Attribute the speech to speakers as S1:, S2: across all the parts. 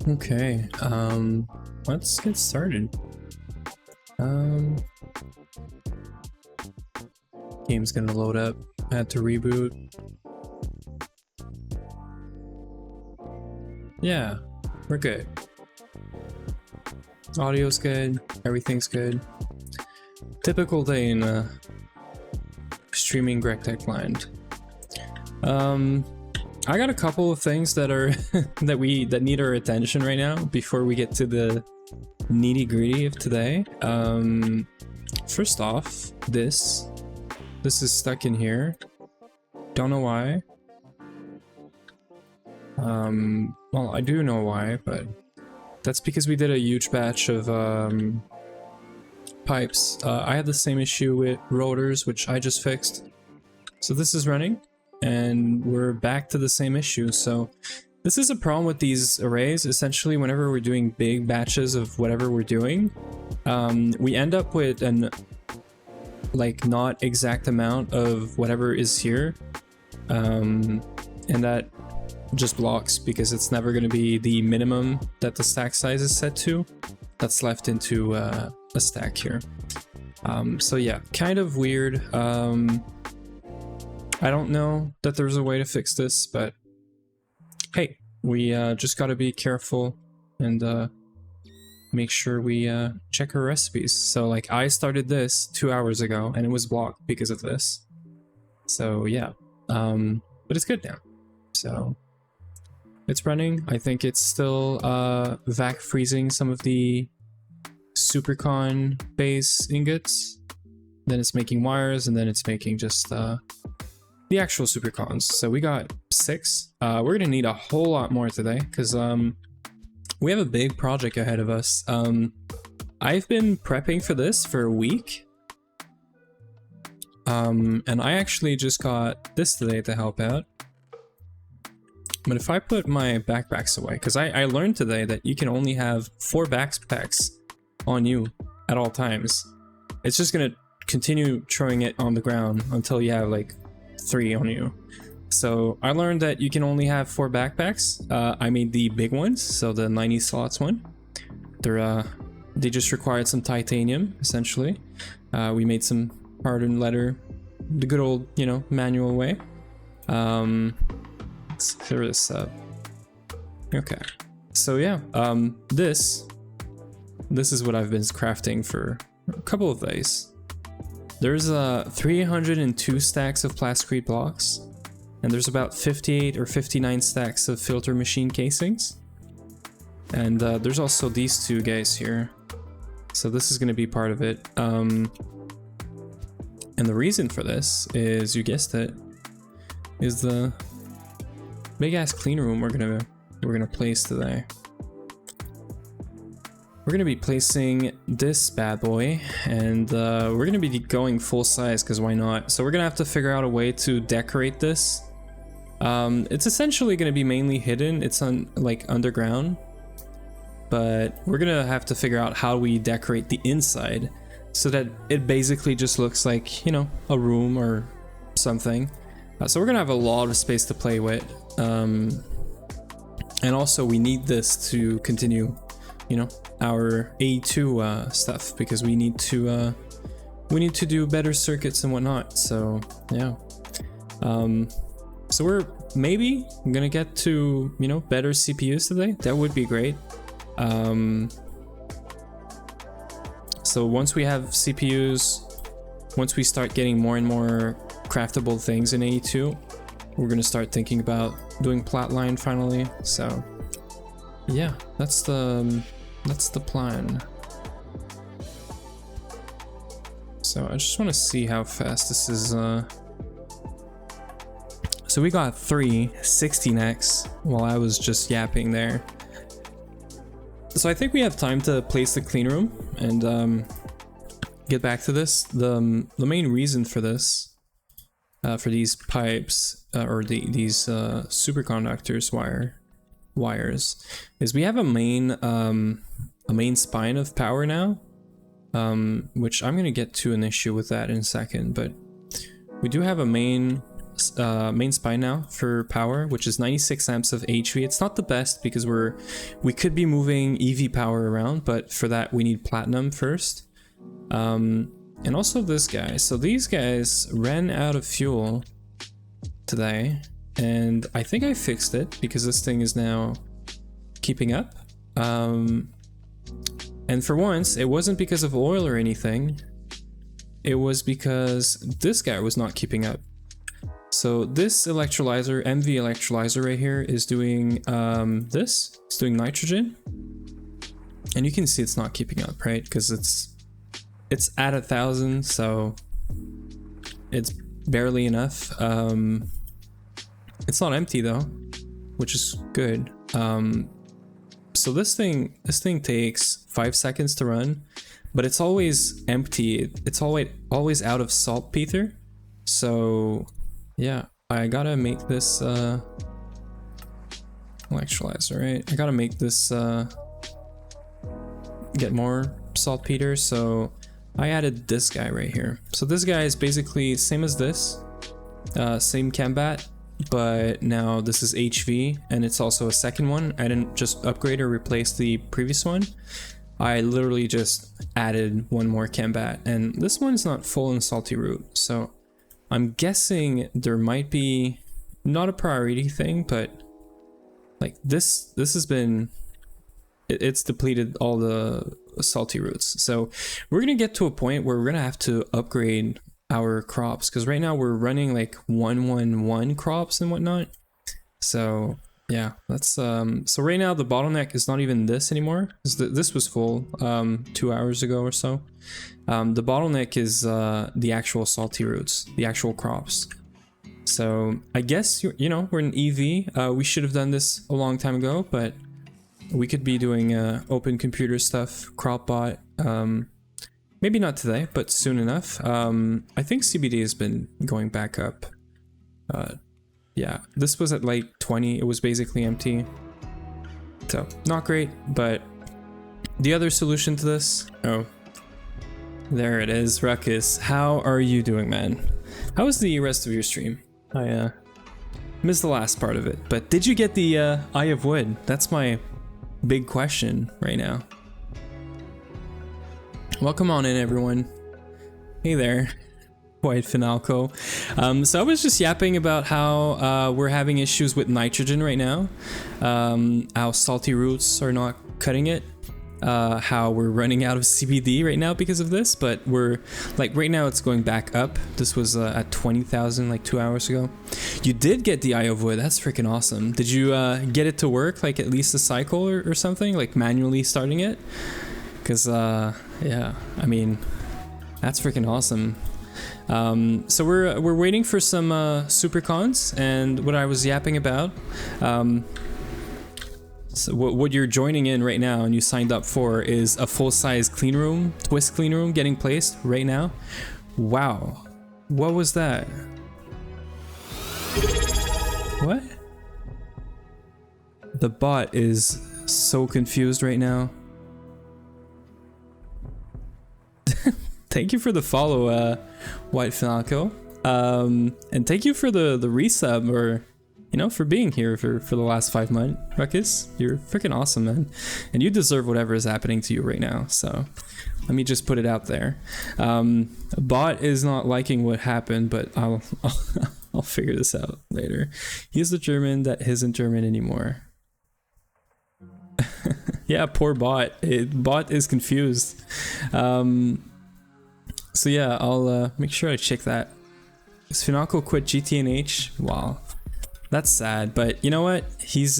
S1: Okay, let's get started. Game's gonna load up. I had to reboot. Yeah, we're good. Audio's good, everything's good. Typical day in streaming GregTech Land. I got a couple of things that are that need our attention right now before we get to the nitty-gritty of today. First off, this is stuck in here. Don't know why. Well, I do know why, but that's because we did a huge batch of pipes. I had the same issue with rotors, which I just fixed. So this is running, and we're back to the same issue. So this is a problem with these arrays. Essentially, whenever we're doing big batches of whatever we're doing, we end up with an not exact amount of whatever is here, and that just blocks because it's never going to be the minimum that the stack size is set to. That's left into a stack here. So yeah, kind of weird. I don't know that there's a way to fix this, but hey, we just got to be careful and make sure we check our recipes. So like I started this 2 hours ago and it was blocked because of this. So yeah, but it's good now. So it's running. I think it's still vac freezing some of the supercon base ingots. Then it's making wires, and then it's making just the actual supercons. So we got 6. We're gonna need a whole lot more today because we have a big project ahead of us. I've been prepping for this for a week. And I actually just got this today to help out. But if I put my backpacks away, because I learned today that you can only have 4 backpacks on you at all times. It's just gonna continue throwing it on the ground until you have like 3 on you. So I learned that you can only have 4 backpacks. I made the big ones, so the 90 slots one. They just required some titanium, essentially. We made some hardened leather, the good old, manual way. Let's clear this up. Okay, so yeah, this is what I've been crafting for a couple of days. There's 302 stacks of plasticrete blocks, and there's about 58 or 59 stacks of filter machine casings. And there's also these 2 guys here. So this is going to be part of it. And the reason for this is, you guessed it, is the big ass clean room we're gonna place today. We're gonna be placing this bad boy, and we're gonna be going full size because why not? So we're gonna have to figure out a way to decorate this. It's essentially gonna be mainly hidden. It's underground, but we're gonna have to figure out how we decorate the inside so that it basically just looks like, a room or something. So we're gonna have a lot of space to play with, and also we need this to continue, our A2 stuff, because we need to do better circuits and whatnot. So yeah, so we're maybe gonna get to better CPUs today. That would be great. So once we have CPUs once we start getting more and more craftable things in AE2, we're gonna start thinking about doing Flatline finally. So yeah, that's the plan. So I just want to see how fast this is. So we got 316x while I was just yapping there. So I think we have time to place the clean room and get back to this. The main reason for this, for these pipes or these superconductors wires, is we have a main spine of power now, which I'm gonna get to an issue with that in a second. But we do have a main spine now for power, which is 96 amps of HV. It's not the best because we could be moving EV power around, but for that we need platinum first. And also this guy. So these guys ran out of fuel today, and I think I fixed it because this thing is now keeping up. And for once, it wasn't because of oil or anything. It was because this guy was not keeping up. So this electrolyzer, MV electrolyzer right here, is doing this. It's doing nitrogen, and you can see it's not keeping up, right? Because it's at 1,000, so it's barely enough. It's not empty though, which is good. So this thing takes 5 seconds to run, but it's always empty. It's always out of saltpeter. So yeah, I gotta make this electrolyzer, right? I gotta make this get more saltpeter, so I added this guy right here. So this guy is basically same as this, same Cambat, but now this is HV, and it's also a second one. I didn't just upgrade or replace the previous one. I literally just added one more Cambat, and this one's not full in salty root, so I'm guessing there might be not a priority thing, but like this has been, it's depleted all the salty roots. So we're gonna get to a point where we're gonna have to upgrade our crops, because right now we're running like 111 crops and whatnot. So yeah, that's so right now the bottleneck is not even this anymore, because this was full 2 hours ago or so. The bottleneck is the actual salty roots, the actual crops. So I guess you know, we're in EV. We should have done this a long time ago, but we could be doing open computer stuff, crop bot. Maybe not today, but soon enough. I think CBD has been going back up. Yeah, this was at like 20. It was basically empty. So not great, but the other solution to this, oh, there it is. Ruckus, how are you doing, man? How was the rest of your stream? I missed the last part of it, but did you get the Eye of Wood? That's my big question right now. Welcome on in, everyone. Hey there, White Finalco. So I was just yapping about how we're having issues with nitrogen right now, how salty roots are not cutting it, how we're running out of CBD right now because of this, but we're like right now it's going back up. This was at 20,000 like 2 hours ago. You did get the Eye of Wood. That's freaking awesome. Did you get it to work like at least a cycle or something, like manually starting it? Because yeah, I mean, that's freaking awesome. So we're waiting for some supercons, and what I was yapping about, so what you're joining in right now and you signed up for is a full-size clean room, twist clean room getting placed right now. Wow, what was that? What? The bot is so confused right now. Thank you for the follow, White Falco. And thank you for the resub, or you know, for being here for the last 5 months. Ruckus, you're freaking awesome, man. And you deserve whatever is happening to you right now. So let me just put it out there. Bot is not liking what happened, but I'll figure this out later. He's the German that isn't German anymore. Yeah, poor bot. Bot is confused. So yeah, I'll make sure I check that. Is Finalco quit GTNH? Wow, that's sad. But you know what? He's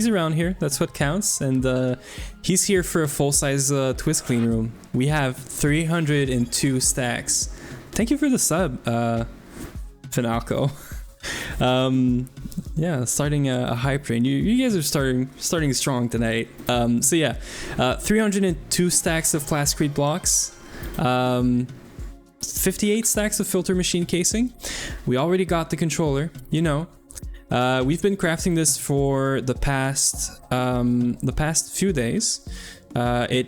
S1: around here. That's what counts. And he's here for a full-size twist clean room. We have 302 stacks. Thank you for the sub, Finalco. Yeah, starting a hype train. You guys are starting strong tonight. So yeah, 302 stacks of plasticrete blocks. 58 stacks of filter machine casing. We already got the controller, you know. We've been crafting this for the past few days. It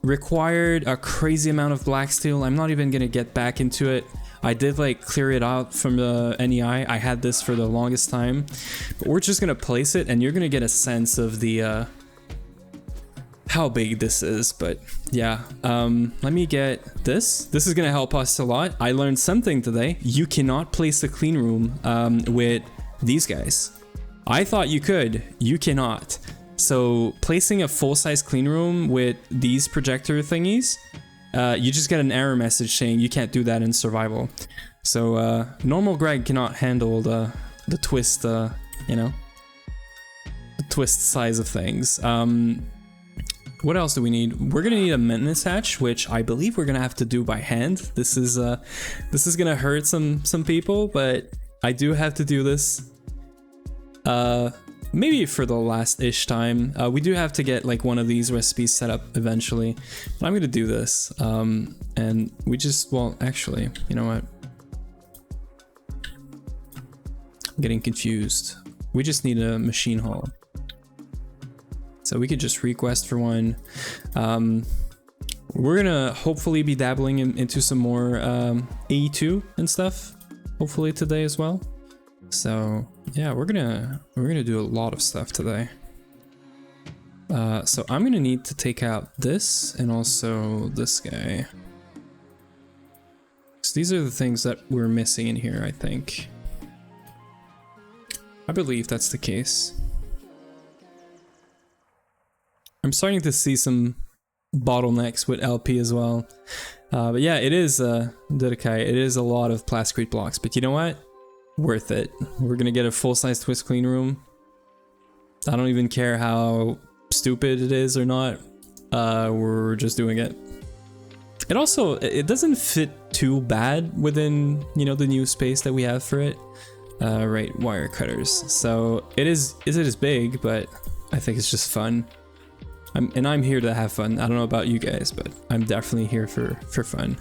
S1: required a crazy amount of black steel. I'm not even gonna get back into it. I did like clear it out from the NEI. I had this for the longest time, but we're just gonna place it and you're gonna get a sense of the how big this is. But yeah, let me get this. This is gonna help us a lot. I learned something today. You cannot place a clean room with these guys. I thought you could. You cannot. So placing a full-size clean room with these projector thingies, you just get an error message saying you can't do that in survival. So normal Greg cannot handle the twist, you know, the twist size of things. What else do we need? We're gonna need a maintenance hatch, which I believe we're gonna have to do by hand. This is gonna hurt some people, but I do have to do this. Maybe for the last-ish time. We do have to get like one of these recipes set up eventually. But I'm gonna do this. And we just, well, actually, you know what? I'm getting confused. We just need a machine hall. So we could just request for one. We're gonna hopefully be dabbling into some more AE2 and stuff, hopefully today as well. So yeah, we're gonna do a lot of stuff today. So I'm gonna need to take out this and also this guy. So these are the things that we're missing in here, I think. I believe that's the case. I'm starting to see some bottlenecks with LP as well. But yeah, it is, Didakai, it is a lot of plasticrete blocks, but you know what? Worth it. We're gonna get a full-size twist clean room. I don't even care how stupid it is or not. We're just doing it. It also, it doesn't fit too bad within, you know, the new space that we have for it. Right, wire cutters. So it is big, but I think it's just fun. I'm here to have fun. I don't know about you guys, but I'm definitely here for fun.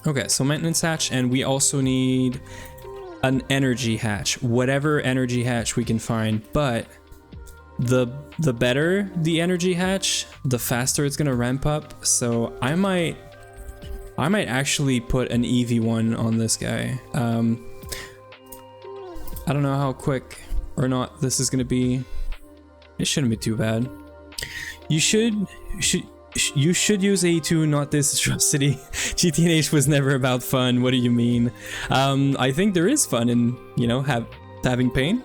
S1: Okay, so maintenance hatch, and we also need an energy hatch. Whatever energy hatch we can find, but the better the energy hatch, the faster it's gonna ramp up. So I might actually put an EV1 on this guy. I don't know how quick or not this is gonna be. It shouldn't be too bad. You should use A2, not this atrocity. GTNH was never about fun. What do you mean? I think there is fun in, you know, having pain.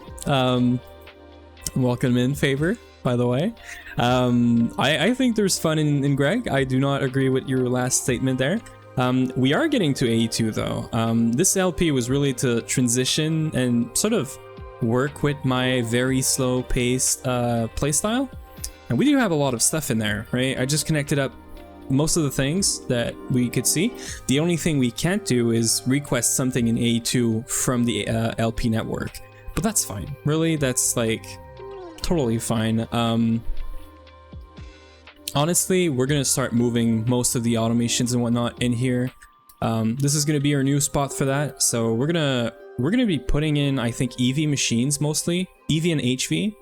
S1: Welcome in, Favor, by the way. I think there's fun in Greg. I do not agree with your last statement there. We are getting to A2 though. This LP was really to transition and sort of work with my very slow paced playstyle. And we do have a lot of stuff in there, right? I just connected up most of the things that we could see. The only thing we can't do is request something in A2 from the LP network. But that's fine. Really, that's like totally fine. Honestly, we're gonna start moving most of the automations and whatnot in here. This is gonna be our new spot for that. So we're gonna be putting in, I think, EV machines mostly, EV and HV.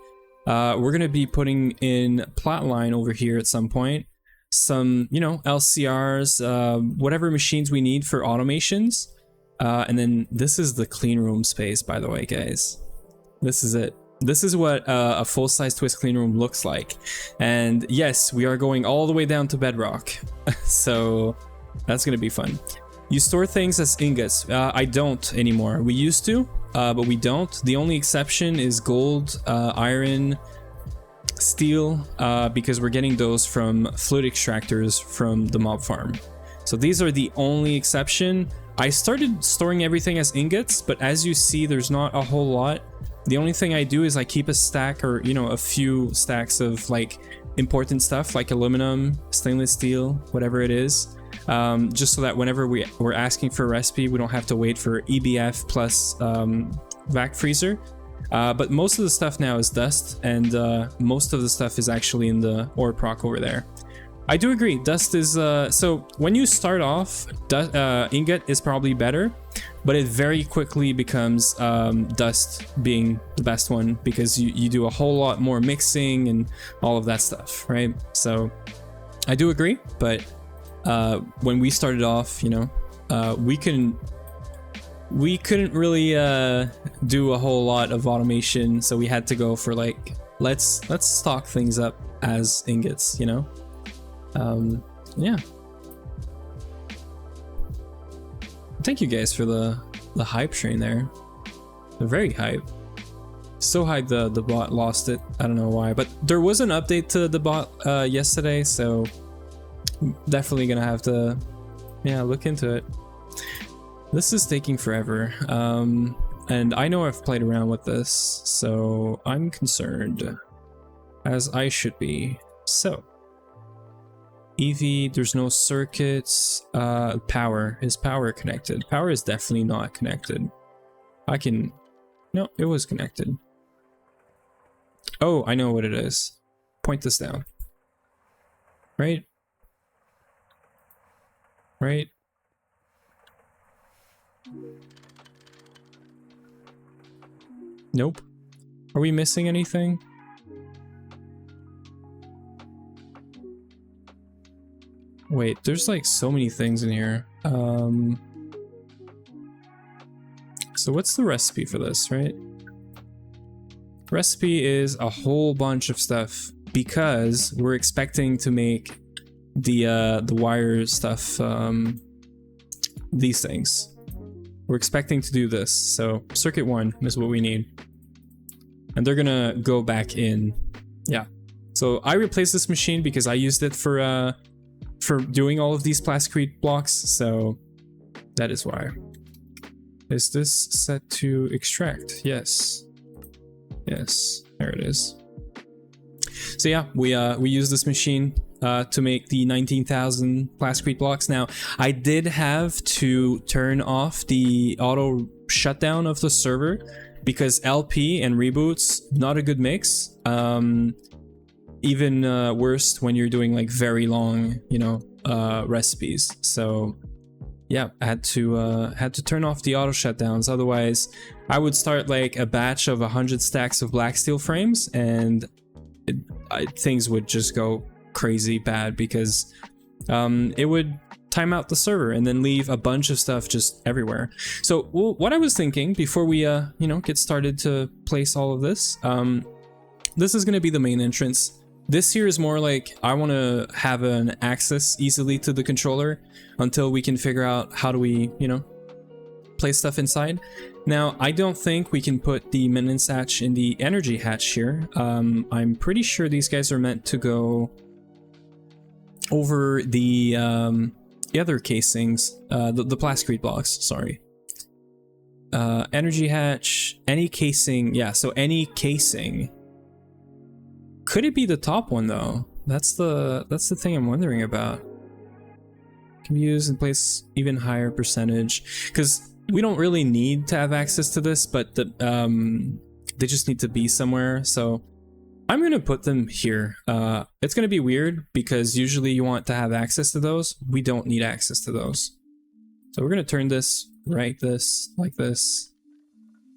S1: We're gonna be putting in Platline over here at some point. Some, you know, LCRs, whatever machines we need for automations. And then this is the clean room space, by the way, guys. This is it. This is what a full-size twist clean room looks like. And yes, we are going all the way down to bedrock. So that's gonna be fun. You store things as ingots. I don't anymore. We used to, but we don't. The only exception is gold, iron, steel, because we're getting those from fluid extractors from the mob farm. So these are the only exception. I started storing everything as ingots, but as you see, there's not a whole lot. The only thing I do is I keep a stack, or you know, a few stacks of like important stuff like aluminum, stainless steel, whatever it is, just so that whenever we're asking for a recipe, we don't have to wait for EBF plus vac freezer. But most of the stuff now is dust, and most of the stuff is actually in the ore proc over there. I do agree, dust is, so when you start off, ingot is probably better, but it very quickly becomes dust being the best one, because you do a whole lot more mixing and all of that stuff, right? So I do agree, but when we started off, you know, we couldn't really do a whole lot of automation, so we had to go for like, let's stock things up as ingots, you know? Yeah. Thank you guys for the hype train there. They're very hype. So hype the bot lost it. I don't know why, but there was an update to the bot yesterday, so definitely gonna have to, yeah, look into it. This is taking forever, and I know I've played around with this, so I'm concerned, as I should be. So EV, there's no circuits. Power, is power connected? Power is definitely not connected. No, it was connected. Oh, I know what it is. Point this down. Right? Right? Nope. Are we missing anything? Wait, there's like so many things in here. So what's the recipe for this, right? Recipe is a whole bunch of stuff, because we're expecting to make the wire stuff, these things. We're expecting to do this, so circuit 1 is what we need. And they're gonna go back in. Yeah. So I replaced this machine because I used it for doing all of these plasticrete blocks, so that is why. Is this set to extract? Yes. Yes, there it is. So yeah, we use this machine to make the 19,000 plasticrete blocks. Now, I did have to turn off the auto shutdown of the server because LP and reboots, not a good mix. Even worse when you're doing like very long, you know, recipes. So yeah, I had to turn off the auto shutdowns. Otherwise, I would start like a batch of 100 stacks of black steel frames, and things would just go crazy bad, because it would time out the server and then leave a bunch of stuff just everywhere. So what I was thinking before we you know, get started to place all of this, this is going to be the main entrance. This here is more like I want to have an access easily to the controller until we can figure out how do we, you know, place stuff inside. Now, I don't think we can put the maintenance hatch in the energy hatch here. I'm pretty sure these guys are meant to go over the other casings, the plasticrete blocks, sorry. Energy hatch, any casing, yeah, so any casing. Could it be the top one though? That's the thing I'm wondering about. Can be used in place even higher percentage, because we don't really need to have access to this, but they just need to be somewhere. So I'm gonna put them here. It's gonna be weird because usually you want to have access to those. We don't need access to those. So we're gonna turn this like this,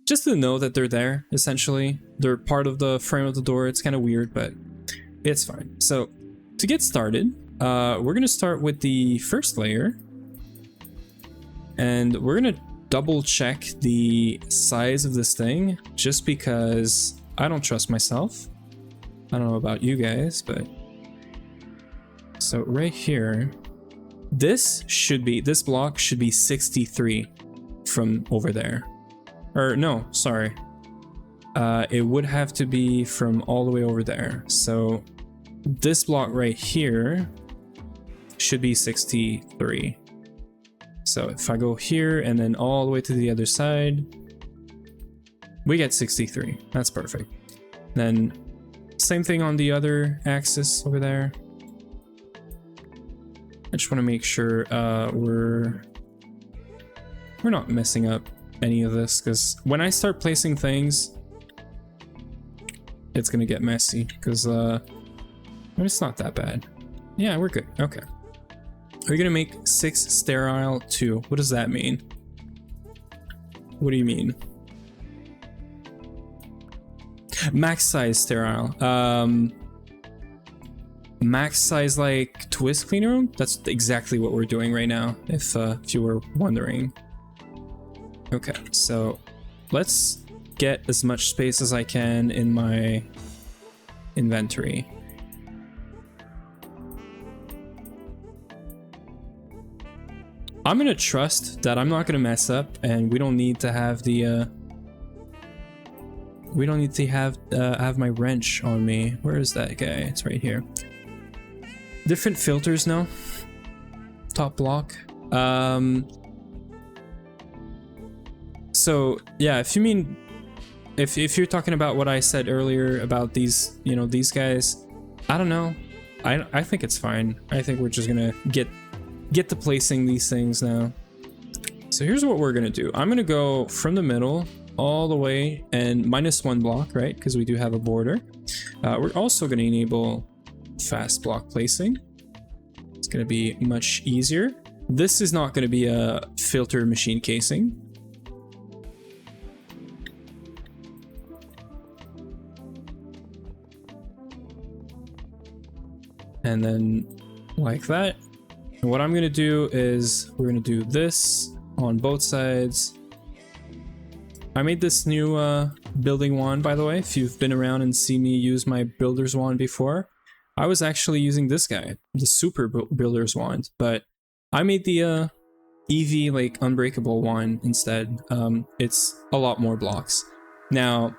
S1: just to know that they're there, essentially. They're part of the frame of the door. It's kind of weird, but it's fine. So to get started, we're gonna start with the first layer, and we're gonna double check the size of this thing, just because I don't trust myself. I don't know about you guys, but so right here, this block should be 63 from over there. Or no, sorry. it would have to be from all the way over there. So this block right here should be 63. So if I go here and then all the way to the other side, we get 63. That's perfect. Then same thing on the other axis over there. I just want to make sure we're not messing up any of this, because when I start placing things, it's gonna get messy, because but it's not that bad. Yeah, we're good. Okay. Are you gonna make 6 sterile 2? What does that mean? What do you mean? Max size sterile. Max size like twist cleanroom? That's exactly what we're doing right now, if you were wondering. Okay, so let's get as much space as I can in my inventory. I'm gonna trust that I'm not gonna mess up, and we don't need to have the we don't need to have my wrench on me. Where is that guy? It's right here. Different filters now. Top block. So yeah, if you mean, if you're talking about what I said earlier about these, you know, these guys, I don't know. I think it's fine. I think we're just gonna get to placing these things now. So here's what we're gonna do. I'm gonna go from the middle all the way and -1 block, right? Because we do have a border. We're also gonna enable fast block placing. It's gonna be much easier. This is not gonna be a filter machine casing. And then like that. And what I'm gonna do is we're gonna do this on both sides. I made this new building wand, by the way. If you've been around and seen me use my builder's wand before, I was actually using this guy, the super builder's wand, but I made the EV like unbreakable wand instead. It's a lot more blocks. Now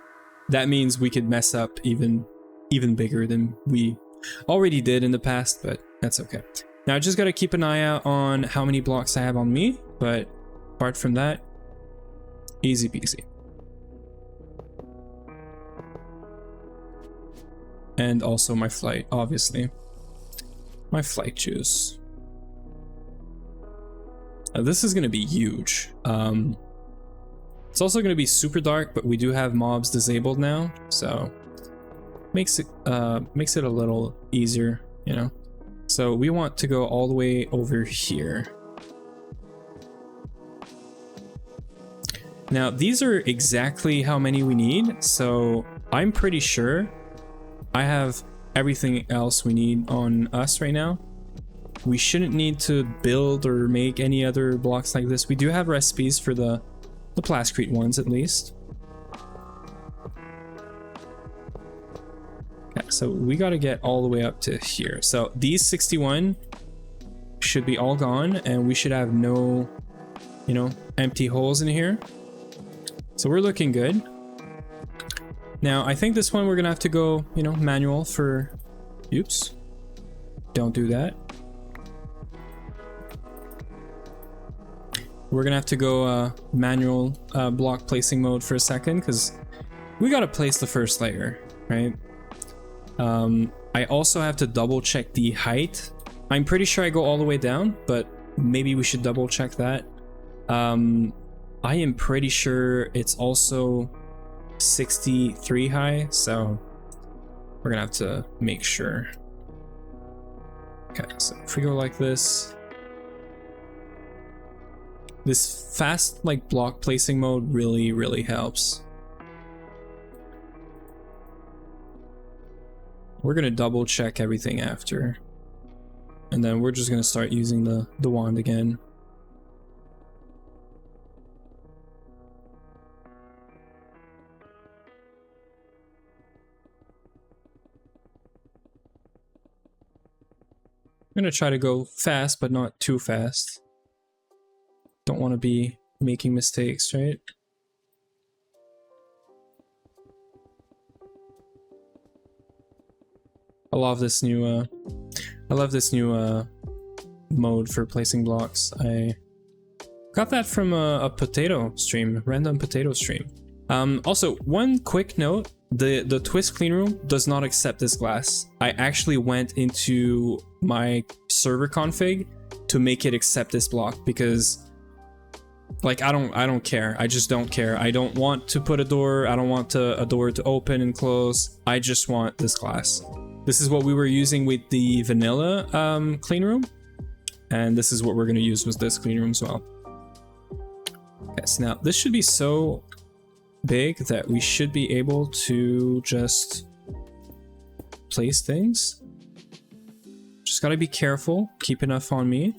S1: that means we could mess up even bigger than we already did in the past, but that's okay. Now I just gotta keep an eye out on how many blocks I have on me, but apart from that, easy peasy. And also my flight, obviously. My flight juice. This is gonna be huge. It's also gonna be super dark, but we do have mobs disabled now, so makes it a little easier, you know. So we want to go all the way over here. Now these are exactly how many we need, so I'm pretty sure I have everything else we need on us right now. We shouldn't need to build or make any other blocks like this. We do have recipes for the plasticrete ones at least. Yeah, so we got to get all the way up to here. So these 61 should be all gone, and we should have no, you know, empty holes in here. So we're looking good. Now I think this one we're gonna have to go, you know, manual for. Oops, don't do that. We're gonna have to go manual block placing mode for a second, because we gotta place the first layer, right? I also have to double check the height. I'm pretty sure I go all the way down, but maybe we should double check that. I am pretty sure it's also 63 high, so we're gonna have to make sure. Okay, so if we go like this, this fast like block placing mode really helps. We're gonna double check everything after, and then we're just gonna start using the wand again. I'm gonna try to go fast, but not too fast. Don't want to be making mistakes, right? I love this new mode for placing blocks. I got that from a potato stream, random potato stream. Also, one quick note, the Twist Cleanroom does not accept this glass. I actually went into my server config to make it accept this block because, like, I don't care. I just don't care. I don't want to put a door. I don't want a door to open and close. I just want this glass. This is what we were using with the vanilla Cleanroom, and this is what we're gonna use with this Cleanroom as well. Okay, so now this should be so big that we should be able to just place things. Just gotta be careful, keep enough on me.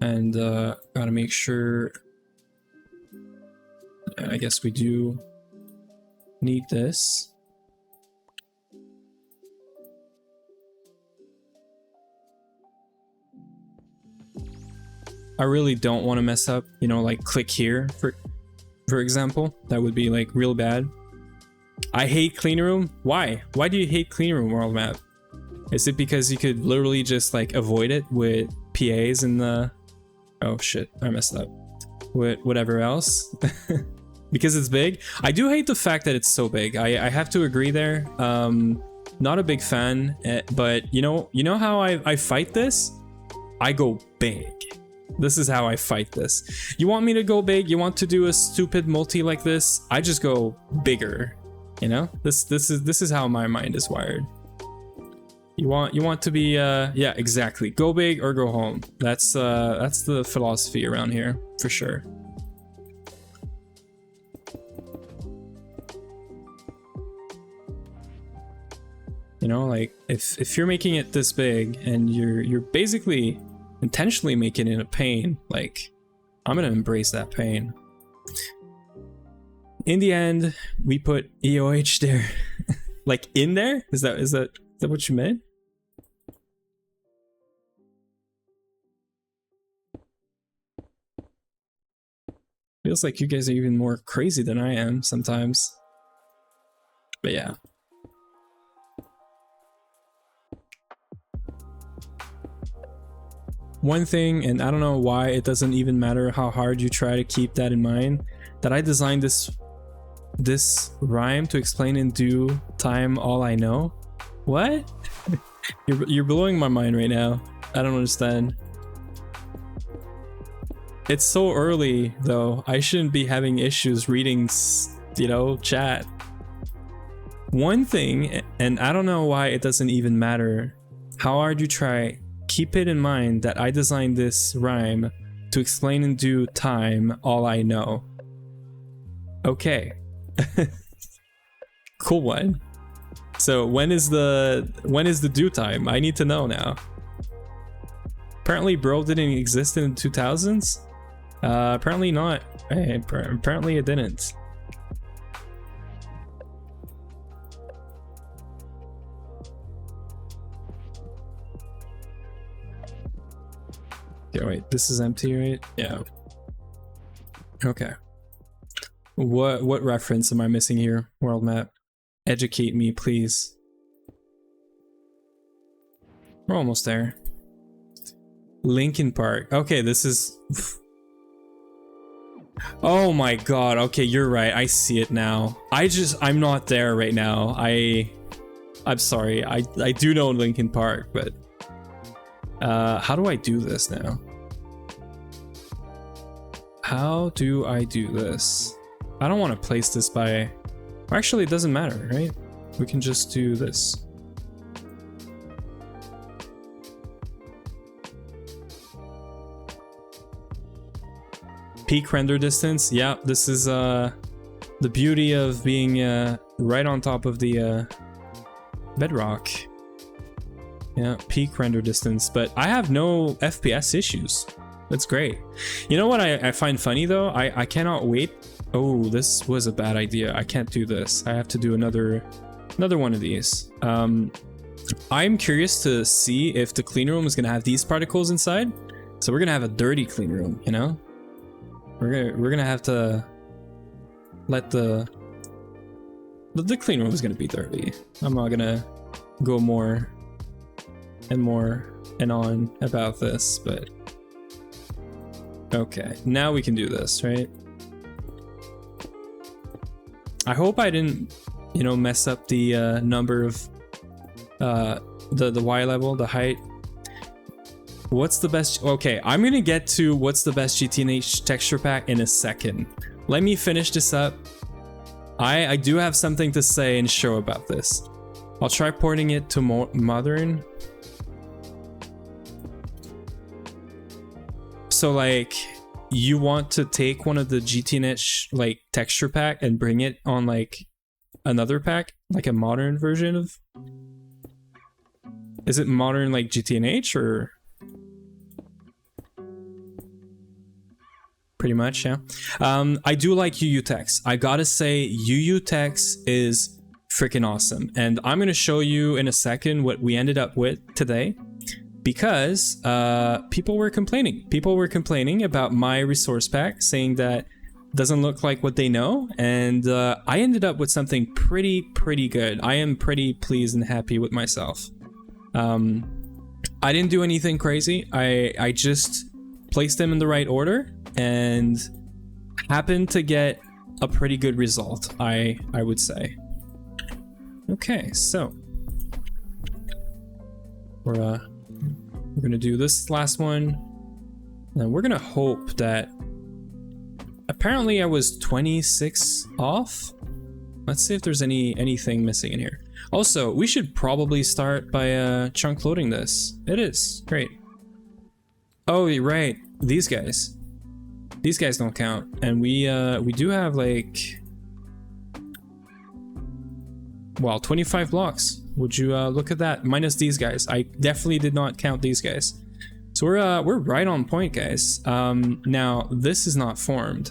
S1: And gotta make sure, I guess we do need this. I really don't want to mess up, you know, like click here for example. That would be like real bad. I hate Cleanroom. Why? Why do you hate Cleanroom world map? Is it because you could literally just like avoid it with PAs and the... Oh shit, I messed up. With whatever else. Because it's big. I do hate the fact that it's so big. I have to agree there. Not a big fan, but you know how I fight this? I go big. This is how I fight this. You want me to go big? You want to do a stupid multi like this? I just go bigger. You know? This is how my mind is wired. You want to be yeah, exactly. Go big or go home. That's the philosophy around here for sure. You know, like if you're making it this big and you're basically intentionally making it a pain, like I'm gonna embrace that pain. In the end, we put EOH there. Like in there? Is that what you meant? Feels like you guys are even more crazy than I am sometimes. But yeah. One thing, and I don't know why it doesn't even matter how hard you try to keep that in mind, that I designed this rhyme to explain in due time all I know. What? You're blowing my mind right now. I don't understand. It's so early though. I shouldn't be having issues reading, you know, chat. One thing, and I don't know why it doesn't even matter how hard you try, keep it in mind that I designed this rhyme to explain in due time all I know. Okay. Cool one. So when is the due time? I need to know now. Apparently bro didn't exist in the 2000s? Apparently not. Apparently it didn't. Okay, wait, this is empty, right? Yeah. Okay. What reference am I missing here? World map. Educate me, please. We're almost there. Linkin Park. Okay, this is... Oh my god, okay, you're right. I see it now. I'm not there right now. I'm sorry. I do know Linkin Park, but... how do I do this now? How do I do this? I don't want to place this by... Actually, it doesn't matter, right? We can just do this. Peak render distance. Yeah, this is the beauty of being right on top of the bedrock. Yeah, peak render distance, but I have no FPS issues. That's great. You know what I find funny though? I cannot wait. Oh, this was a bad idea. I can't do this. I have to do another one of these. I'm curious to see if the clean room is gonna have these particles inside. So we're gonna have a dirty clean room, you know? We're gonna have to let the the clean room is gonna be dirty. I'm not gonna go more and on about this, but okay, now we can do this, right? I hope I didn't, you know, mess up the number of the Y level, the height. What's the best? Okay, I'm gonna get to what's the best GTNH texture pack in a second. Let me finish this up. I do have something to say and show about this. I'll try porting it to modern. So like, you want to take one of the GTNH like texture pack and bring it on like another pack, like a modern version of. Is it modern like GTNH or? Pretty much, yeah. I do like UU text. I gotta say, UU text is freaking awesome, and I'm gonna show you in a second what we ended up with today, because people were complaining. People were complaining about my resource pack, saying that doesn't look like what they know, and I ended up with something pretty good. I am pretty pleased and happy with myself. I didn't do anything crazy. I just placed them in the right order and happened to get a pretty good result, I would say. Okay, so we're gonna do this last one, and we're gonna hope that. Apparently, I was 26 off. Let's see if there's anything missing in here. Also, we should probably start by chunk loading this. It is great. Oh, you're right. These guys don't count, and we do have like, well, 25 blocks. Would you look at that? Minus these guys. I definitely did not count these guys. So we're right on point, guys. Now this is not formed,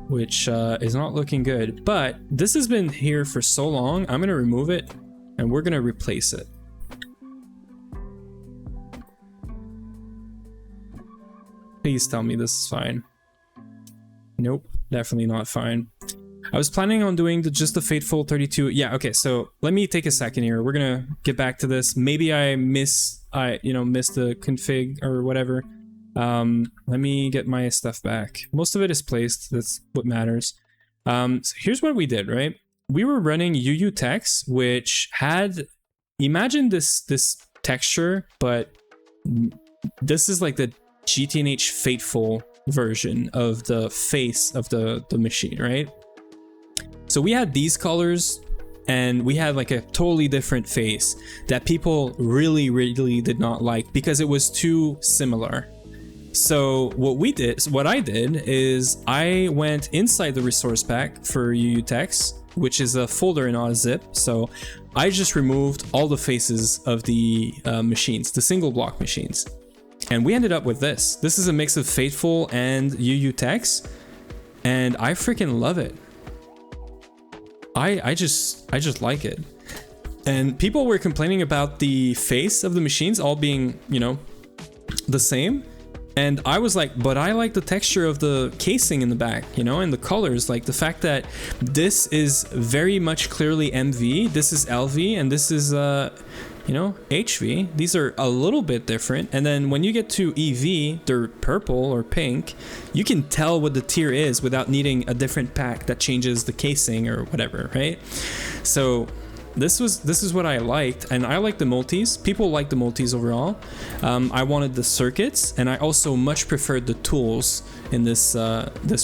S1: which is not looking good. But this has been here for so long. I'm gonna remove it, and we're gonna replace it. Please tell me this is fine. Nope, definitely not fine. I was planning on doing just the Fateful 32. Yeah, okay, so let me take a second here. We're gonna get back to this. Maybe I missed the config or whatever. Let me get my stuff back. Most of it is placed. That's what matters. So here's what we did, right? We were running UU text, which had, imagine this texture, but this is like the GTNH Fateful version of the face of the machine, right? So we had these colors, and we had like a totally different face that people really did not like because it was too similar. So what I did is I went inside the resource pack for UU text, which is a folder and not a zip. So I just removed all the faces of the machines, the single block machines. And we ended up with this. This is a mix of Fateful and UU text, and I freaking love it. I just like it. And people were complaining about the face of the machines all being, you know, the same. And I was like, but I like the texture of the casing in the back, you know, and the colors, like the fact that this is very much clearly MV, this is LV, and this is, you know, HV. These are a little bit different. And then when you get to EV, they're purple or pink. You can tell what the tier is without needing a different pack that changes the casing or whatever, right? So this is what I liked, and I like the multis. People like the multis overall. I wanted the circuits, and I also much preferred the tools in this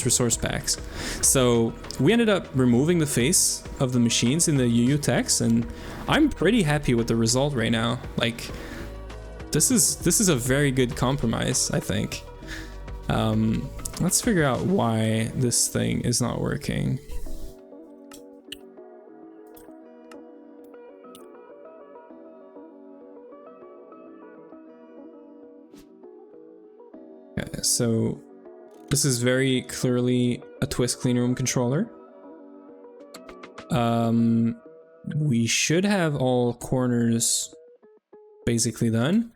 S1: resource packs. So we ended up removing the face of the machines in the UU text, and I'm pretty happy with the result right now. Like, this is a very good compromise, I think. Let's figure out why this thing is not working. Okay, so this is very clearly a Twist Cleanroom controller. We should have all corners basically done.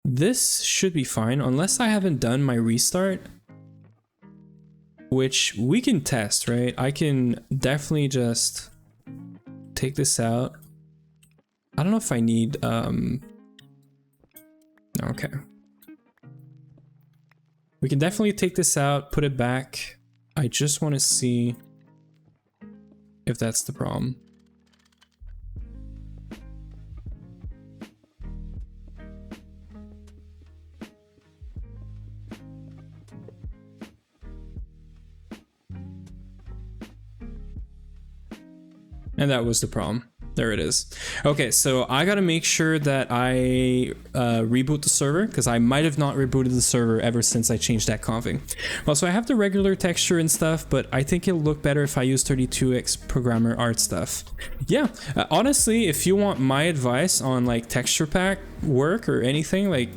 S1: This should be fine unless I haven't done my restart, which we can test, right? I can definitely just take this out. I don't know if I need, okay. We can definitely take this out, put it back. I just want to see if that's the problem. And that was the problem. There it is. Okay, so I gotta make sure that I reboot the server, because I might have not rebooted the server ever since I changed that config. Well, so I have the regular texture and stuff, but I think it'll look better if I use 32x programmer art stuff. Yeah, honestly, if you want my advice on like texture pack work or anything, like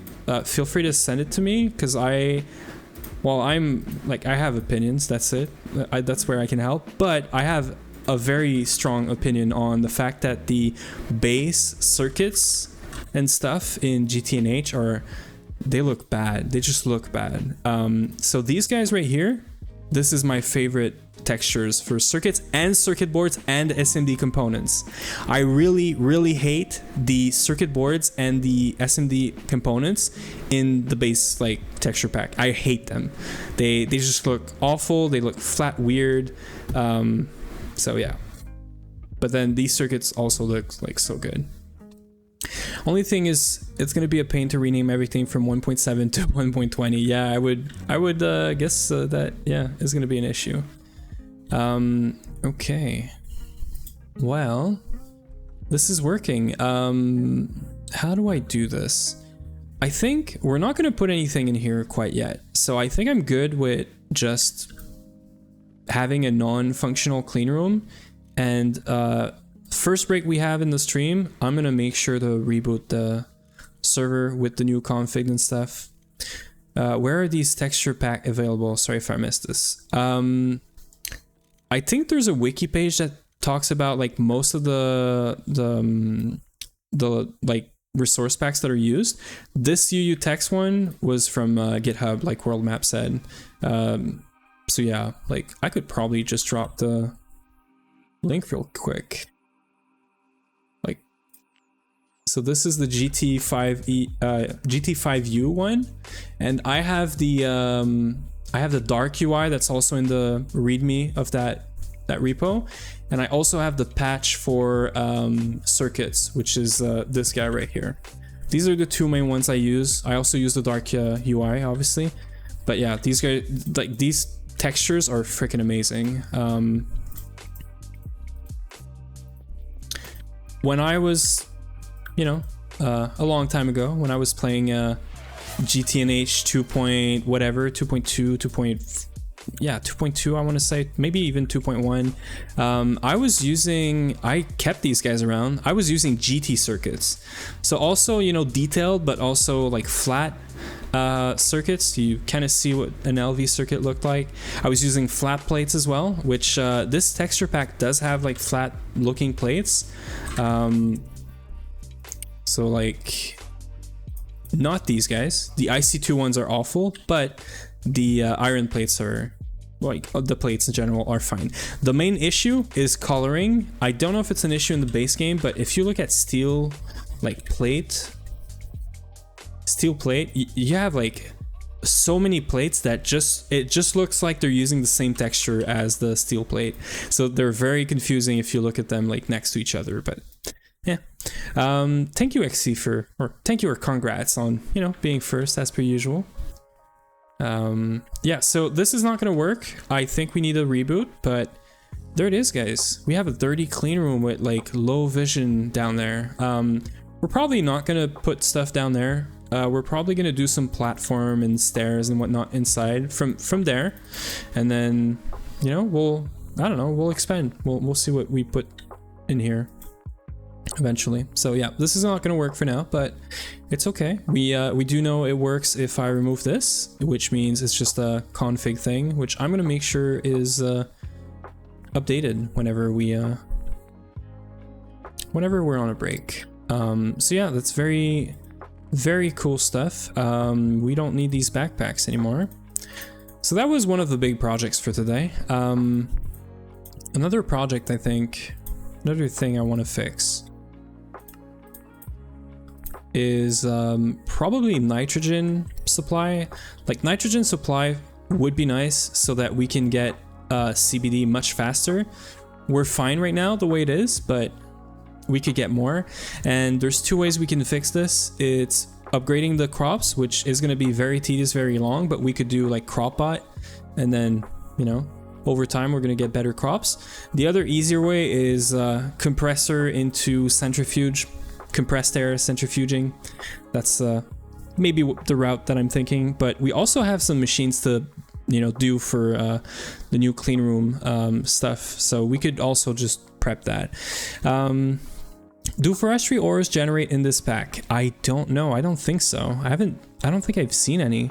S1: feel free to send it to me, because well, I'm like, I have opinions, that's it. That's where I can help, but I have a very strong opinion on the fact that the base circuits and stuff in GTNH they look bad. They just look bad. So these guys right here, this is my favorite textures for circuits and circuit boards and SMD components. I really, really hate the circuit boards and the SMD components in the base like texture pack. I hate them. They just look awful. They look flat, weird. So yeah, but then these circuits also look like so good. Only thing is, it's gonna be a pain to rename everything from 1.7 to 1.20. Yeah, I would guess that, yeah, is gonna be an issue. Okay, well, this is working. How do I do this? I think we're not gonna put anything in here quite yet, so I think I'm good with just having a non-functional clean room. And first break we have in the stream, I'm gonna make sure to reboot the server with the new config and stuff. Where are these texture pack available? Sorry if I missed this. I think there's a wiki page that talks about like most of the like resource packs that are used. This UU text one was from GitHub, like World Map said. So yeah, like I could probably just drop the link real quick. Like, so this is the GT5U one, and I have the dark UI that's also in the README of that repo, and I also have the patch for circuits, which is this guy right here. These are the two main ones I use. I also use the dark UI, obviously, but yeah, these guys, like these textures are freaking amazing. When I was, a long time ago, when I was playing GTNH 2.2, I want to say, maybe even 2.1, I kept these guys around. I was using GT circuits. So also, detailed, but also like flat circuits. You kind of see what an LV circuit looked like. I was using flat plates as well, which this texture pack does have like flat looking plates. So like, not these guys. The IC2 ones are awful, but the iron plates are, like, the plates in general are fine. The main issue is coloring. I don't know if it's an issue in the base game, but if you look at steel plate, you have like so many plates that it just looks like they're using the same texture as the steel plate. So they're very confusing if you look at them like next to each other, but yeah. Thank you XC thank you or congrats on, being first as per usual. Yeah, so this is not gonna work. I think we need a reboot, but there it is, guys. We have a dirty clean room with like low vision down there. We're probably not gonna put stuff down there. We're probably gonna do some platform and stairs and whatnot inside from there, and then we'll expand. We'll see what we put in here eventually. So yeah, this is not gonna work for now, but it's okay. We do know it works if I remove this, which means it's just a config thing, which I'm gonna make sure is updated whenever we're on a break. So yeah, that's very cool stuff. We don't need these backpacks anymore. So that was one of the big projects for today. Another project I think another thing I want to fix is probably nitrogen supply. Like nitrogen supply would be nice so that we can get CBD much faster. We're fine right now the way it is, but we could get more. And there's two ways we can fix this. It's upgrading the crops, which is going to be very tedious, very long, but we could do like crop bot, and then, you know, over time we're going to get better crops. The other easier way is compressor into centrifuge, compressed air centrifuging. That's maybe the route that I'm thinking, but we also have some machines to, you know, do for the new clean room stuff, so we could also just prep that. Do forestry ores generate in this pack? I don't know. I don't think so. I don't think I've seen any.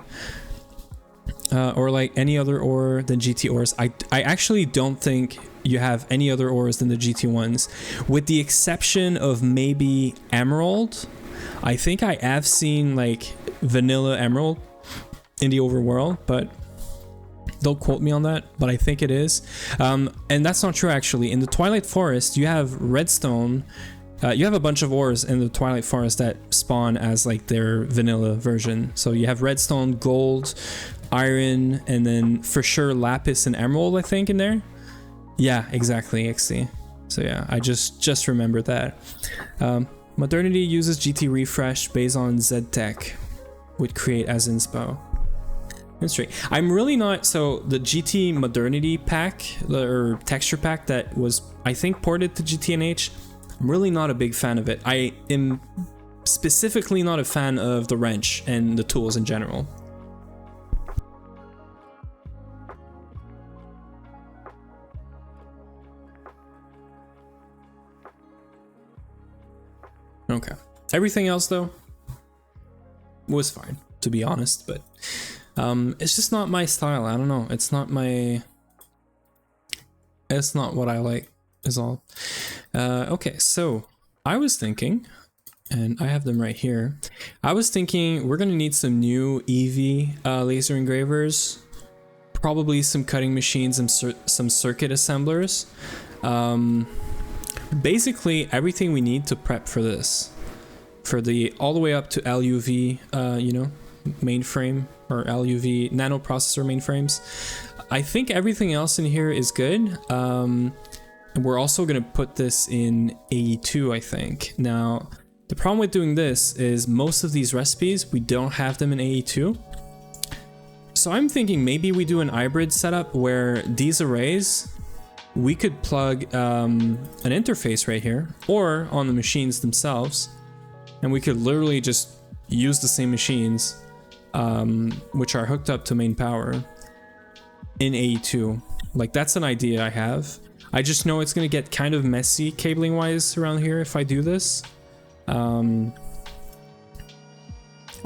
S1: Or like any other ore than GT ores. I actually don't think you have any other ores than the GT ones, with the exception of maybe emerald. I think I have seen like vanilla emerald in the overworld, but don't quote me on that, but I think it is. And that's not true actually. In the Twilight Forest, you have redstone. You have a bunch of ores in the Twilight Forest that spawn as like their vanilla version. So you have redstone, gold, iron, and then for sure lapis and emerald, I think, in there. Yeah, exactly, XC. So yeah, I just remembered that. Modernity uses GT refresh based on Z-Tech, would create as inspo. That's right. I'm really not, so the GT modernity pack, or texture pack that was, I think, ported to GTNH, I'm really not a big fan of it. I am specifically not a fan of the wrench and the tools in general. Okay. Everything else, though, was fine, to be honest, but it's just not my style. I don't know. It's not what I like, is all. Okay, so I was thinking, and I have them right here. I was thinking we're gonna need some new EV laser engravers, probably some cutting machines and some circuit assemblers. Basically everything we need to prep for this, for the all the way up to LUV, you know, mainframe, or LUV nano processor mainframes. I think everything else in here is good. And we're also gonna put this in AE2, I think. Now, the problem with doing this is most of these recipes, we don't have them in AE2. So I'm thinking maybe we do an hybrid setup where these arrays, we could plug an interface right here, or on the machines themselves, and we could literally just use the same machines, which are hooked up to main power in AE2. Like, that's an idea I have. I just know it's gonna get kind of messy cabling wise around here if I do this.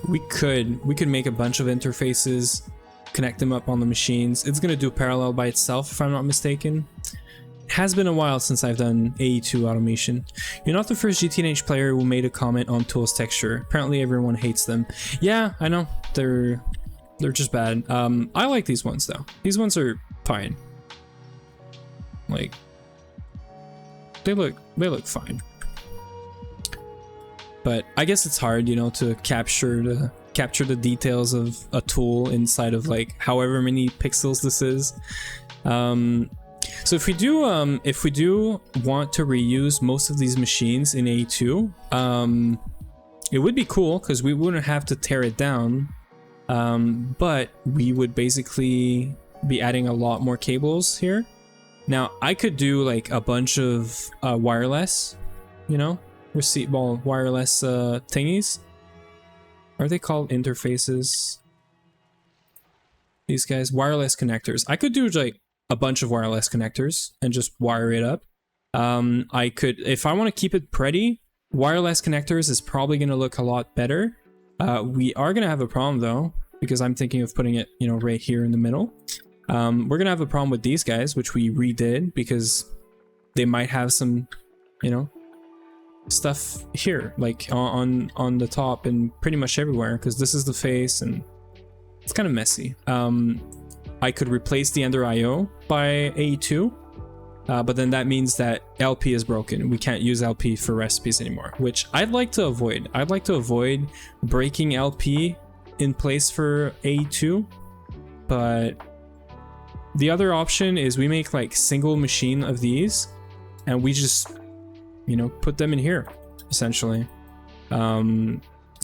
S1: We could make a bunch of interfaces, connect them up on the machines. It's gonna do parallel by itself if I'm not mistaken. It has been a while since I've done AE2 automation. You're not the first GTNH player who made a comment on tools texture. Apparently everyone hates them. Yeah, I know. They're just bad. I like these ones though. These ones are fine. Like, they look fine. But I guess it's hard, you know, to capture the details of a tool inside of like however many pixels this is. So if we do want to reuse most of these machines in A2, it would be cool because we wouldn't have to tear it down, but we would basically be adding a lot more cables here. Now I could do like a bunch of wireless, you know, wireless thingies. Are they called interfaces? These guys, wireless connectors. I could do like a bunch of wireless connectors and just wire it up. I could, if I want to keep it pretty, wireless connectors is probably going to look a lot better. We are going to have a problem though, because I'm thinking of putting it, you know, right here in the middle. We're going to have a problem with these guys, which we redid because they might have some, you know, stuff here, like on the top and pretty much everywhere, because this is the face and it's kind of messy. I could replace the Ender IO by A2, but then that means that LP is broken. We can't use LP for recipes anymore, which I'd like to avoid. I'd like to avoid breaking LP in place for A2, but the other option is we make like single machine of these and we just, you know, put them in here essentially.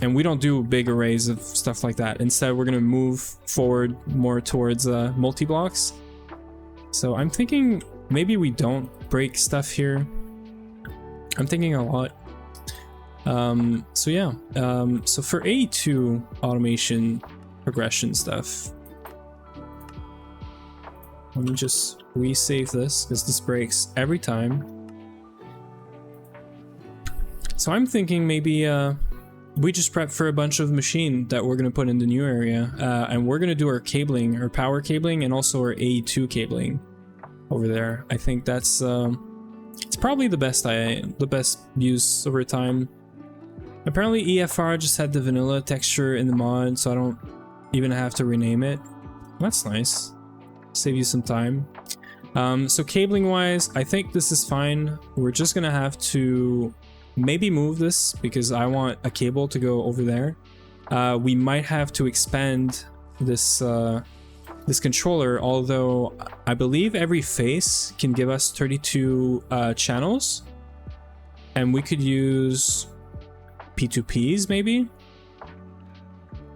S1: And we don't do big arrays of stuff like that. Instead, we're gonna move forward more towards multi-blocks. So I'm thinking maybe we don't break stuff here. I'm thinking a lot. So yeah, so for A2 automation progression stuff, let me just resave this because this breaks every time. So I'm thinking maybe we just prep for a bunch of machine that we're gonna put in the new area, and we're gonna do our cabling, our power cabling, and also our A2 cabling over there. I think that's it's probably the best use over time. Apparently EFR just had the vanilla texture in the mod, so I don't even have to rename it. That's nice. Save you some time. So cabling wise, I think this is fine. We're just gonna have to maybe move this because I want a cable to go over there. We might have to expand this this controller, although I believe every face can give us 32 channels, and we could use P2Ps maybe,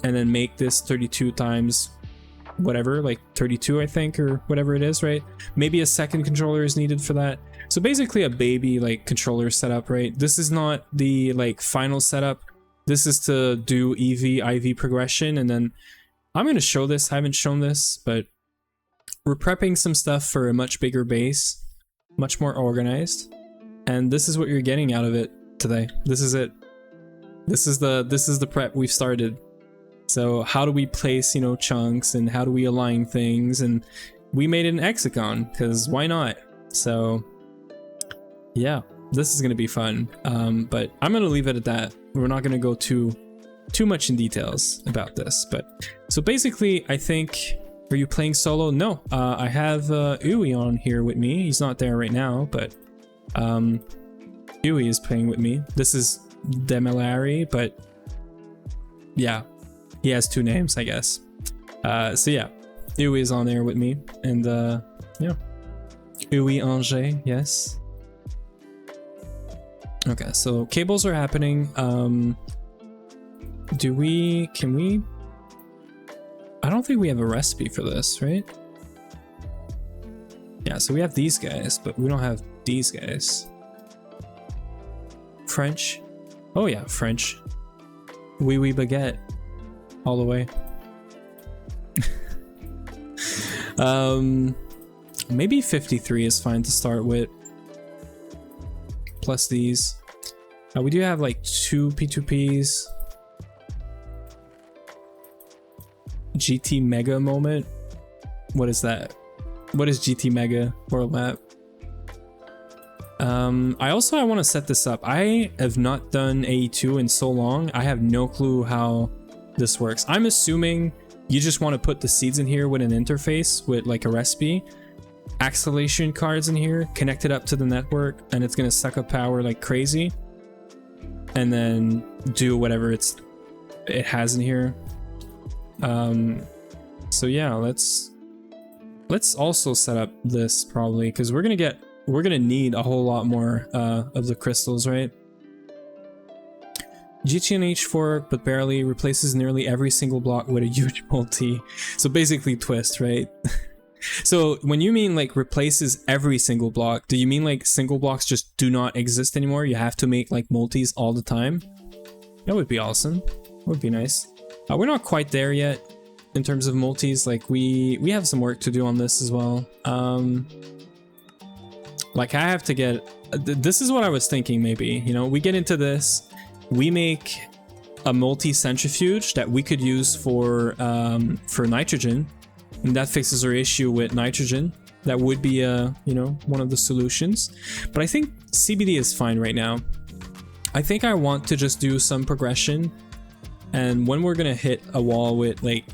S1: and then make this 32 times whatever, like 32 I think, or whatever it is, right? Maybe a second controller is needed for that. So basically a baby like controller setup, right? This is not the like final setup. This is to do EV, IV progression, and then I'm gonna show this. I haven't shown this, but we're prepping some stuff for a much bigger base, much more organized, and this is what you're getting out of it today. This is it. This is the prep we've started. So how do we place, you know, chunks, and how do we align things? And we made an hexagon because why not? So yeah, this is gonna be fun. But I'm gonna leave it at that. We're not gonna go too much in details about this. But so basically, I think, are you playing solo? No, I have Uwe on here with me. He's not there right now, but Uwe is playing with me. This is Demilari, but yeah, he has two names, I guess. So yeah, Uwe is on there with me, and yeah, Uwe Angers, yes. Okay, so cables are happening. Can we? I don't think we have a recipe for this, right? Yeah, so we have these guys, but we don't have these guys. French. Oh yeah, French. Oui, oui, baguette. All the way. Maybe 53 is fine to start with. Plus these. We do have like 2 P2Ps. GT Mega moment. What is that? What is GT Mega world map? I want to set this up. I have not done AE2 in so long. I have no clue how this works. I'm assuming you just want to put the seeds in here with an interface with like a recipe, acceleration cards in here, connect it up to the network, and it's gonna suck up power like crazy, and then do whatever it has in here. So yeah, let's also set up this probably, because we're gonna need a whole lot more of the crystals, right? GTNH fork, but barely, replaces nearly every single block with a huge multi. So basically twist, right? So when you mean like replaces every single block, do you mean like single blocks just do not exist anymore? You have to make like multis all the time? That would be awesome. That would be nice. We're not quite there yet in terms of multis. Like we have some work to do on this as well. Like I have to get, this is what I was thinking maybe, you know, we get into this, we make a multi-centrifuge that we could use for nitrogen, and that fixes our issue with nitrogen. That would be you know, one of the solutions. But I think CBD is fine right now. I think I want to just do some progression, and when we're gonna hit a wall with like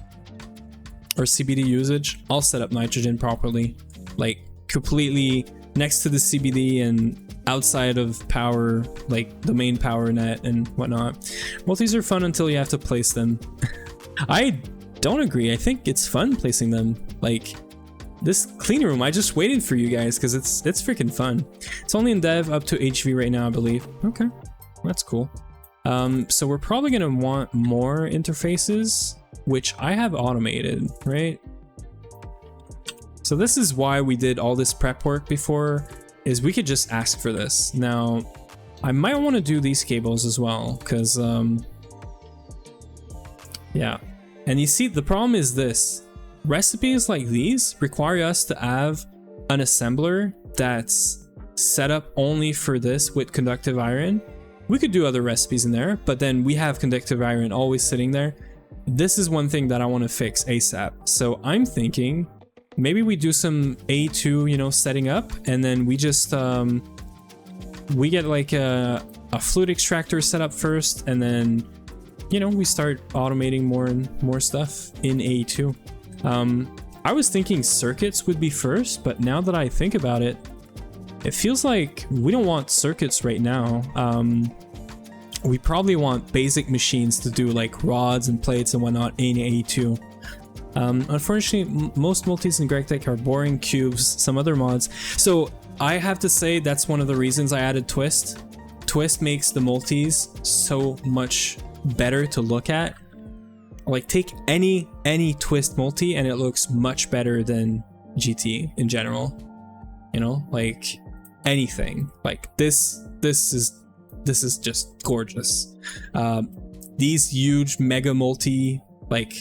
S1: our CBD usage, I'll set up nitrogen properly, like completely next to the CBD and outside of power, like the main power net and whatnot. Multis are fun until you have to place them. I don't agree. I think it's fun placing them. Like this clean room, I just waited for you guys because it's freaking fun. It's only in dev up to HV right now, I believe. Okay, that's cool. So we're probably gonna want more interfaces, which I have automated, right? So this is why we did all this prep work before, is we could just ask for this. Now, I might want to do these cables as well, because, yeah. And you see, the problem is this. Recipes like these require us to have an assembler that's set up only for this with conductive iron. We could do other recipes in there, but then we have conductive iron always sitting there. This is one thing that I want to fix ASAP. So I'm thinking maybe we do some A2, you know, setting up, and then we just, we get like a fluid extractor set up first, and then, you know, we start automating more and more stuff in A2. I was thinking circuits would be first, but now that I think about it, it feels like we don't want circuits right now. We probably want basic machines to do like rods and plates and whatnot in A2. Unfortunately, most multis in GregTech are boring cubes, some other mods. So I have to say that's one of the reasons I added Twist. Twist makes the multis so much better to look at. Like take any Twist multi and it looks much better than GT in general. You know, like anything. Like this is just gorgeous. These huge mega multi, like,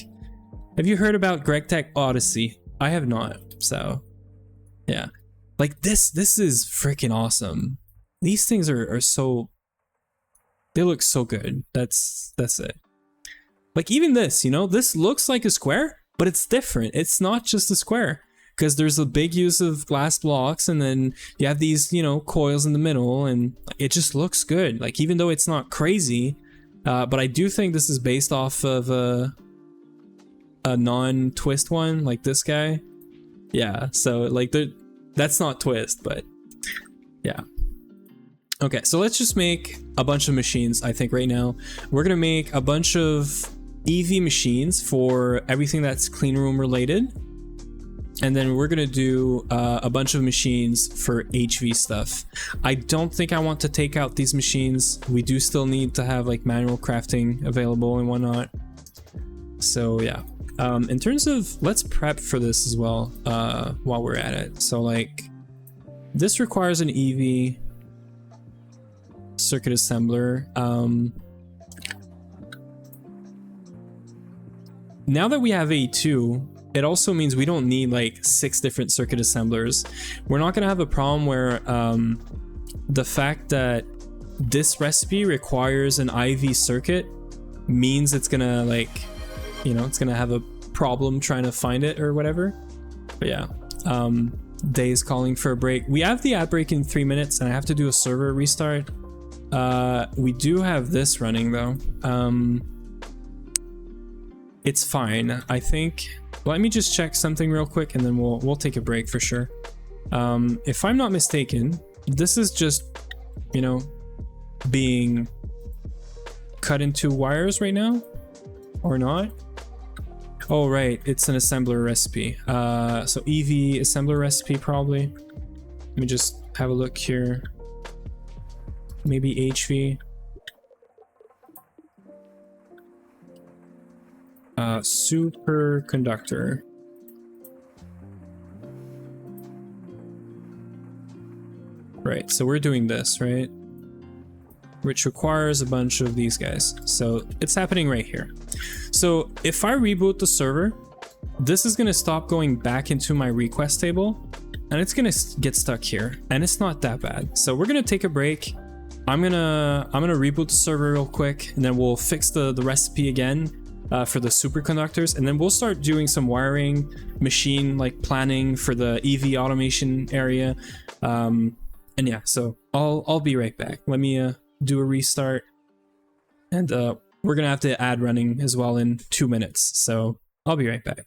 S1: have you heard about GregTech Odyssey? I have not, so yeah. Like this is freaking awesome. These things are so, they look so good. That's it. Like even this, you know, this looks like a square, but it's different. It's not just a square, because there's a big use of glass blocks, and then you have these, you know, coils in the middle, and it just looks good. Like even though it's not crazy, but I do think this is based off of a non-Twist one, like this guy. Yeah, so like that's not Twist, but yeah. Okay, so let's just make a bunch of machines. I think right now we're gonna make a bunch of EV machines for everything that's clean room related, and then we're gonna do a bunch of machines for HV stuff. I don't think I want to take out these machines. We do still need to have like manual crafting available and whatnot. So yeah. In terms of, let's prep for this as well while we're at it. So like this requires an EV circuit assembler. Now that we have A2, it also means we don't need like 6 different circuit assemblers. We're not gonna have a problem where the fact that this recipe requires an IV circuit means it's gonna like, you know, it's gonna have a problem trying to find it or whatever. But yeah, Day's calling for a break. We have the ad break in 3 minutes, and I have to do a server restart. We do have this running though. It's fine, I think. Let me just check something real quick, and then we'll take a break for sure. If I'm not mistaken, this is just, you know, being cut into wires right now, or not? Oh right, it's an assembler recipe. So EV assembler recipe probably. Let me just have a look here. Maybe HV. Superconductor. Right, so we're doing this, right? Which requires a bunch of these guys. So it's happening right here. So if I reboot the server, this is gonna stop going back into my request table, and it's gonna get stuck here, and it's not that bad. So we're gonna take a break. I'm gonna reboot the server real quick, and then we'll fix the recipe again for the superconductors, and then we'll start doing some wiring, machine like planning for the EV automation area. And yeah, so I'll be right back. Let me do a restart, and we're gonna have to add running as well in 2 minutes, so I'll be right back.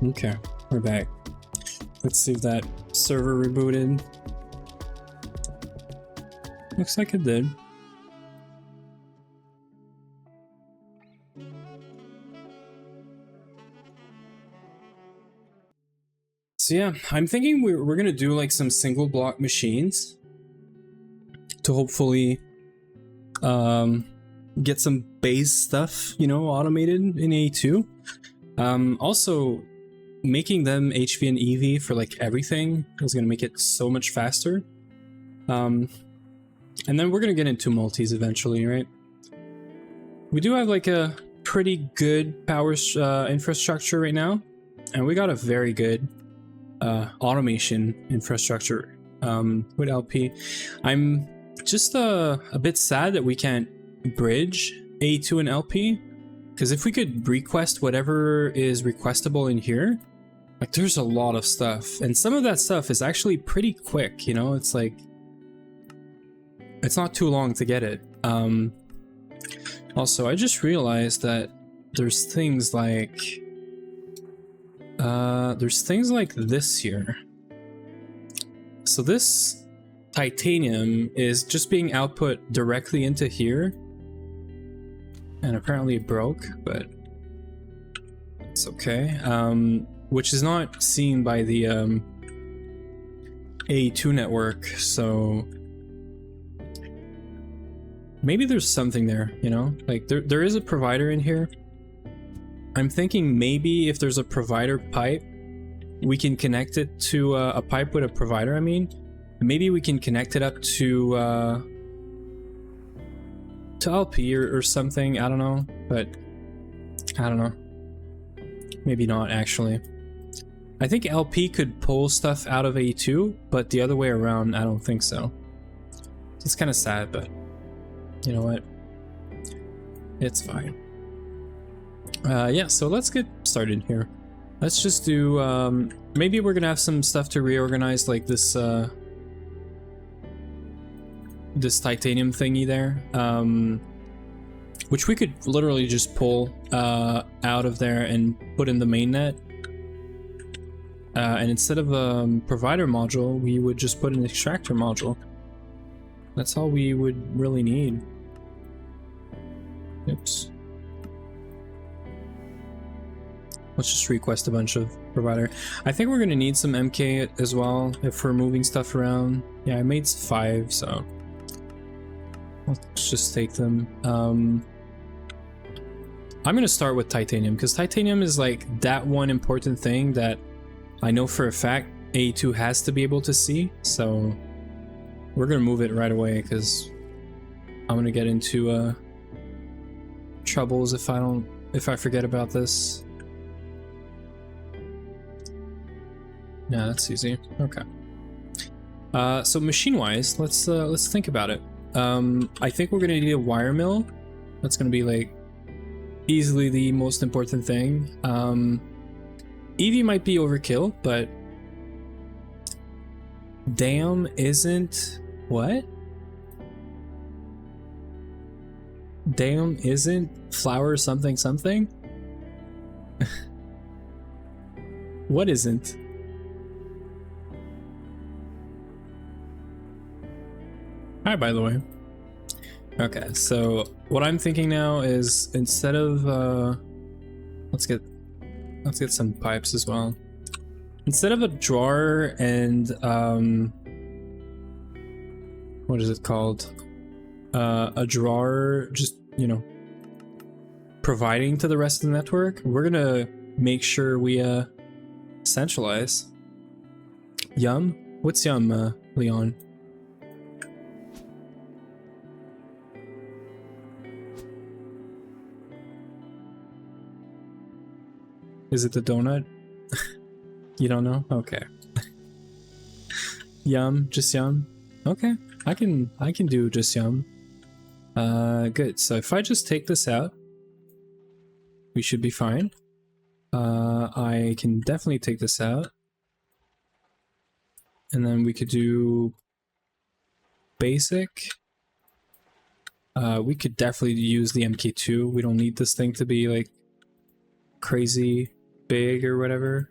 S1: Okay, we're back. Let's see if that server rebooted. Looks like it did. So yeah, I'm thinking we're gonna do like some single block machines to hopefully get some base stuff, you know, automated in A2. Also, making them HV and EV for like everything is gonna make it so much faster. And then we're gonna get into multis eventually, right? We do have like a pretty good power infrastructure right now, and we got a very good automation infrastructure with LP. I'm just a bit sad that we can't bridge A2 and LP, because if we could request whatever is requestable in here, like there's a lot of stuff, and some of that stuff is actually pretty quick, you know. It's like it's not too long to get it. Also, I just realized that there's things like this here. So this titanium is just being output directly into here, and apparently it broke, but it's okay. Which is not seen by the A2 network, so maybe there's something there, you know? Like there is a provider in here. I'm thinking maybe if there's a provider pipe, we can connect it to a pipe with a provider, I mean. Maybe we can connect it up to LP or something, I don't know. But, I don't know. Maybe not, actually. I think LP could pull stuff out of A2, but the other way around, I don't think so. It's kind of sad, but you know what? It's fine. Yeah, so let's get started here. Let's just do, maybe we're gonna have some stuff to reorganize, like this, this titanium thingy there, which we could literally just pull out of there and put in the mainnet. And instead of a provider module, we would just put an extractor module. That's all we would really need. Oops. Let's just request a bunch of provider. I think we're gonna need some MK as well if we're moving stuff around. Yeah, I made 5, so let's just take them. I'm gonna start with titanium, because titanium is like that one important thing that I know for a fact A2 has to be able to see, so we're gonna move it right away, because I'm gonna get into troubles if I forget about this. Yeah, that's easy. Okay. So machine-wise, let's think about it. I think we're gonna need a wire mill. That's gonna be like easily the most important thing. EV might be overkill, but damn isn't what? Damn isn't flower something something? What isn't? Hi, by the way. Okay, so what I'm thinking now is instead of let's get some pipes as well. Instead of a drawer and what is it called? A drawer just, you know, providing to the rest of the network, we're gonna make sure we centralize. Yum? What's yum, Leon? Is it the donut? You don't know? Okay. Yum, just yum. Okay, I can do just yum. Good. So if I just take this out, we should be fine. I can definitely take this out, and then we could do basic. We could definitely use the MK2. We don't need this thing to be like crazy big or whatever.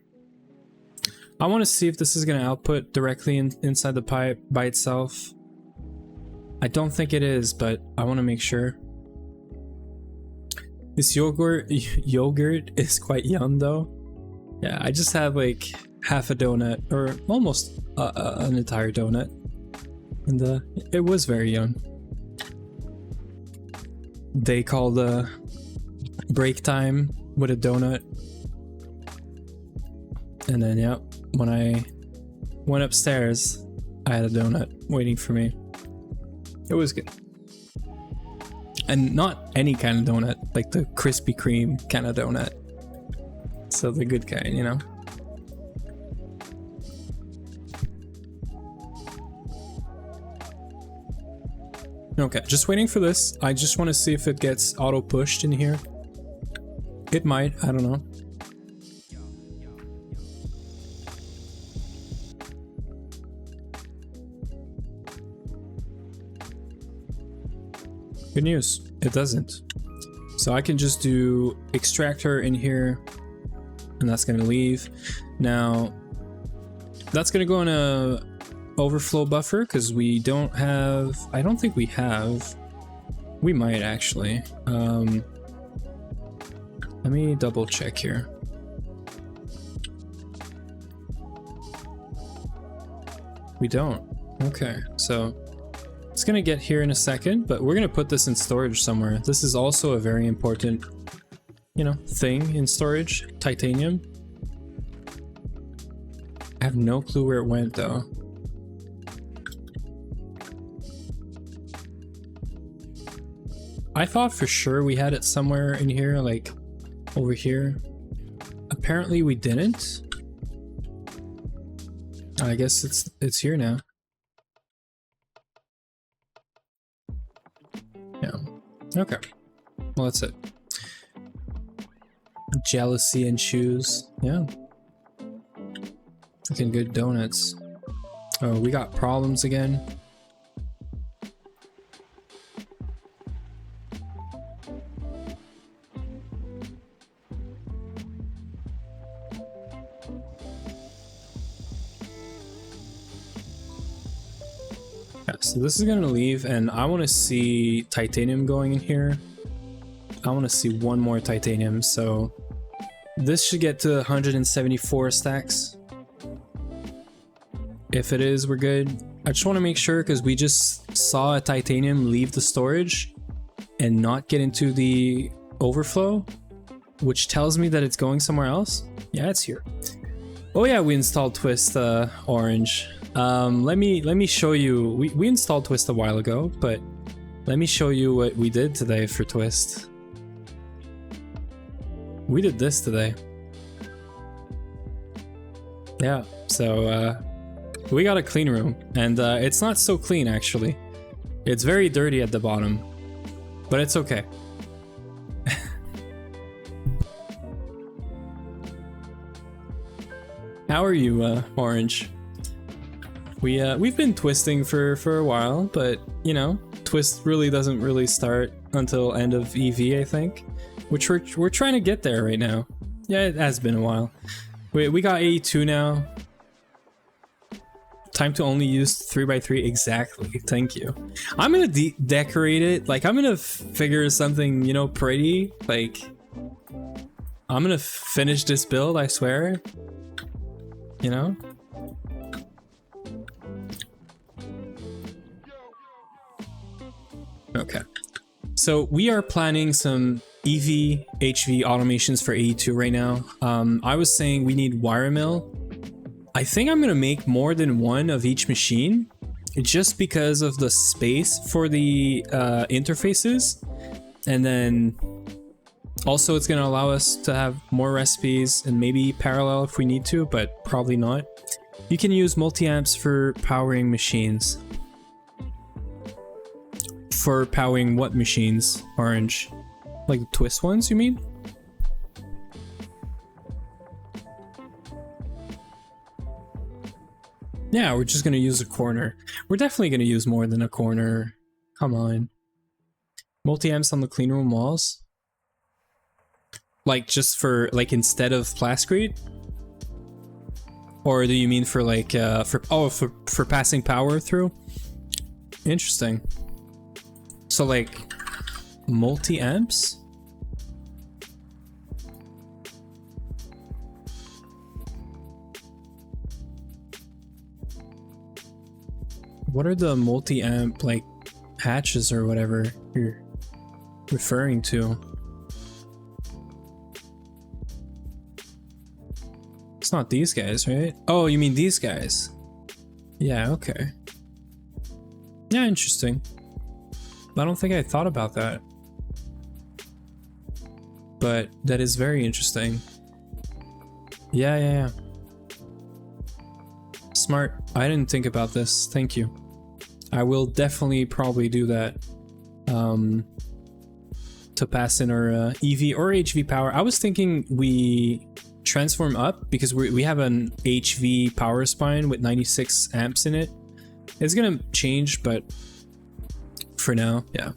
S1: I want to see if this is going to output directly inside the pipe by itself. I don't think it is, but I want to make sure. This yogurt is quite young though. Yeah, I just had like half a donut, or almost an entire donut, and it was very young. They called break time with a donut, and then yeah, when I went upstairs, I had a donut waiting for me. It was good. And not any kind of donut, like the Krispy Kreme kind of donut. So the good kind, you know? Okay, just waiting for this. I just want to see if it gets auto pushed in here. It might, I don't know. Good news, it doesn't. So I can just do extractor in here, and that's gonna leave. Now, that's gonna go in a overflow buffer because we don't have, I don't think we have, we might actually. Let me double check here. We don't. Okay, so it's gonna get here in a second, but we're gonna put this in storage somewhere. This is also a very important, you know, thing in storage. Titanium. I have no clue where it went though. I thought for sure we had it somewhere in here, like over here. Apparently we didn't. I guess it's here now. Yeah. Okay. Well, that's it. Jealousy and shoes. Yeah. Looking good donuts. Oh, we got problems again. So this is gonna leave, and I want to see titanium going in here. I want to see one more titanium, so this should get to 174 stacks. If it is, we're good. I just want to make sure because we just saw a titanium leave the storage and not get into the overflow, which tells me that it's going somewhere else. Yeah, it's here. Oh yeah, we installed Twist Orange. Let me show you. We installed Twist a while ago, but let me show you what we did today for Twist. We did this today. Yeah, so we got a clean room, and it's not so clean actually. It's very dirty at the bottom, but it's okay. How are you, Orange? We've been twisting for a while, but you know, Twist really doesn't really start until end of EV, I think, which we're trying to get there right now. Yeah, it has been a while. We got 82 now. Time to only use 3x3 exactly. Thank you. I'm gonna decorate it. Like I'm gonna figure something, you know, pretty. Like I'm gonna finish this build. I swear. You know. Okay, so we are planning some EV HV automations for 82 right now. I was saying we need wire mill. I think I'm gonna make more than one of each machine just because of the space for the interfaces, and then also it's gonna allow us to have more recipes and maybe parallel if we need to, but probably not. You can use multi-amps for powering machines. For powering what machines, Orange? Like Twist ones, you mean? Yeah, we're just gonna use a corner. We're definitely gonna use more than a corner. Come on. Multi-amps on the clean room walls? Like just for, like instead of plascrete? Or do you mean for like for passing power through? Interesting. So like multi-amps? What are the multi-amp like hatches or whatever you're referring to? It's not these guys, right? Oh, you mean these guys? Yeah, okay. Yeah, interesting. I don't think I thought about that. But that is very interesting. Yeah. Smart. I didn't think about this. Thank you. I will definitely probably do that. To pass in our EV or HV power. I was thinking we transform up because we have an HV power spine with 96 amps in it. It's gonna change, but for now, yeah.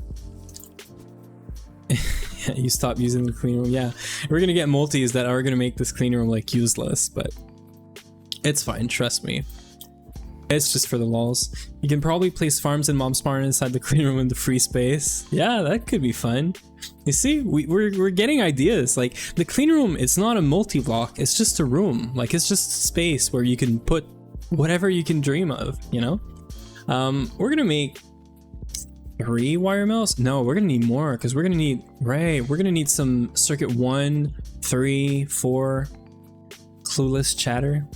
S1: Yeah, you stop using the clean room. Yeah, we're gonna get multis that are gonna make this clean room like useless, but it's fine, trust me. It's just for the lols. You can probably place farms and mob spawn inside the clean room in the free space. Yeah, that could be fun. You see, we're getting ideas. Like the clean room, it's not a multi-block, it's just a room. Like it's just space where you can put whatever you can dream of, you know? We're gonna make 3 wire mills? No, we're gonna need more because we're gonna need, right, we're gonna need some circuit 1, 3, 4, clueless chatter.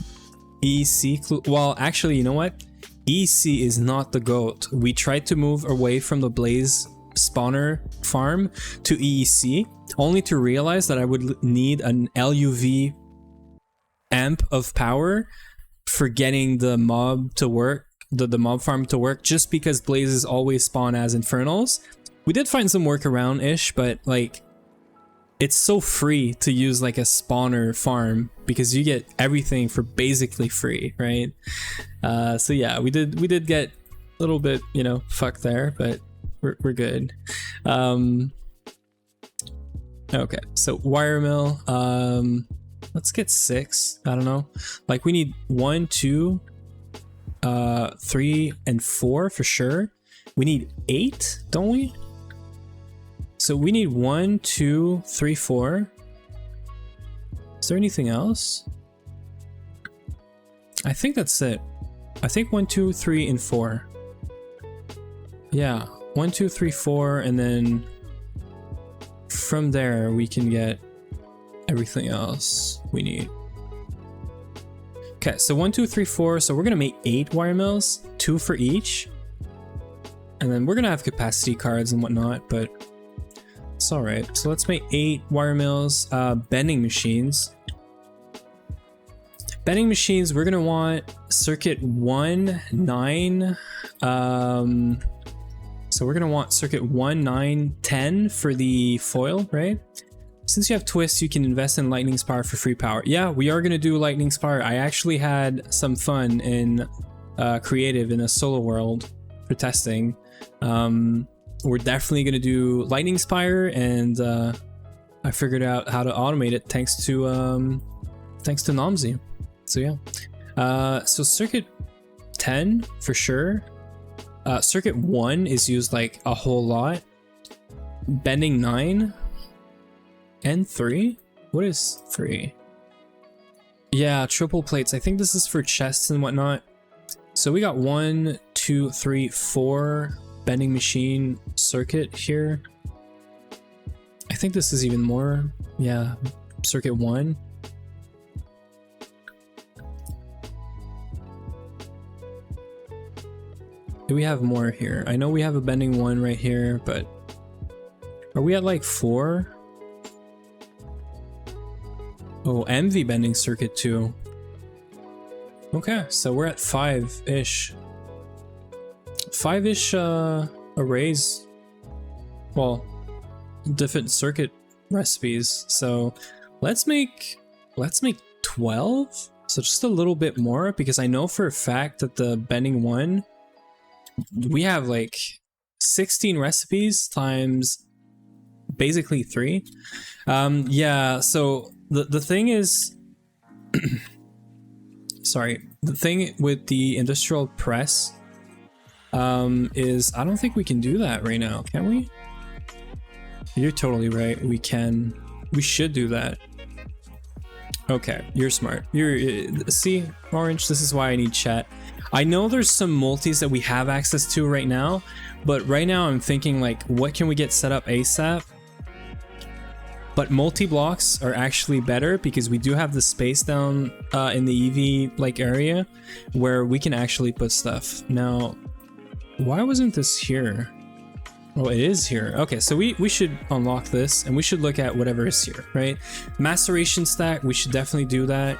S1: EEC, well, actually, you know what? EEC is not the GOAT. We tried to move away from the Blaze spawner farm to EEC, only to realize that I would need an LUV amp of power for getting the mob to work, the mob farm to work, just because Blazes always spawn as Infernals. We did find some workaround-ish, but like, it's so free to use like a spawner farm because you get everything for basically free, right? So yeah, we did get a little bit, you know, fucked there, but we're good. Okay, so wire mill. Let's get 6. I don't know. Like we need 1, 2, 3, and 4 for sure. We need 8, don't we? So we need 1, 2, 3, 4. Is there anything else? I think that's it. I think 1, 2, 3, and 4. Yeah, 1, 2, 3, 4, and then from there we can get everything else we need. Okay, so 1, 2, 3, 4. So we're gonna make 8 wire mills, 2 for each, and then we're gonna have capacity cards and whatnot, but it's all right. So let's make 8 wire mills. Bending machines. Bending machines, we're gonna want circuit 1, 9. So we're gonna want circuit 1, 9, 10 for the foil, right? Since you have twist, you can invest in lightning spire for free power. Yeah, we are gonna do lightning spire. I actually had some fun in creative in a solo world for testing. We're definitely gonna do lightning spire, and I figured out how to automate it thanks to Nomsy. So yeah, so circuit 10 for sure. Circuit 1 is used like a whole lot. Bending 9 and 3. What is 3? Yeah, triple plates. I think this is for chests and whatnot. So we got 1, 2, 3, 4 bending machine circuit here. I think this is even more. Yeah, circuit 1. Do we have more here? I know we have a bending 1 right here, but are we at like 4? Oh, MV bending circuit 2. Okay, so we're at 5-ish. 5-ish arrays. Well, different circuit recipes. So let's make 12. So just a little bit more, because I know for a fact that the bending 1, we have like 16 recipes times basically 3. Yeah, so the thing is sorry, the thing with the industrial press is I don't think we can do that right now, can we? You're totally right, we can. We should do that. Okay, you're smart. See, Orange, this is why I need chat. I know there's some multis that we have access to right now, but right now I'm thinking like, what can we get set up ASAP? But multi-blocks are actually better because we do have the space down in the EV like area where we can actually put stuff. Now, why wasn't this here? Oh, it is here. Okay, so we should unlock this and we should look at whatever is here, right? Maceration stack, we should definitely do that.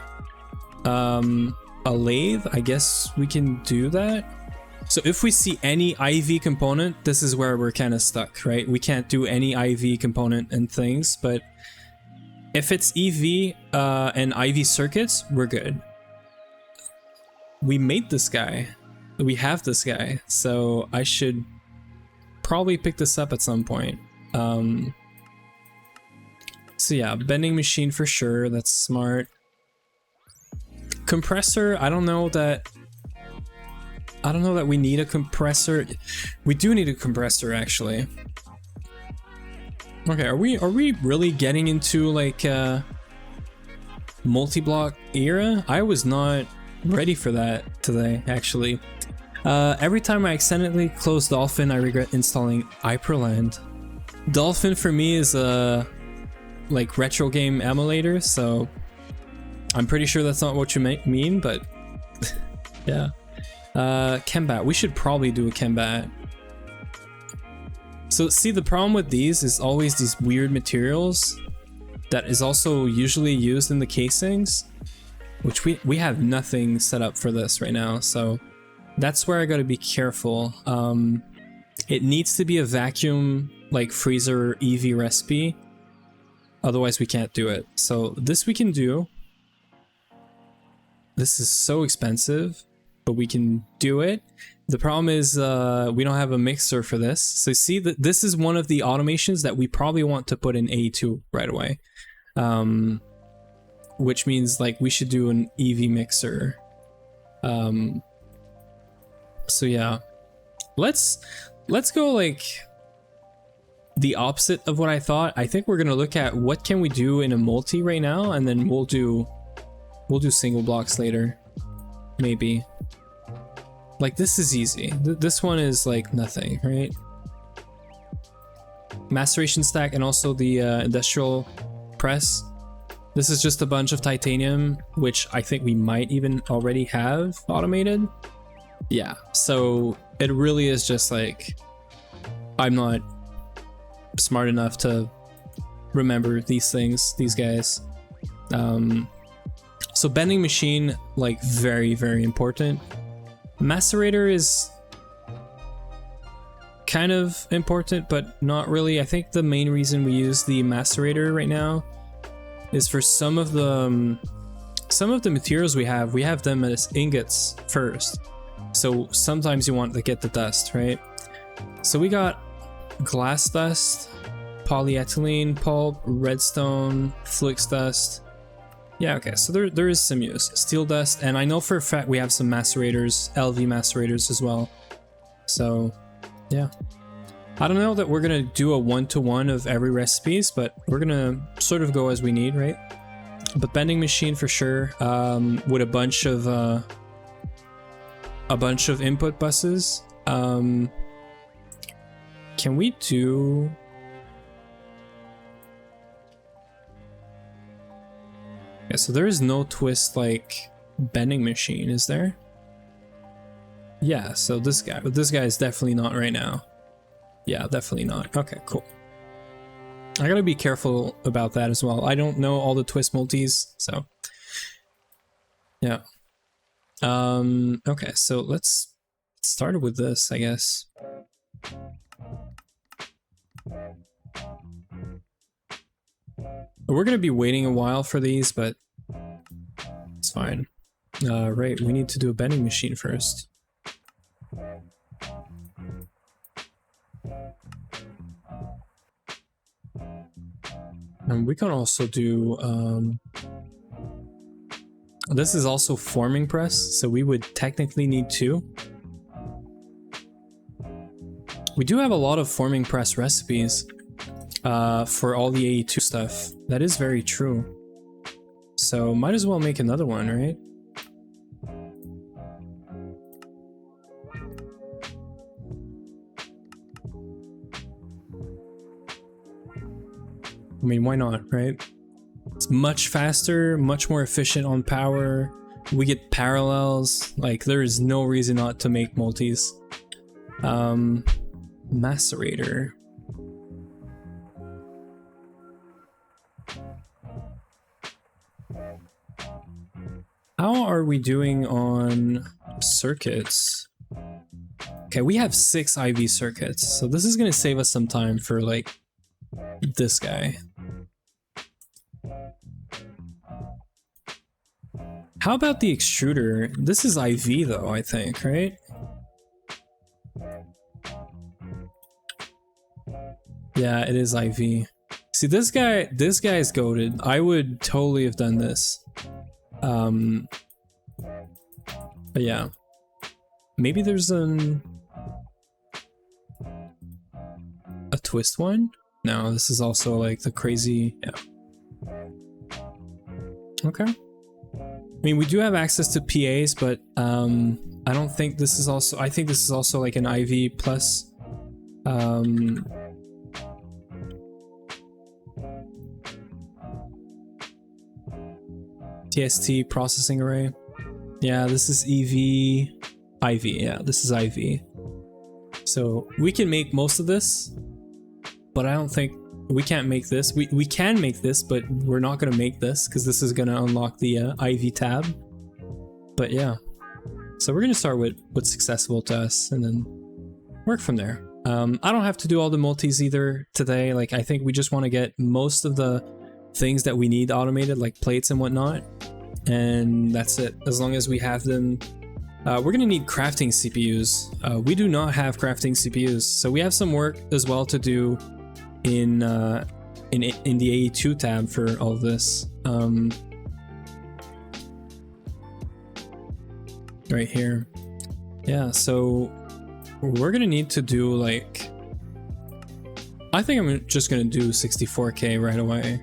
S1: A lathe, I guess we can do that. So if we see any IV component, this is where we're kind of stuck, right? We can't do any IV component and things, but if it's EV and IV circuits, we're good. We made this guy. We have this guy, so I should probably pick this up at some point. So yeah, bending machine for sure, that's smart. Compressor, I don't know that we need a compressor. We do need a compressor actually. Okay, are we really getting into like multi-block era? I was not ready for that today actually. Every time I accidentally close Dolphin, I regret installing Hyperland. Dolphin for me is a like retro game emulator, so I'm pretty sure that's not what you mean, but yeah. Chembat, we should probably do a Chembat. So see, the problem with these is always these weird materials that is also usually used in the casings, which we have nothing set up for this right now, so that's where I gotta be careful. It needs to be a vacuum like freezer EV recipe, otherwise we can't do it. So this we can do. This is so expensive, but we can do it. The problem is we don't have a mixer for this. So see that this is one of the automations that we probably want to put in A2 right away. Which means like we should do an EV mixer. So yeah, let's go like the opposite of what I thought. I think we're gonna look at what can we do in a multi right now, and then we'll do single blocks later, maybe. Like this is easy. This one is like nothing, right? Maceration stack and also the industrial press. This is just a bunch of titanium, which I think we might even already have automated. Yeah, so it really is just like, I'm not smart enough to remember these things, these guys. So bending machine, like very, very important. Macerator is kind of important, but not really. I think the main reason we use the macerator right now is for some of the materials we have them as ingots first. So sometimes you want to get the dust, right? So we got glass dust, polyethylene pulp, redstone, flux dust. Yeah, okay, so there is some use. Steel dust, and I know for a fact we have some macerators, LV macerators as well. So, yeah. I don't know that we're gonna do a one-to-one of every recipes, but we're gonna sort of go as we need, right? But bending machine for sure, with a bunch of input buses. Can we do... Yeah, so there is no twist like bending machine, is there? Yeah, so this guy is definitely not right now. Yeah, definitely not. Okay, cool. I gotta be careful about that as well. I don't know all the twist multis, so yeah. Okay, so let's start with this, I guess. We're gonna be waiting a while for these, but it's fine. Right, we need to do a bending machine first. And we can also do This is also forming press, so we would technically need 2. We do have a lot of forming press recipes for all the AE2 stuff. That is very true. So might as well make another one, right? I mean, why not, right? It's much faster, much more efficient on power. We get parallels. Like, there is no reason not to make multis. Macerator. How are we doing on circuits? Okay, we have 6 IV circuits, so this is gonna save us some time for, like, this guy. How about the extruder? This is IV though, I think, right? Yeah, it is IV. See, this guy's goated. I would totally have done this. But yeah. Maybe there's a twist one? No, this is also like the crazy, yeah. Okay. I mean, we do have access to PAs, but I don't think this is also, I think this is also like an IV plus TST processing array. Yeah, this is IV. Yeah, this is IV. So we can make most of this, but I don't think we can't make this. We can make this, but we're not gonna make this because this is gonna unlock the IV tab. But yeah, so we're gonna start with what's accessible to us and then work from there. I don't have to do all the multis either today. Like, I think we just want to get most of the things that we need automated, like plates and whatnot, and that's it. As long as we have them. We're gonna need crafting CPUs. We do not have crafting CPUs, so we have some work as well to do in the AE2 tab for all of this. Right here. Yeah, so we're gonna need to do like, I think I'm just gonna do 64K right away.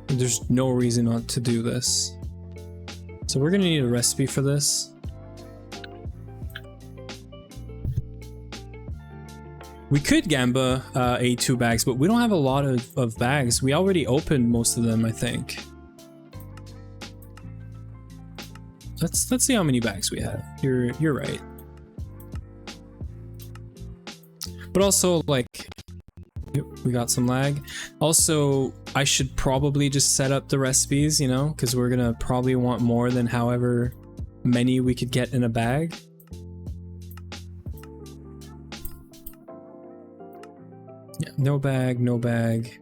S1: There's no reason not to do this. So we're gonna need a recipe for this. We could Gamba A2 bags, but we don't have a lot of bags. We already opened most of them, I think. Let's see how many bags we have. You're right. But also, like, we got some lag. Also, I should probably just set up the recipes, you know, because we're gonna probably want more than however many we could get in a bag. Yeah, no bag, no bag.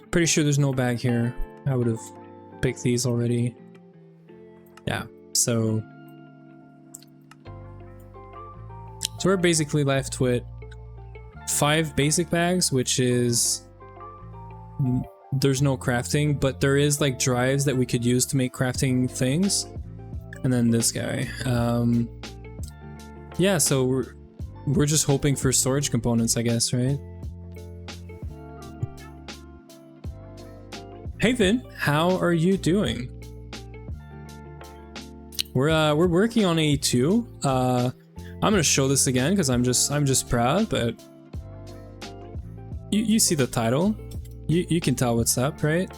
S1: Pretty sure there's no bag here. I would have picked these already. Yeah, so we're basically left with 5 basic bags, which is, there's no crafting, but there is like drives that we could use to make crafting things. And then this guy. Yeah, so we're just hoping for storage components, I guess, right? Hey Vin, how are you doing? We're working on AE2. I'm gonna show this again because I'm just proud, but you see the title. You can tell what's up, right?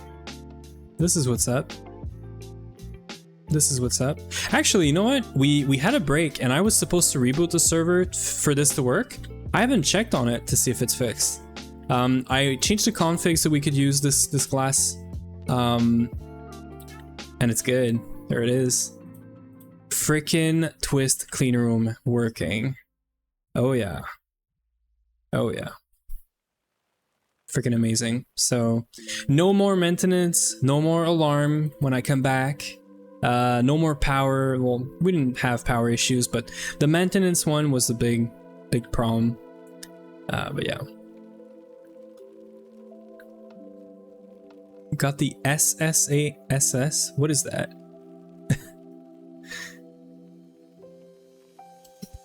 S1: This is what's up. This is what's up. Actually, you know what? We had a break and I was supposed to reboot the server for this to work. I haven't checked on it to see if it's fixed. I changed the config so we could use this glass. And it's good. There it is. Frickin' Twist Cleanroom working. Oh yeah. Oh yeah. Freaking amazing. So no more maintenance, no more alarm when I come back, no more power. Well, we didn't have power issues, but the maintenance one was the big problem. But yeah, got the SSASS. What is that?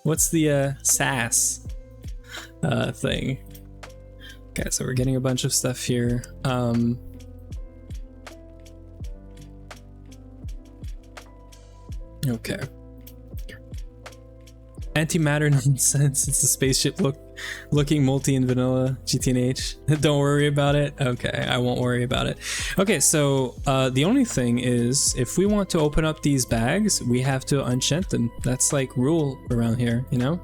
S1: What's the SAS thing? Okay, so we're getting a bunch of stuff here. Okay. Antimatter nonsense. It's a spaceship looking multi in vanilla GTNH. Don't worry about it. Okay, I won't worry about it. Okay, so the only thing is, if we want to open up these bags, we have to enchant them. That's like rule around here, you know?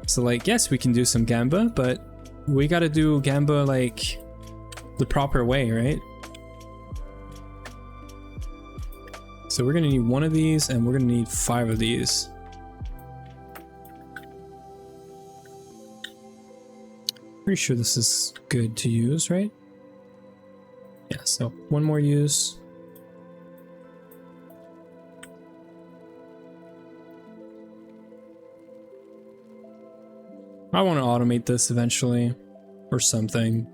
S1: So like, yes, we can do some Gamba, but we gotta do Gamba like the proper way, right? So we're gonna need 1 of these, and we're gonna need 5 of these. Pretty sure this is good to use, right? Yeah, so 1 more use. I want to automate this eventually, or something.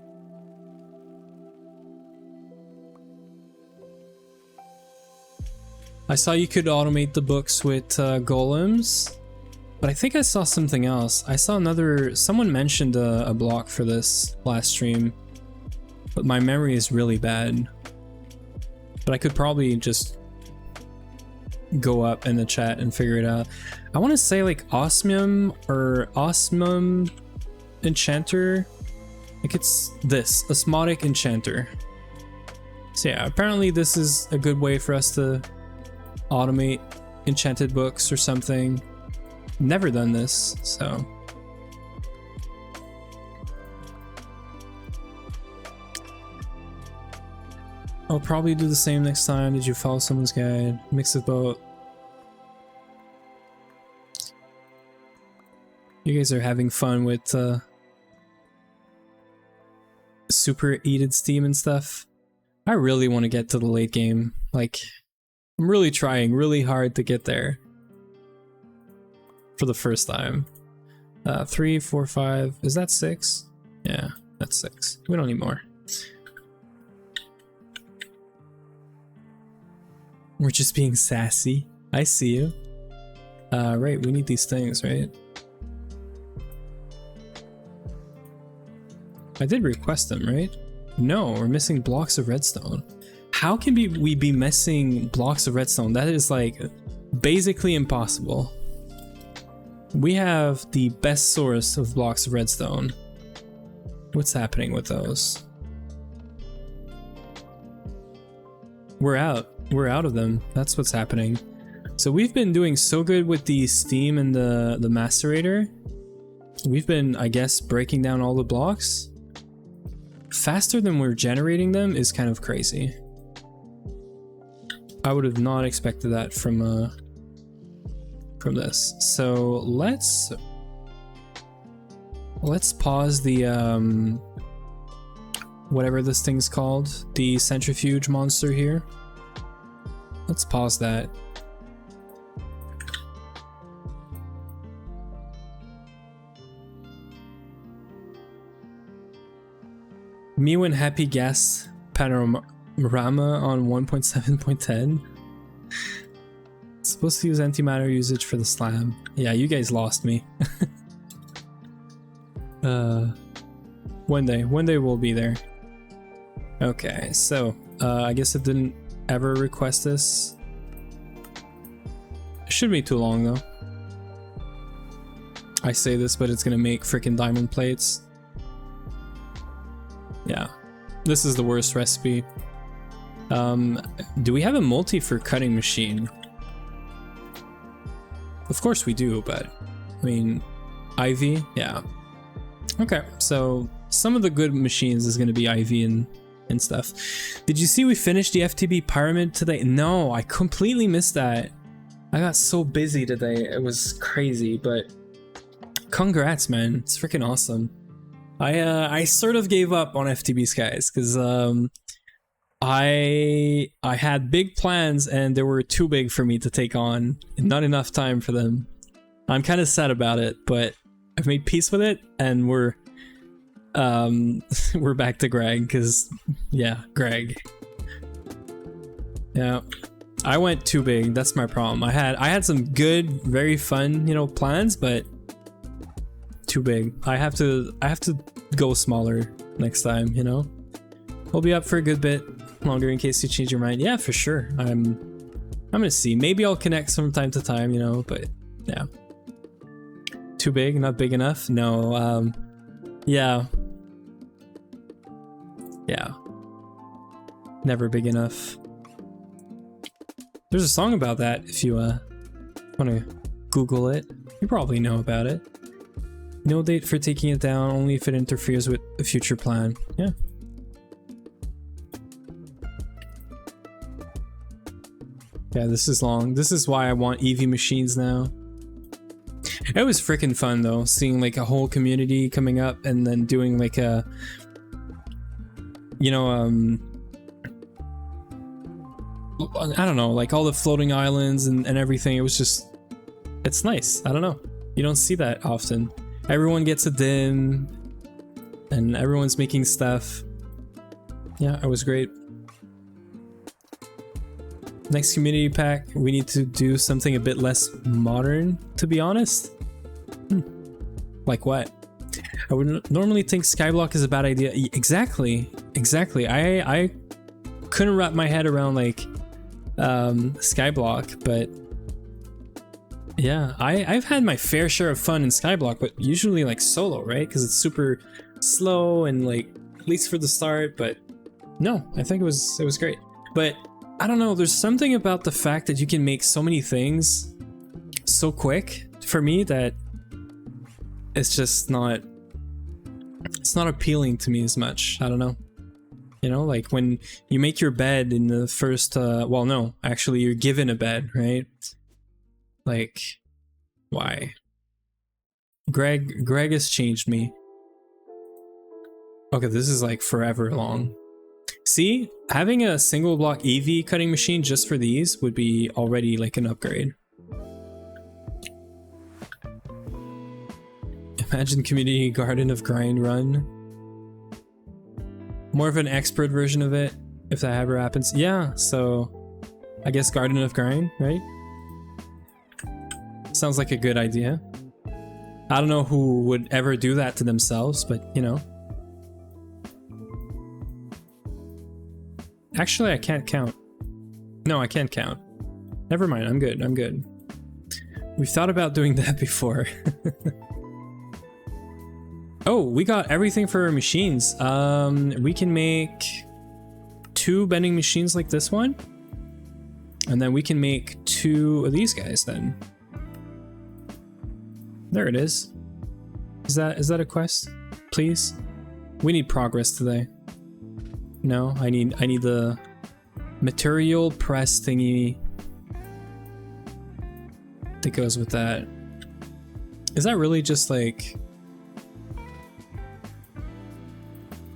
S1: I saw you could automate the books with golems. But I think I saw something else. I saw someone mentioned a block for this last stream, but my memory is really bad. But I could probably just go up in the chat and figure it out. I want to say like osmium or osmium enchanter. Like it's this, osmotic enchanter. So yeah, apparently this is a good way for us to automate enchanted books or something. Never done this, so I'll probably do the same next time. Did you follow someone's guide? Mix of both. You guys are having fun with super heated steam and stuff. I really want to get to the late game. Like, I'm really trying really hard to get there. For the first time. 3, 4, 5. Is that 6? Yeah, that's 6. We don't need more. We're just being sassy. I see you. Right, we need these things, right? I did request them, right? No, we're missing blocks of redstone. How can we be missing blocks of redstone? That is like basically impossible. We have the best source of blocks of redstone. What's happening with those? We're out. We're out of them. That's what's happening. So we've been doing so good with the steam and the macerator. We've been, I guess, breaking down all the blocks. Faster than we're generating them is kind of crazy. I would have not expected that from this. So let's pause the whatever this thing's called, the centrifuge monster here. Let's pause that. Mew and Happy Gas Panorama on 1.7.10. Supposed to use antimatter usage for the slab. Yeah, you guys lost me. One day we'll be there. Okay, so I guess it didn't ever request this. It shouldn't be too long though. I say this, but it's gonna make freaking diamond plates. Yeah, this is the worst recipe. Do we have a multi for cutting machine? Of course we do, but I mean, IV, yeah. Okay, so some of the good machines is going to be IV and stuff. Did you see we finished the FTB pyramid today? No, I completely missed that. I got so busy today, it was crazy, but congrats, man. It's freaking awesome. I sort of gave up on FTB Skies because I had big plans and they were too big for me to take on, and not enough time for them. I'm kind of sad about it, but I've made peace with it, and we're back to Greg, because yeah, Greg. Yeah, I went too big. That's my problem. I had some good, very fun, you know, plans, but too big. I have to go smaller next time, you know? We'll be up for a good bit longer in case you change your mind. Yeah, for sure. I'm gonna see. Maybe I'll connect from time to time, you know, but yeah. Too big, not big enough? No, yeah. Yeah. Never big enough. There's a song about that if you want to Google it. You probably know about it. No date for taking it down, only if it interferes with a future plan. Yeah. Yeah, this is long. This is why I want EV machines now. It was freaking fun though, seeing like a whole community coming up and then doing like a, you know, I don't know, like all the floating islands and everything. It was just, it's nice. I don't know. You don't see that often. Everyone gets a dim and everyone's making stuff. Yeah, it was great. Next community pack, we need to do something a bit less modern, to be honest. Like what? I would normally think Skyblock is a bad idea. Exactly. I couldn't wrap my head around like Skyblock, but yeah, I've had my fair share of fun in Skyblock, but usually like solo, right? Because it's super slow and like, at least for the start, but no, I think it was great. But I don't know, there's something about the fact that you can make so many things so quick for me that it's just not, it's not appealing to me as much. I don't know. You know, like when you make your bed in the first, well, no, actually you're given a bed, right? Like, why? Greg has changed me. Okay, this is like forever long. See, having a single block EV cutting machine just for these would be already like an upgrade. Imagine community garden of grind run. More of an expert version of it, if that ever happens. Yeah, so I guess garden of grind, right? Sounds like a good idea. I don't know who would ever do that to themselves, but you know. Actually, I can't count. No, I can't count. Never mind, I'm good, I'm good. We've thought about doing that before. Oh, we got everything for our machines. We can make 2 bending machines like this one. And then we can make 2 of these guys then. There it is. Is that a quest? Please? We need progress today. No, I need the material press thingy that goes with that. Is that really just like...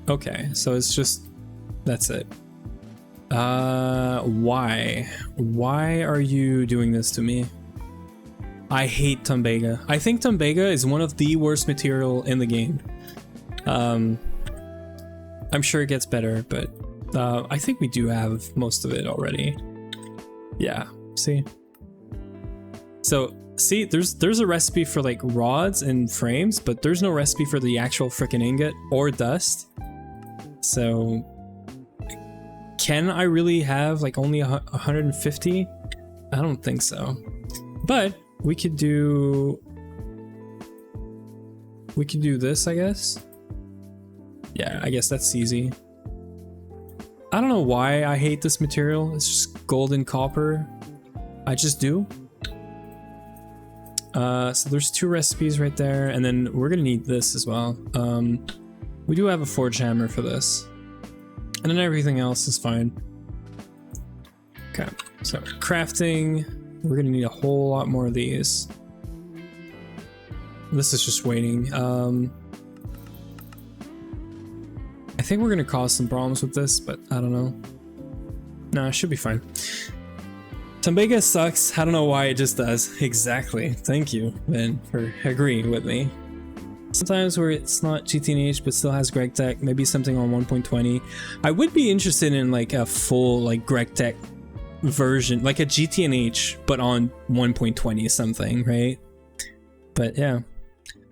S1: Okay, so it's just... That's it. Why? Why are you doing this to me? I hate Tumbega. I think Tumbega is one of the worst material in the game. I'm sure it gets better, but I think we do have most of it already. Yeah, see? So, see, there's a recipe for like rods and frames, but there's no recipe for the actual frickin' ingot or dust. So, can I really have like only 150? I don't think so. But we could do this, I guess. Yeah, I guess that's easy. I don't know why I hate this material. It's just gold and copper. I just do. So there's 2 recipes right there, and then we're gonna need this as well. We do have a forge hammer for this. And then everything else is fine. Okay, so crafting. We're gonna need a whole lot more of these. This is just waiting. I think we're gonna cause some problems with this, but I don't know. No, it should be fine. Tumbega sucks. I don't know why, it just does. Exactly. Thank you, Ben, for agreeing with me. Sometimes where it's not GTNH but still has Greg Tech, maybe something on 1.20. I would be interested in like a full like Greg Tech version, like a GTNH, but on 1.20 something, right? But yeah,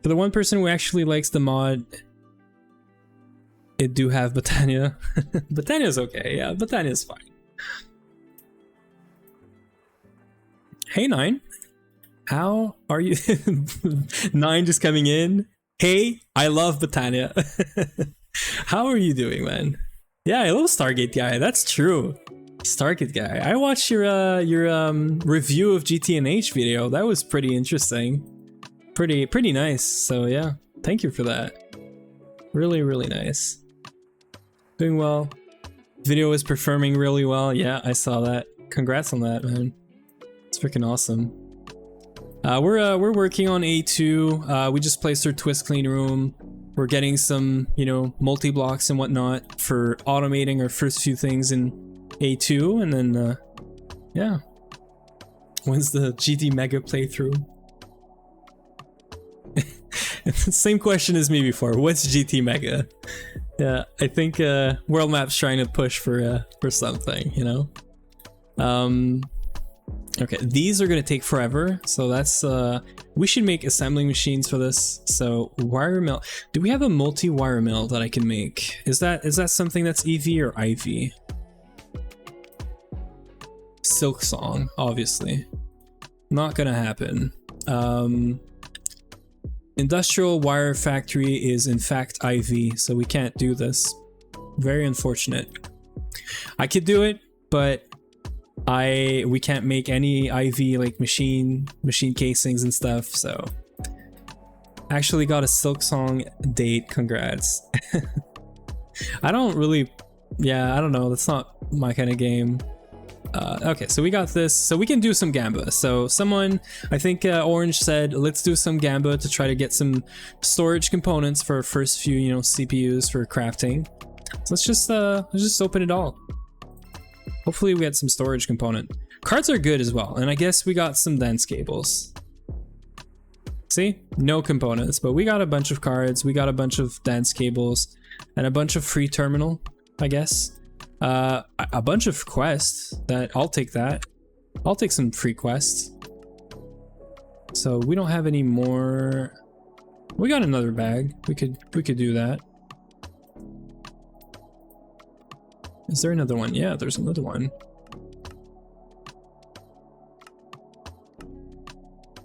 S1: for the one person who actually likes the mod, it do have Botania. Botania's okay, yeah, Botania's fine. Hey, Nine. How are you? Nine just coming in. Hey, I love Botania. How are you doing, man? Yeah, I love Stargate guy. That's true. Stargate guy. I watched your review of GTNH video. That was pretty interesting. Pretty nice. So yeah, thank you for that. Really, really nice. Doing well. Video is performing really well. Yeah, I saw that. Congrats on that, man. It's freaking awesome. We're working on A2. We just placed our Twist Cleanroom. We're getting some, you know, multi-blocks and whatnot for automating our first few things in A2, and then yeah. When's the GT Mega playthrough? Same question as me before. What's GT Mega? Yeah, I think World Map's trying to push for something, you know. Okay, these are gonna take forever, so that's we should make assembling machines for this. So wire mill. Do we have a multi-wire mill that I can make? Is that something that's EV or IV? Silk Song, obviously. Not gonna happen. Industrial Wire Factory is in fact IV, so we can't do this. Very unfortunate. I could do it, but we can't make any IV like machine casings and stuff, so actually got a Silk Song date. Congrats. I don't really, yeah, I don't know, that's not my kind of game. Okay, so we got this, so we can do some Gamba. So someone, I think Orange said, let's do some Gamba to try to get some storage components for our first few, you know, CPUs for crafting. So let's just open it all. Hopefully we get some storage component. Cards are good as well, and I guess we got some dense cables. See? No components, but we got a bunch of cards, we got a bunch of dense cables, and a bunch of free terminal, I guess. A bunch of quests. I'll take that. I'll take some free quests. So we don't have any more. We got another bag. We could do that. Is there another one? Yeah, there's another one.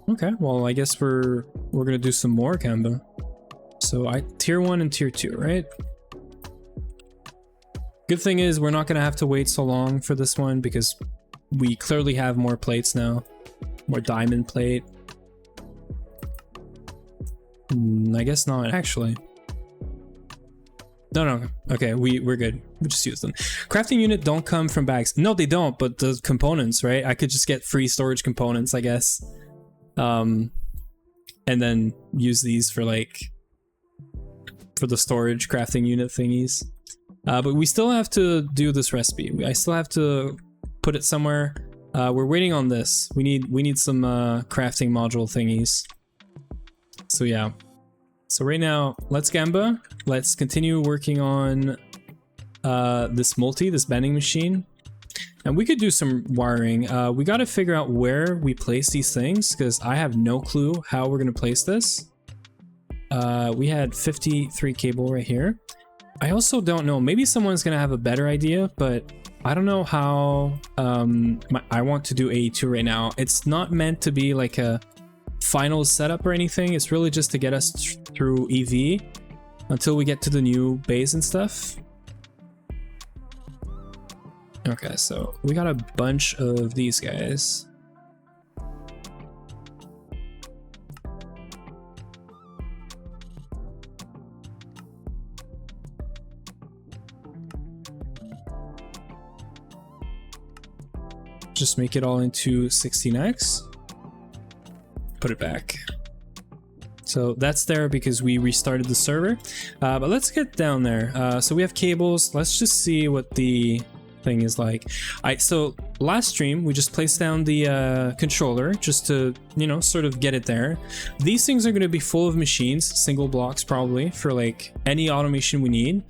S1: Okay, well, I guess we're gonna do some more Gamba. So tier 1 and tier 2, right? Good thing is we're not gonna have to wait so long for this one because we clearly have more plates now. More diamond plate. I guess not, actually. No. Okay, we're good. We just use them. Crafting unit don't come from bags. No, they don't, but the components, right? I could just get free storage components, I guess. And then use these for the storage crafting unit thingies. But we still have to do this recipe. I still have to put it somewhere. We're waiting on this. We need some crafting module thingies. So yeah. So right now, let's Gamba. Let's continue working on this bending machine. And we could do some wiring. We got to figure out where we place these things because I have no clue how we're going to place this. We had 53 cable right here. I also don't know, maybe someone's going to have a better idea, but I don't know how I want to do AE2 right now. It's not meant to be like a final setup or anything. It's really just to get us through EV until we get to the new base and stuff. Okay, so we got a bunch of these guys. Just make it all into 16x. Put it back. So that's there because we restarted the server. But let's get down there. So we have cables. Let's just see what the thing is like. So last stream we just placed down the controller just to, you know, sort of get it there. These things are going to be full of machines, single blocks probably, for like any automation we need.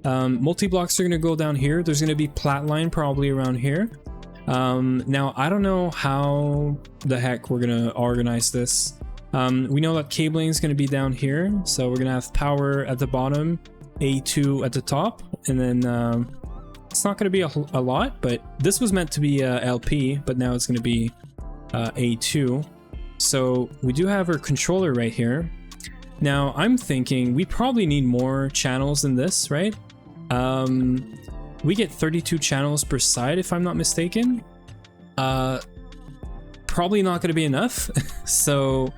S1: Multi-blocks are going to go down here. There's going to be plat line probably around here. Now, I don't know how the heck we're gonna organize this. We know that cabling is gonna be down here, so we're gonna have power at the bottom, A2 at the top, and then it's not gonna be a lot, but this was meant to be LP, but now it's gonna be A2. So we do have our controller right here. Now I'm thinking we probably need more channels than this, right? We get 32 channels per side if I'm not mistaken. Probably not going to be enough. So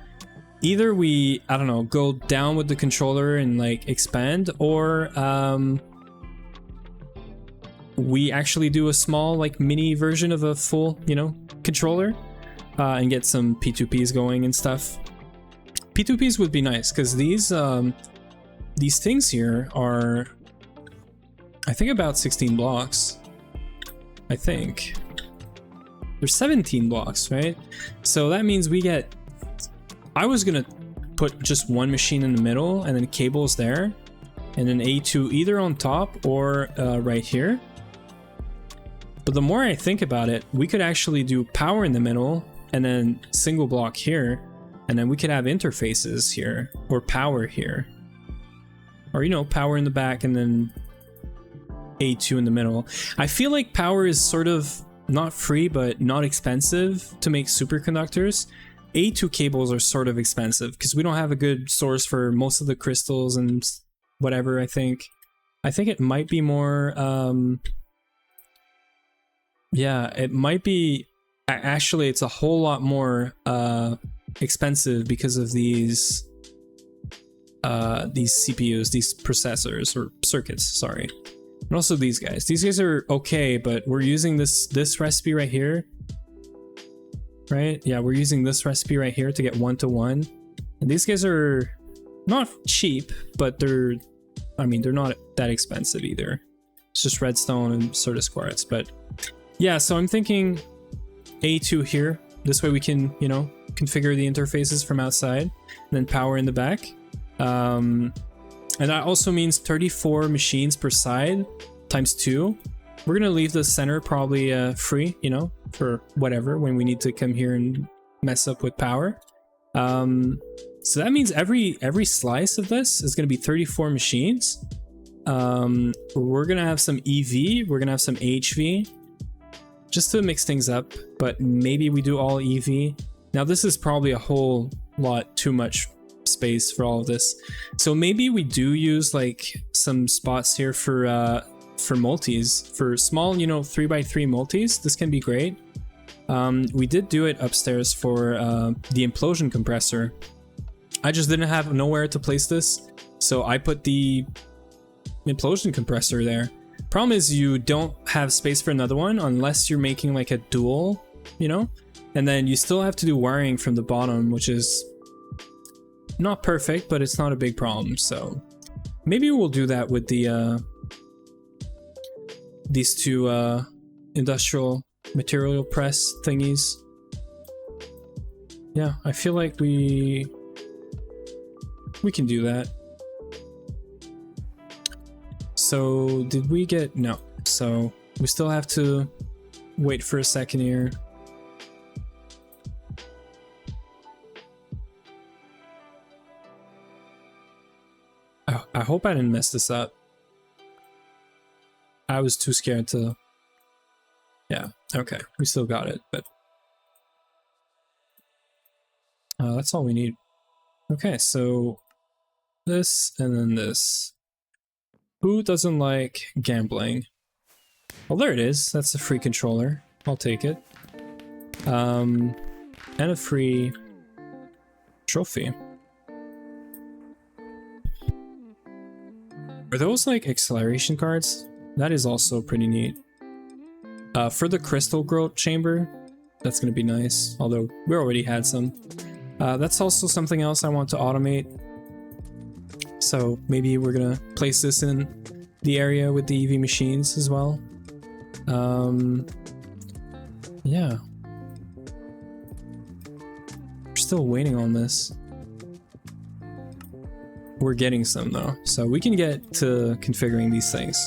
S1: either we, I don't know, go down with the controller and like expand, or we actually do a small like mini version of a full, you know, controller and get some P2Ps going and stuff. P2Ps would be nice because these things here are, I think, about 16 blocks. I think there's 17 blocks, right? So that means we get, I was gonna put just one machine in the middle and then cables there, and then A2 either on top or right here. But the more I think about it, we could actually do power in the middle and then single block here, and then we could have interfaces here, or power here, or, you know, power in the back and then A2 in the middle. I feel like power is sort of not free but not expensive to make superconductors. A2 cables are sort of expensive because we don't have a good source for most of the crystals and whatever. I think it might be more yeah, it might be, actually it's a whole lot more expensive because of these CPUs, these processors, or circuits, sorry. And also these guys are okay, but we're using this recipe right here, right? Yeah, we're using this recipe right here to get 1-to-1, and these guys are not cheap, but they're, I mean, they're not that expensive either. It's just redstone and Certus quartz. But yeah, so I'm thinking A2 here. This way we can, you know, configure the interfaces from outside, and then power in the back. And that also means 34 machines per side times 2. We're gonna leave the center probably free, you know, for whatever, when we need to come here and mess up with power. So that means every slice of this is gonna be 34 machines. We're gonna have some EV, we're gonna have some HV, just to mix things up, but maybe we do all EV. Now this is probably a whole lot too much space for all of this, so maybe we do use like some spots here for multis, for small, you know, 3x3 multis. This can be great. We did do it upstairs for the implosion compressor. I just didn't have nowhere to place this, so I put the implosion compressor there. Problem is you don't have space for another one unless you're making like a dual, you know, and then you still have to do wiring from the bottom, which is not perfect, but it's not a big problem. So maybe we'll do that with the these two industrial material press thingies. Yeah, I feel like we can do that. So did we get, no, so we still have to wait for a second here. I hope I didn't mess this up. I was too scared to, yeah, okay, we still got it, but that's all we need. Okay, so this and then this. Who doesn't like gambling? Well, there it is. That's a free controller. I'll take it. And a free trophy. Are those like acceleration cards? That is also pretty neat. For the crystal growth chamber, that's gonna be nice. Although we already had some. That's also something else I want to automate. So maybe we're gonna place this in the area with the EV machines as well. Yeah. We're still waiting on this. We're getting some though, so we can get to configuring these things.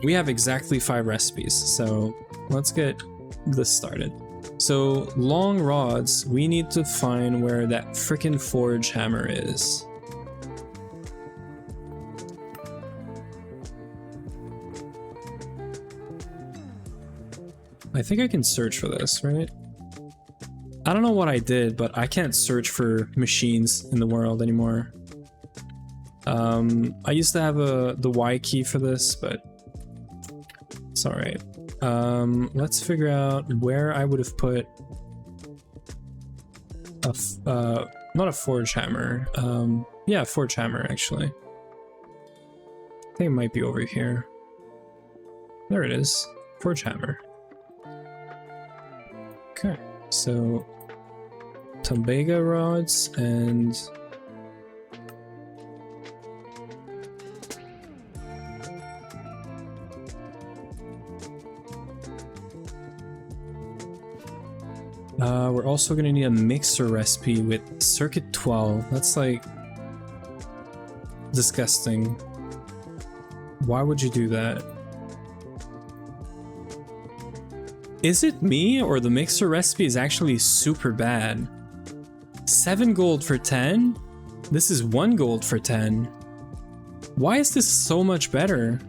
S1: We have exactly 5 recipes, so let's get this started. So long rods, we need to find where that frickin' forge hammer is. I think I can search for this, right? I don't know what I did, but I can't search for machines in the world anymore. I used to have the Y key for this, but it's alright. Let's figure out where I would have put a not a forge hammer. Yeah, forge hammer actually. I think it might be over here. There it is, forge hammer. Okay, so Tobago rods and we're also gonna need a mixer recipe with circuit 12. That's like disgusting. Why would you do that? Is it me or the mixer recipe is actually super bad? 7 gold for 10? This is 1 gold for 10. Why is this so much better?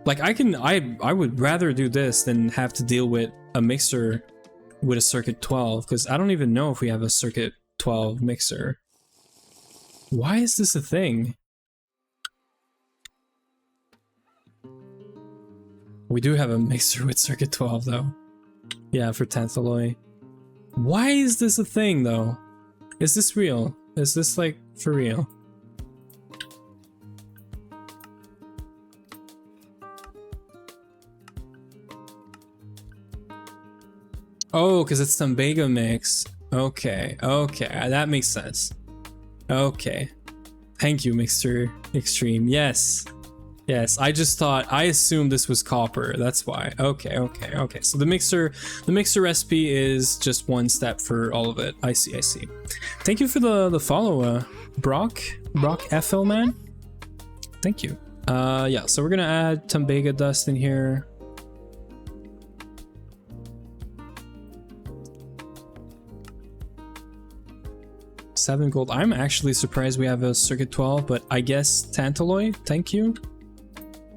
S1: Like I would rather do this than have to deal with a mixer with a circuit 12, because I don't even know if we have a circuit 12 mixer. Why is this a thing? We do have a mixer with circuit 12 though. Yeah, for 10th alloy. Why is this a thing though? Is this real? Is this like for real? Oh, because it's Tobago mix. Okay, okay, that makes sense. Okay. Thank you, Mixer Extreme. Yes. Yes, I assumed this was copper, that's why. Okay, okay, okay. So the mixer recipe is just 1 step for all of it. I see, I see. Thank you for the follow, Brock FL man. Thank you. Yeah, so we're gonna add Tobago dust in here. $7 gold. I'm actually surprised we have a circuit 12, but I guess Tantalloy, thank you.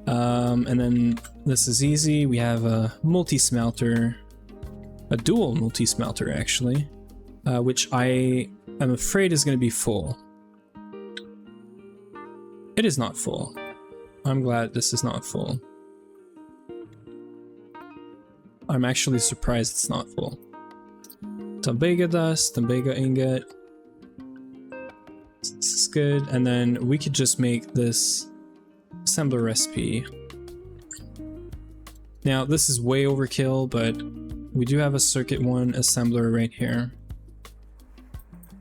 S1: And then this is easy. We have a multi-smelter, a dual multi-smelter actually, which I am afraid is going to be full. It is not full. I'm glad this is not full. I'm actually surprised it's not full. Tobago dust, Tobago ingot. This is good, and then we could just make this assembler recipe. Now this is way overkill, but we do have a circuit 1 assembler right here,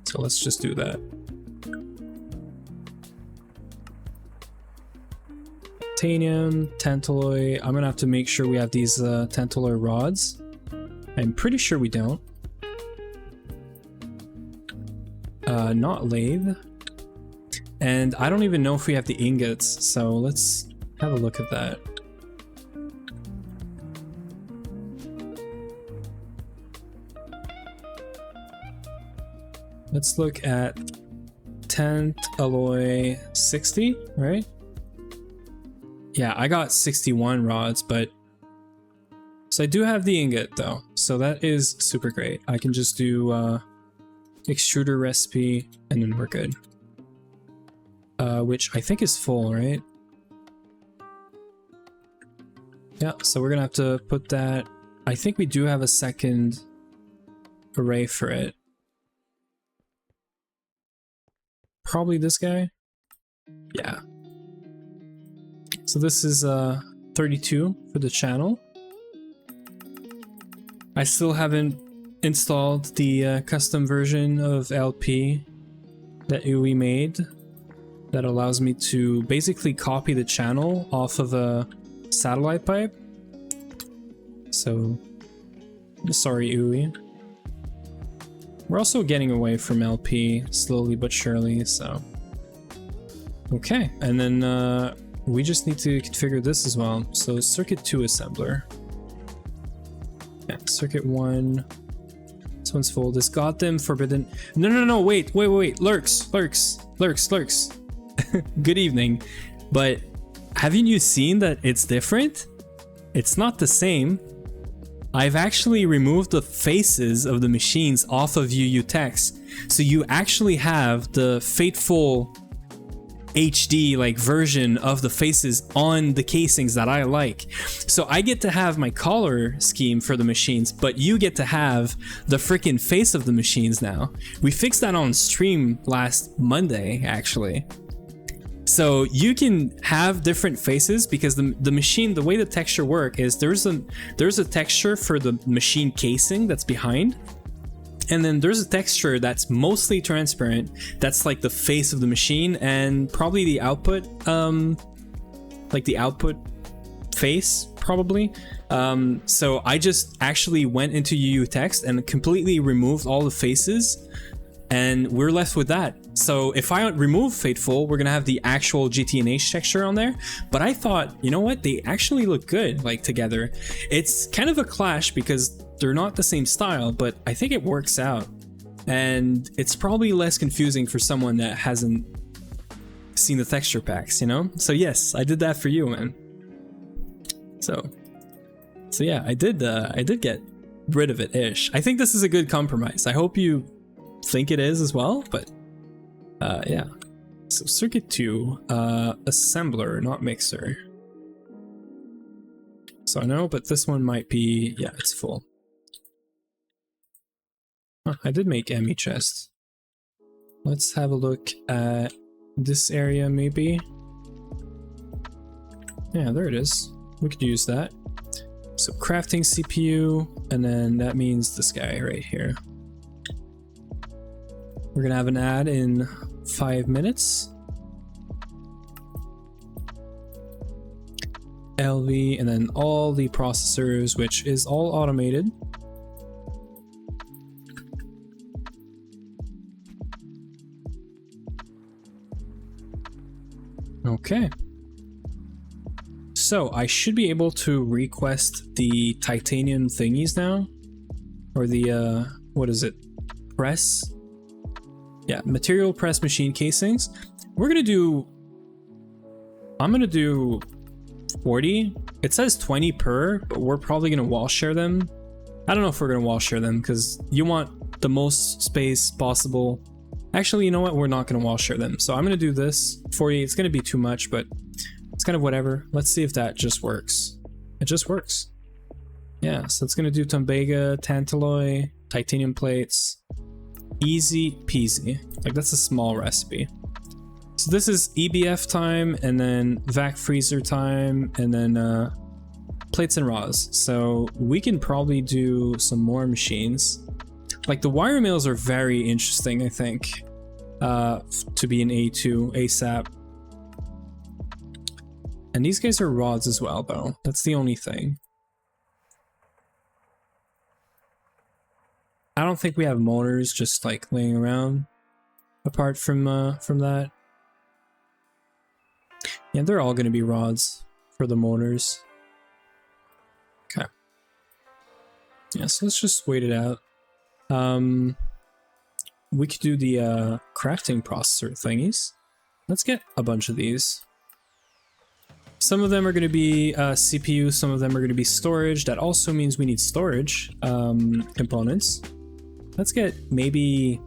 S1: so let's just do that. Titanium, tantalloy. I'm gonna have to make sure we have these tantalloy rods. I'm pretty sure we don't. Not lathe. And I don't even know if we have the ingots, so let's have a look at that. Let's look at 10th alloy 60, right? Yeah, I got 61 rods, but so I do have the ingot though, so that is super great. I can just do extruder recipe and then we're good. Which I think is full, right? Yeah, so we're gonna have to put that. I think we do have a second array for it. Probably this guy. Yeah. So this is 32 for the channel. I still haven't installed the custom version of LP that we made that allows me to basically copy the channel off of a satellite pipe. So, sorry Uwe. We're also getting away from LP slowly but surely, so. Okay, and then we just need to configure this as well. So circuit 2 assembler. Yeah, circuit 1. This one's full. This goddamn forbidden. No, wait. Lurks. Good evening. But haven't you seen that it's different? It's not the same. I've actually removed the faces of the machines off of UU text. So you actually have the fateful HD like version of the faces on the casings that I like. So I get to have my color scheme for the machines, but you get to have the freaking face of the machines now. We fixed that on stream last Monday, actually. So you can have different faces because the machine, the way the texture work is there's a texture for the machine casing that's behind. And then there's a texture that's mostly transparent. That's like the face of the machine and probably the output, like the output face probably. So I just actually went into UU text and completely removed all the faces. And we're left with that. So if I remove Fateful, we're gonna have the actual GTNH texture on there. But I thought, you know what? They actually look good, like together. It's kind of a clash because they're not the same style, but I think it works out. And it's probably less confusing for someone that hasn't seen the texture packs, you know? So yes, I did that for you, man. So yeah, I did get rid of it-ish. I think this is a good compromise. I hope you think it is as well, but yeah. So circuit 2, assembler, not mixer. So I know, but this one might be, yeah, it's full. Huh, I did make ME chest. Let's have a look at this area maybe. Yeah, there it is. We could use that. So crafting CPU, and then that means this guy right here. We're gonna have an ad in 5 minutes. LV, and then all the processors, which is all automated. Okay. So I should be able to request the titanium thingies now, or the what is it? Press. Yeah, material press machine casings. We're gonna do, I'm gonna do 40. It says 20 per, but we're probably gonna wall share them. I don't know if we're gonna wall share them because you want the most space possible. Actually, you know what? We're not gonna wall share them. So I'm gonna do this 40. It's gonna be too much, but it's kind of whatever. Let's see if that just works. It just works. Yeah, so it's gonna do Tumbaga, Tantalloy, titanium plates. Easy peasy. Like, that's a small recipe. So this is EBF time, and then vac freezer time, and then plates and raws. So we can probably do some more machines. Like, the wire mills are very interesting, I think, to be an A2 ASAP. And these guys are rods as well, though. That's the only thing. I don't think we have motors just like laying around apart from that. Yeah, they're all going to be rods for the motors. Okay. Yeah, so let's just wait it out. We could do the crafting processor thingies. Let's get a bunch of these. Some of them are going to be CPU, some of them are going to be storage. That also means we need storage components. Let's get maybe,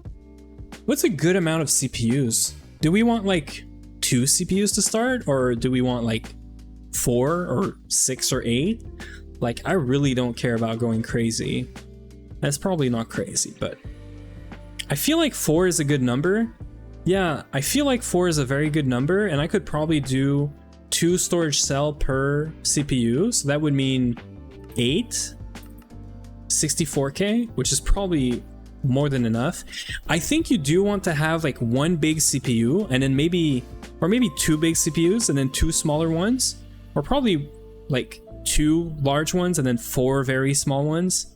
S1: what's a good amount of CPUs? Do we want like 2 CPUs to start, or do we want like 4 or 6 or 8? Like, I really don't care about going crazy. That's probably not crazy, but I feel like 4 is a good number. Yeah, I feel like 4 is a very good number, and I could probably do 2 storage cell per CPU. So that would mean 8 64K, which is probably more than enough. I think you do want to have like 1 big CPU and then maybe 2 big CPUs and then 2 smaller ones, or probably like 2 large ones and then 4 very small ones.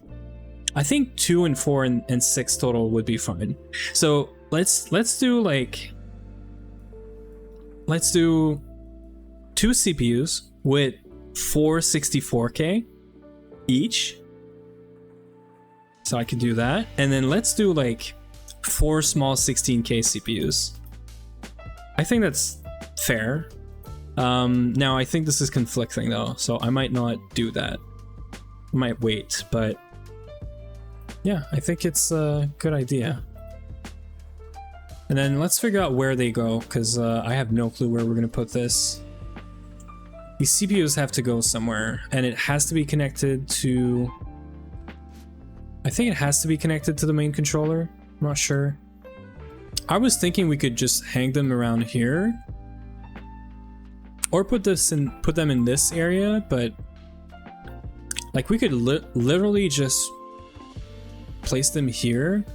S1: I think 2 and 4 and 6 total would be fine. So let's do 2 2 CPUs with 4 64K each. So I could do that. And then let's do like 4 small 16K CPUs. I think that's fair. Now I think this is conflicting though, so I might not do that. I might wait, but yeah, I think it's a good idea. And then let's figure out where they go, because I have no clue where we're gonna put this. These CPUs have to go somewhere, and it has to be connected to... I think it has to be connected to the main controller. I'm not sure. I was thinking we could just hang them around here, or put them in this area, but like we could literally just place them here,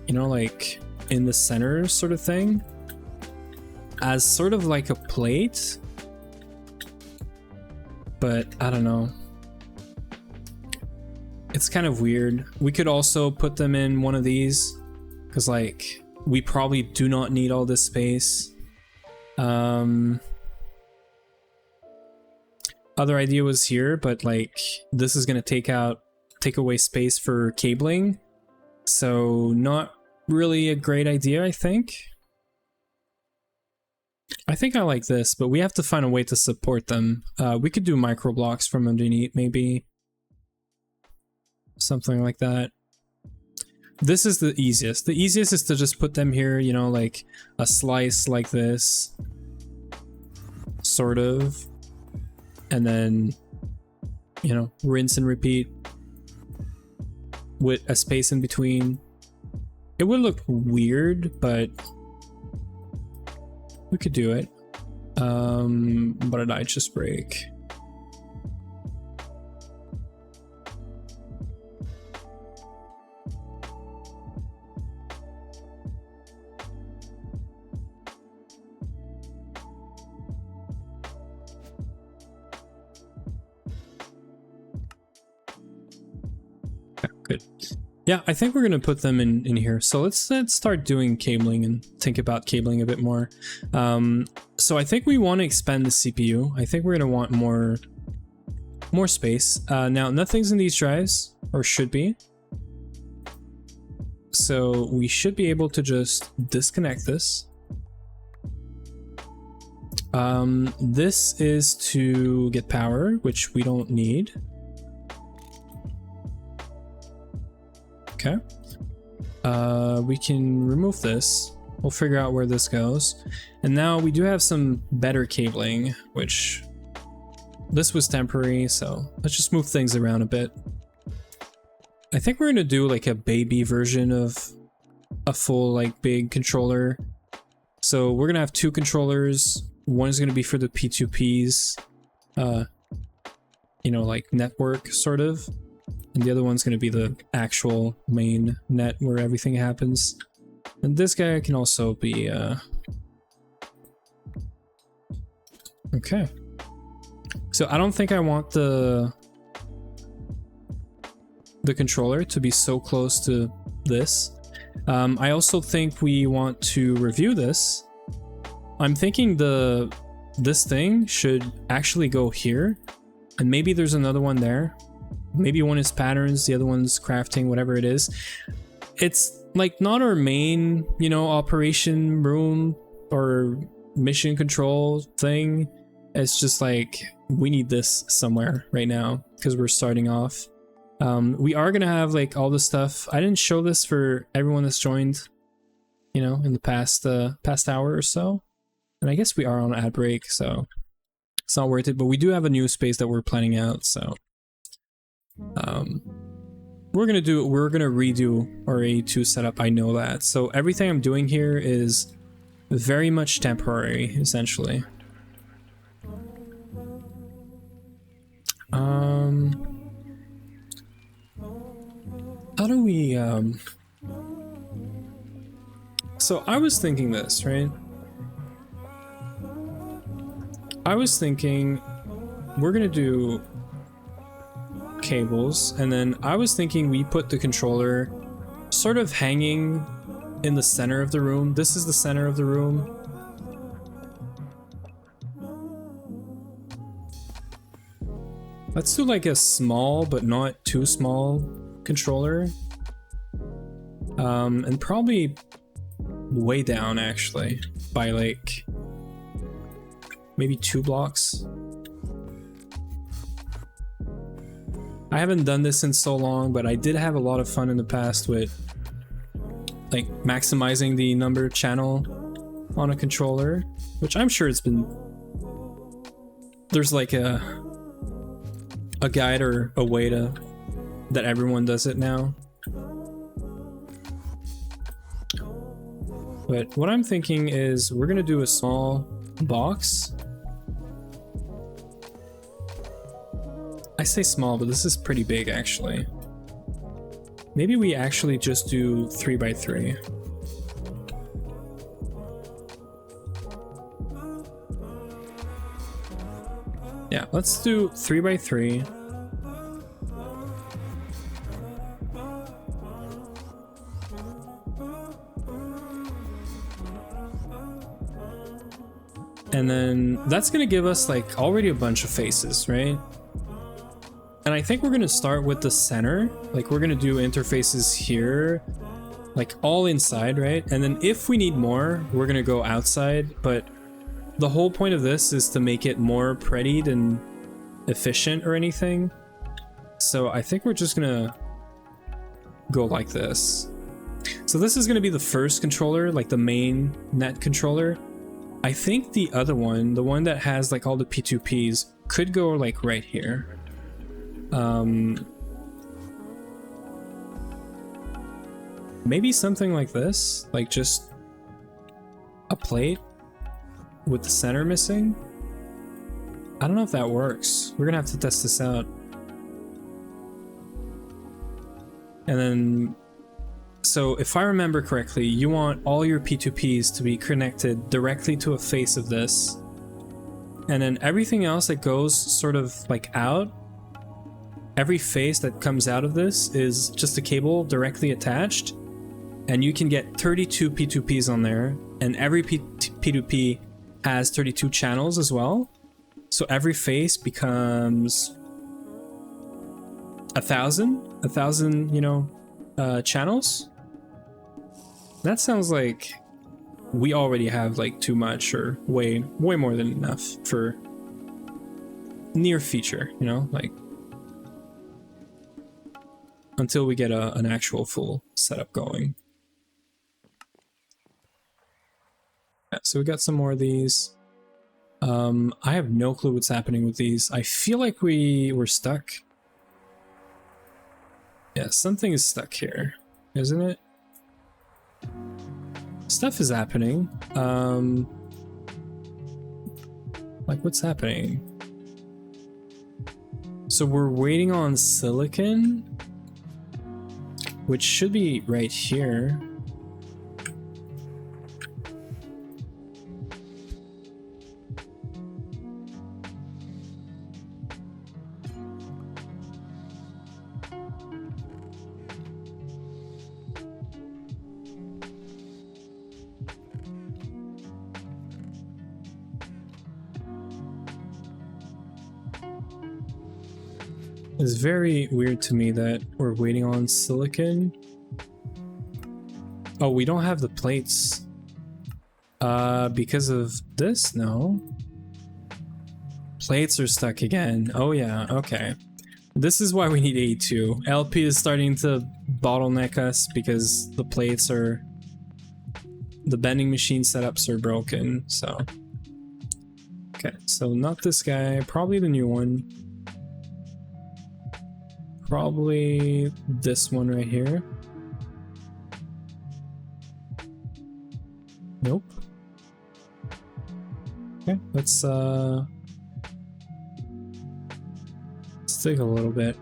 S1: you know, like in the center sort of thing, as sort of like a plate. But I don't know. It's kind of weird. We could also put them in one of these, because like we probably do not need all this space. Other idea was here, but like this is gonna take away space for cabling, so not really a great idea. I think I like this, but we have to find a way to support them. We could do micro blocks from underneath, maybe something like that. This is the easiest. The easiest is to just put them here, you know, like a slice like this, sort of. And then, you know, rinse and repeat with a space in between. It would look weird, but we could do it. What did I just break? Good. Yeah, I think we're gonna put them in here. So let's start doing cabling and think about cabling a bit more. So I think we want to expand the CPU. I think we're gonna want more space. Now nothing's in these drives, or should be. So we should be able to just disconnect this. This is to get power, which we don't need. Okay. We can remove this. We'll figure out where this goes. And now we do have some better cabling, which this was temporary, so let's just move things around a bit. I think we're gonna do like a baby version of a full like big controller. So we're gonna have 2 controllers. One is gonna be for the P2Ps, you know, like network sort of. And the other one's going to be the actual main net where everything happens. And this guy can also be... Okay. So I don't think I want the controller to be so close to this. I also think we want to review this. I'm thinking this thing should actually go here. And maybe there's another one there. Maybe one is patterns, the other one's crafting, whatever it is. It's like not our main, you know, operation room or mission control thing. It's just like we need this somewhere right now because we're starting off. We are gonna have like all this stuff. I didn't show this for everyone that's joined, you know, in the past hour or so. And I guess we are on ad break, so it's not worth it. But we do have a new space that we're planning out, so. We're gonna redo our A2 setup, I know that. So everything I'm doing here is very much temporary, essentially. How do we, so I was thinking this, right? I was thinking we're gonna do cables, and then I was thinking we put the controller sort of hanging in the center of the room. This is the center of the room. Let's do like a small but not too small controller. And probably way down actually by like maybe 2 blocks. I haven't done this in so long, but I did have a lot of fun in the past with like maximizing the number channel on a controller, which I'm sure there's like a guide or a way to that everyone does it now. But what I'm thinking is we're gonna do a small box. I say small, but this is pretty big actually. Maybe we actually just do 3x3. Yeah, let's do 3x3. And then that's gonna give us like already a bunch of faces, right? And I think we're gonna start with the center. Like we're gonna do interfaces here, like all inside, right? And then if we need more, we're gonna go outside. But the whole point of this is to make it more pretty than efficient or anything. So I think we're just gonna go like this. So this is gonna be the first controller, like the main net controller. I think the other one, the one that has like all the P2Ps, could go like right here. Maybe something like this, like just a plate with the center missing. I don't know if that works. We're gonna have to test this out. And then, so if I remember correctly, you want all your P2Ps to be connected directly to a face of this. And then everything else that goes sort of like out, every face that comes out of this is just a cable directly attached. And you can get 32 P2Ps on there. And every P2P has 32 channels as well. So every face becomes 1,000, you know, channels. That sounds like we already have like too much, or way more than enough for near feature, you know, like until we get an actual full setup going. Yeah, so we got some more of these. I have no clue what's happening with these. I feel like we're stuck. Yeah, something is stuck here, isn't it? Stuff is happening. Like what's happening? So we're waiting on silicon, which should be right here. It's very weird to me that we're waiting on silicon. Oh, we don't have the plates. Because of this? No. Plates are stuck again. Oh yeah, okay. This is why we need A2. LP is starting to bottleneck us because the plates are... the bending machine setups are broken, so... Okay, so not this guy, probably the new one. Probably this one right here. Nope. Okay, let's dig a little bit.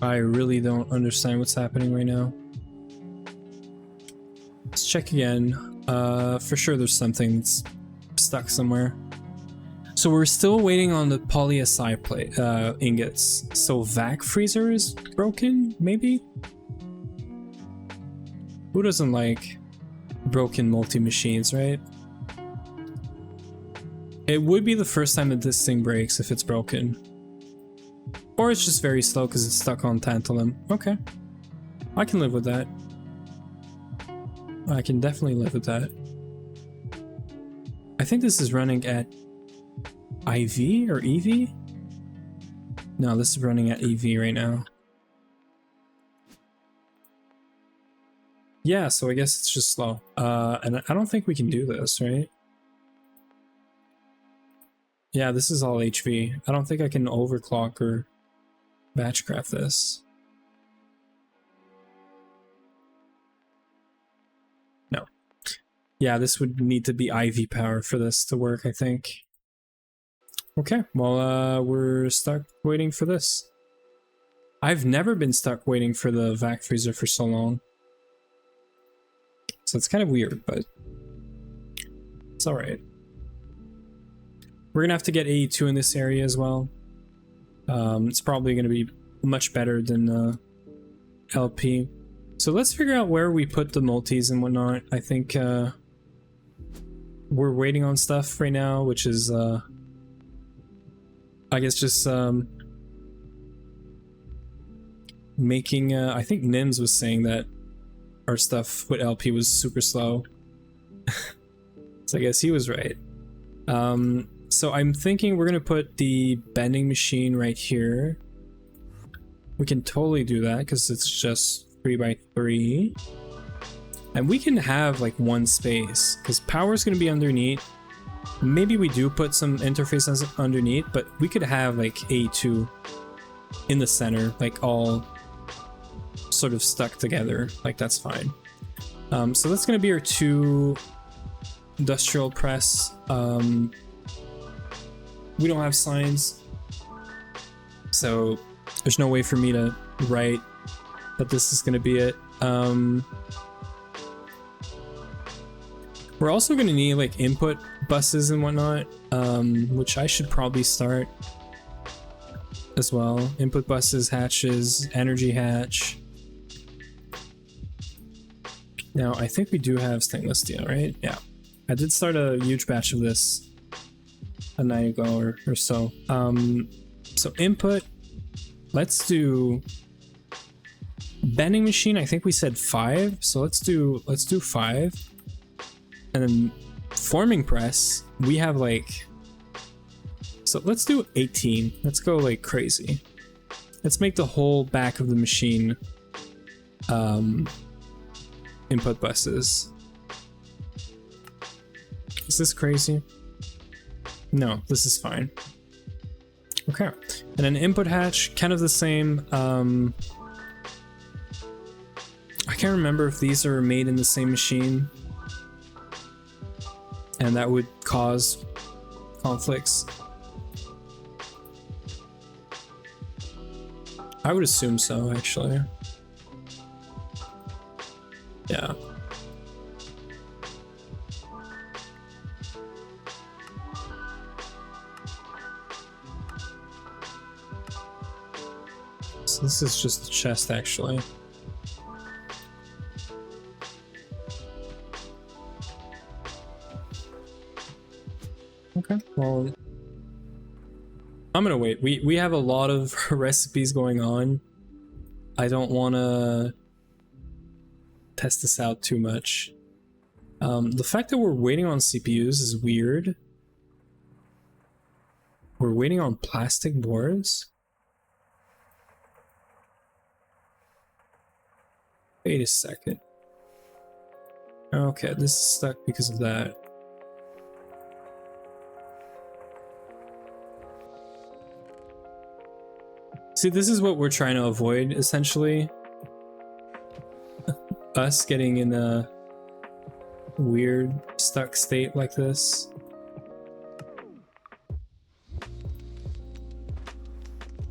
S1: I really don't understand what's happening right now. Let's check again. For sure there's something that's stuck somewhere. So we're still waiting on the poly-Si plate ingots. So vac freezer is broken, maybe? Who doesn't like broken multi-machines, right? It would be the first time that this thing breaks if it's broken. Or it's just very slow because it's stuck on tantalum. Okay. I can live with that. I can definitely live with that. I think this is running at IV or EV? No, this is running at EV right now. Yeah, so I guess it's just slow. And I don't think we can do this, right? Yeah, this is all HV. I don't think I can overclock or batchcraft this. No. Yeah, this would need to be IV power for this to work, I think. Okay, well, we're stuck waiting for this. I've never been stuck waiting for the vac freezer for so long. So it's kind of weird, but it's alright. We're gonna have to get AE2 in this area as well. It's probably gonna be much better than LP. So let's figure out where we put the multis and whatnot. I think we're waiting on stuff right now, which is I guess just making I think Nims was saying that our stuff with LP was super slow. So I guess he was right. So I'm thinking we're gonna put the bending machine right here. We can totally do that because it's just 3x3. And we can have like one space because power is gonna be underneath. Maybe we do put some interfaces underneath, but we could have like A2 in the center, like all sort of stuck together. Like that's fine. So that's gonna be our 2 industrial press. We don't have signs, so there's no way for me to write that this is gonna be it. We're also gonna need like input buses and whatnot, which I should probably start as well. Input buses, hatches, energy hatch. Now I think we do have stainless steel, right? Yeah, I did start a huge batch of this a night ago or so. So input, let's do bending machine. I think we said 5, so let's do 5. And then forming press, we have like, so let's do 18. Let's go like crazy. Let's make the whole back of the machine input buses. Is this crazy? No, this is fine. Okay, and then input hatch, kind of the same. I can't remember if these are made in the same machine, and that would cause conflicts. I would assume so, actually. Yeah. So this is just the chest, actually. Okay, well, I'm gonna wait. We have a lot of recipes going on. I don't want to test this out too much. The fact that we're waiting on CPUs is weird. We're waiting on plastic boards? Wait a second. Okay, this is stuck because of that. See, this is what we're trying to avoid, essentially. Us getting in a weird, stuck state like this.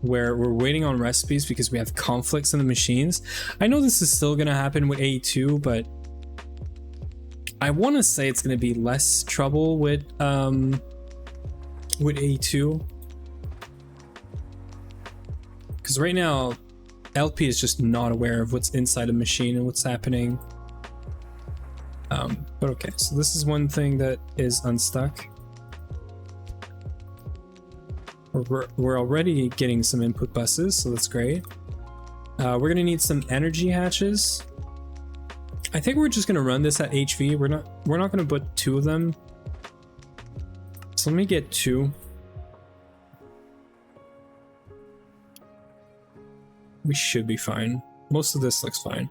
S1: Where we're waiting on recipes because we have conflicts in the machines. I know this is still gonna happen with A2, but I want to say it's gonna be less trouble with A2. Because right now, LP is just not aware of what's inside the machine and what's happening. But okay, so this is one thing that is unstuck. We're already getting some input buses, so that's great. We're gonna need some energy hatches. I think we're just gonna run this at HV. We're not gonna put 2 of them. So let me get 2. We should be fine. Most of this looks fine.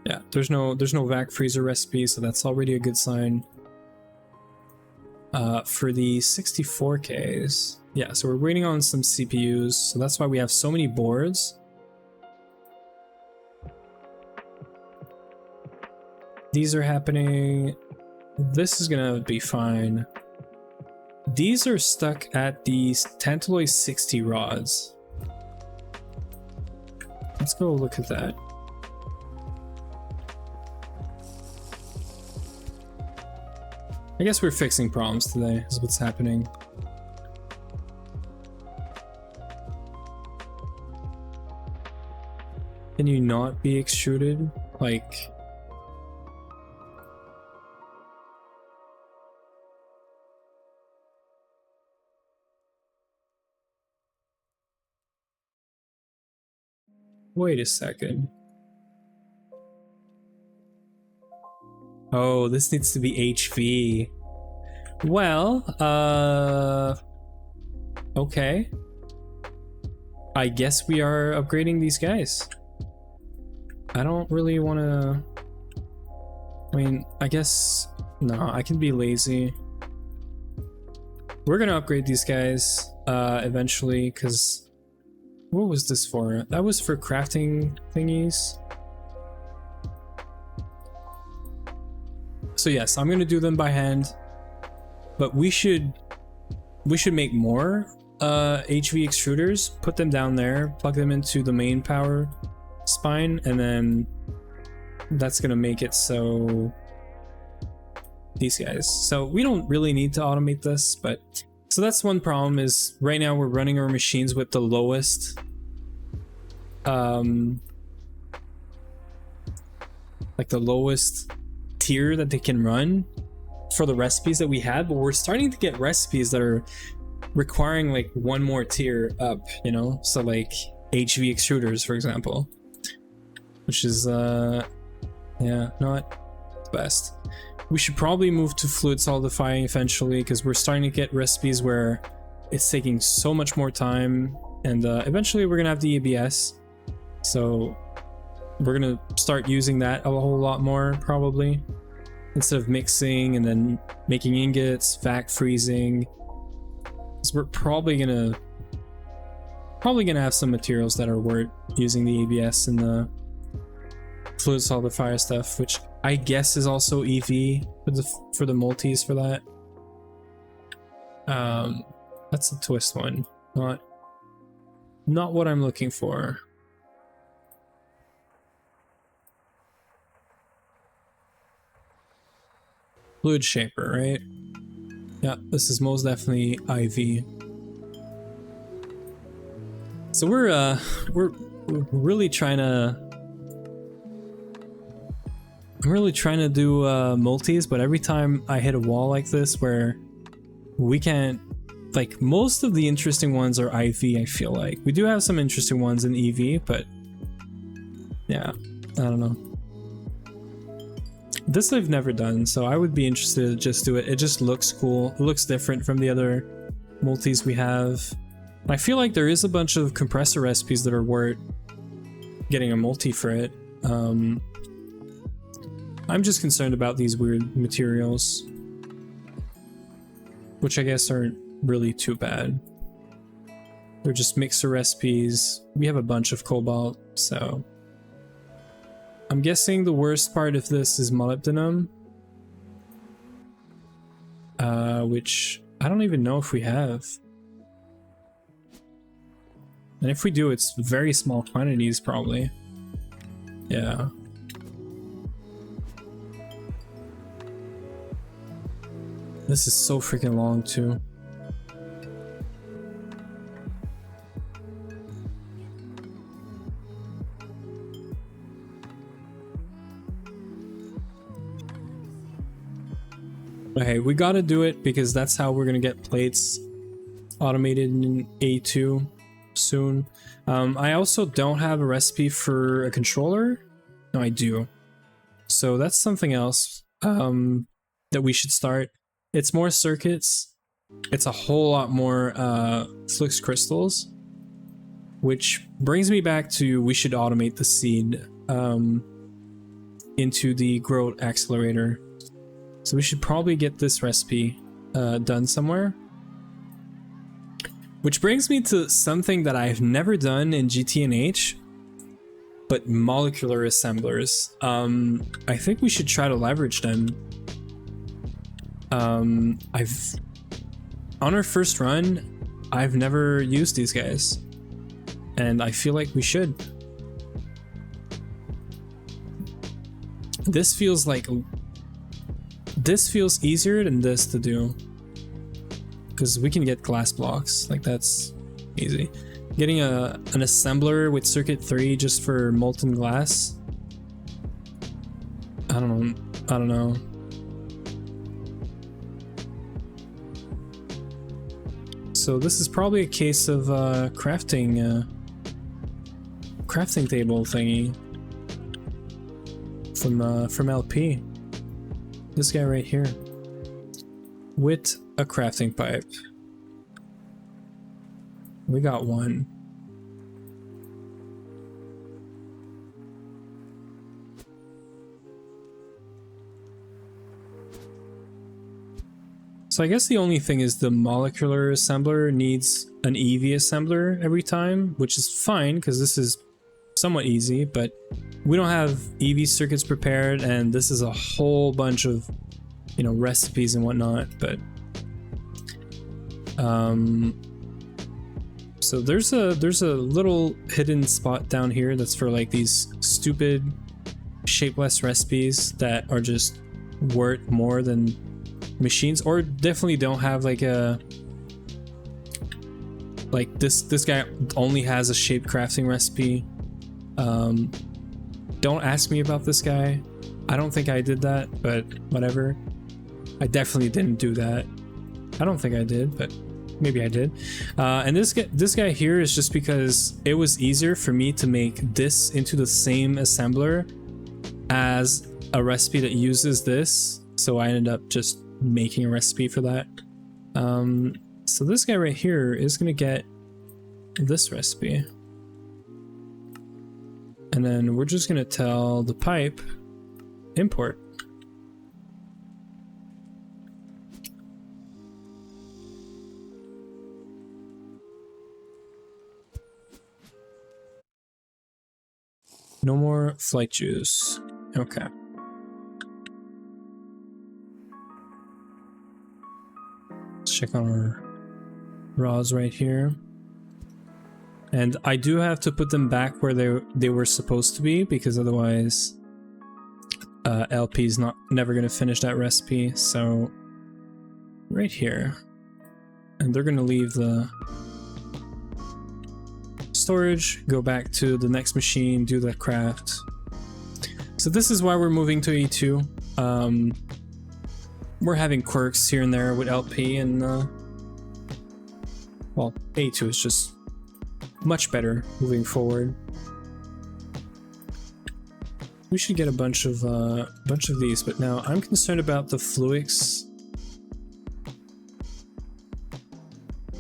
S1: Yeah, there's no vac freezer recipe, so that's already a good sign. For the 64Ks, yeah, so we're waiting on some CPUs, so that's why we have so many boards. These are happening. This is gonna be fine. These are stuck at the Tantalloy 60 rods. Let's go look at that. I guess we're fixing problems today, is what's happening. Can you not be extruded? Like... Wait a second. Oh, this needs to be HV. Well, okay. I guess we are upgrading these guys. I don't really want to... I mean, I guess... No, I can be lazy. We're gonna upgrade these guys, eventually, because... What was this for? That was for crafting thingies. So yes, I'm gonna do them by hand, but we should make more HV extruders, put them down there, plug them into the main power spine, and then that's gonna make it so these guys. So we don't really need to automate this, but so that's one problem is right now we're running our machines with the lowest like the lowest tier that they can run for the recipes that we had, but we're starting to get recipes that are requiring like one more tier up, you know, so like HV extruders for example, which is yeah, not the best. We should probably move to fluid solidifying eventually, because we're starting to get recipes where it's taking so much more time, and eventually we're gonna have the EBS, so we're gonna start using that a whole lot more probably, instead of mixing and then making ingots, vac freezing. So we're probably gonna have some materials that are worth using the ABS and the fluid solidifier stuff, which I guess is also EV for the multis for that. That's the twist one, not what I'm looking for. Fluid shaper, right? Yeah, this is most definitely IV. So we're really trying to... I'm really trying to do multis, but every time I hit a wall like this where we can't... Like, most of the interesting ones are IV, I feel like. We do have some interesting ones in EV, but... Yeah, I don't know. This I've never done, so I would be interested to just do it. It just looks cool. It looks different from the other multis we have. I feel like there is a bunch of compressor recipes that are worth getting a multi for it. I'm just concerned about these weird materials, which I guess aren't really too bad. They're just mixer recipes. We have a bunch of cobalt, so... I'm guessing the worst part of this is molybdenum, which I don't even know if we have. And if we do, it's very small quantities probably. Yeah. This is so freaking long too. Okay, we gotta do it because that's how we're gonna get plates automated in A2 soon. I also don't have a recipe for a controller. No, I do. So that's something else that we should start. It's more circuits. It's a whole lot more flux crystals, which brings me back to we should automate the seed into the growth accelerator. So we should probably get this recipe done somewhere. Which brings me to something that I've never done in GTNH, but molecular assemblers. I think we should try to leverage them. On our first run, I've never used these guys, and I feel like we should. This feels easier than this to do, because we can get glass blocks, like that's easy. Getting an assembler with circuit 3 just for molten glass, I don't know. So this is probably a case of crafting table thingy from LP. This guy right here with a crafting pipe. We got one. So I guess the only thing is the molecular assembler needs an EV assembler every time, which is fine because this is somewhat easy, but we don't have EV circuits prepared, and this is a whole bunch of, you know, recipes and whatnot. But so there's a little hidden spot down here that's for like these stupid shapeless recipes that are just worth more than machines, or definitely don't have like a this guy only has a shape crafting recipe. Don't ask me about this guy. I don't think I did that, but whatever. I definitely didn't do that. I don't think I did, but maybe I did. And this guy here is just because it was easier for me to make this into the same assembler as a recipe that uses this, so I ended up just making a recipe for that. So this guy right here is gonna get this recipe, and then we're just gonna tell the pipe import. No more flight juice. Okay. Let's check on our raws right here. And I do have to put them back where they were supposed to be, because otherwise LP's never gonna finish that recipe. So right here, and they're gonna leave the storage, go back to the next machine, do the craft. So this is why we're moving to E2. We're having quirks here and there with LP, and well, A2 is just much better moving forward. We should get a bunch of these, but now I'm concerned about the fluix.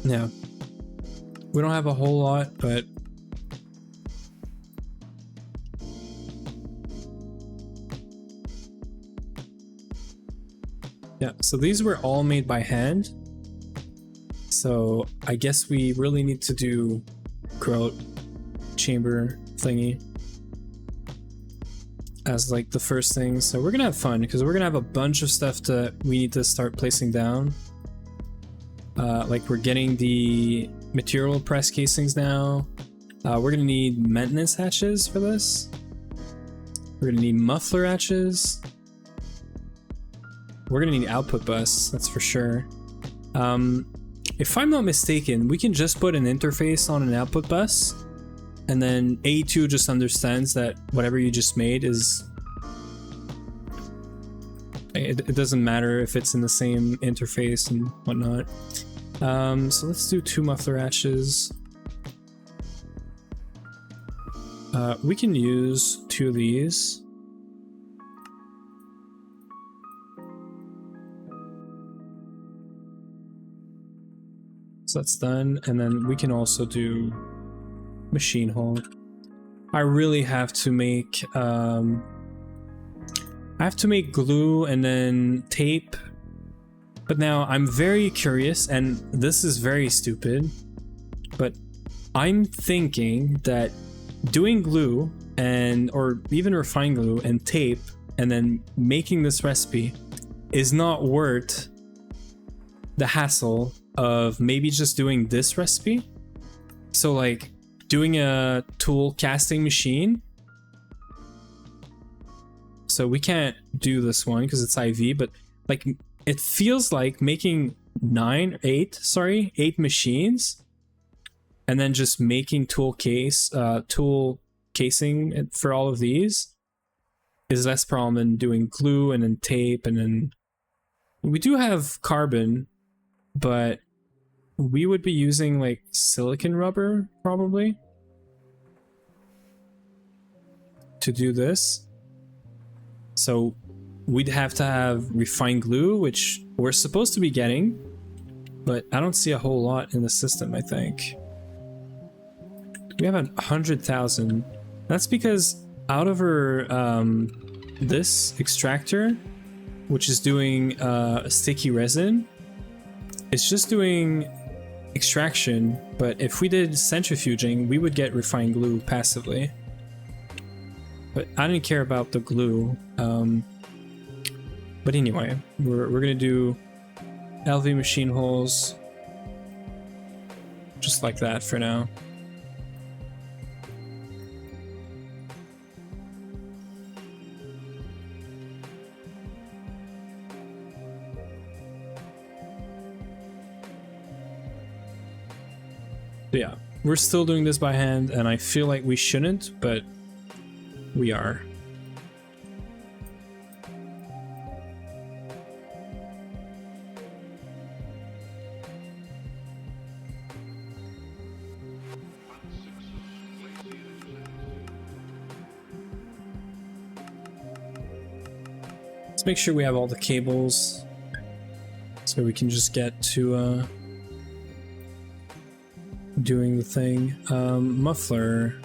S1: Yeah, we don't have a whole lot, but yeah, so these were all made by hand. So I guess we really need to do grout chamber thingy as like the first thing. So we're gonna have fun because we're gonna have a bunch of stuff that we need to start placing down. Like we're getting the material press casings now. We're gonna need maintenance hatches for this. We're gonna need muffler hatches. We're gonna need output bus, that's for sure. If I'm not mistaken, we can just put an interface on an output bus, and then A2 just understands that whatever you just made is It doesn't matter if it's in the same interface and whatnot. So let's do 2 muffler hatches. We can use 2 of these. So that's done, and then we can also do machine hole. I really have to make glue and then tape. But now I'm very curious, and this is very stupid, but I'm thinking that doing glue or even refined glue and tape and then making this recipe is not worth the hassle of maybe just doing this recipe. So like doing a tool casting machine. So we can't do this one because it's IV, but like it feels like making 8 machines and then just making tool casing for all of these is less problem than doing glue and then tape. And then we do have carbon, but we would be using like silicon rubber probably to do this. So we'd have to have refined glue, which we're supposed to be getting, but I don't see a whole lot in the system, I think. We have 100,000. That's because out of our this extractor, which is doing sticky resin, it's just doing extraction, but if we did centrifuging, we would get refined glue passively. But I didn't care about the glue. But anyway, we're gonna do LV machine holes just like that for now. Yeah, we're still doing this by hand, and I feel like we shouldn't, but we are. Let's make sure we have all the cables so we can just get to doing the thing. Muffler.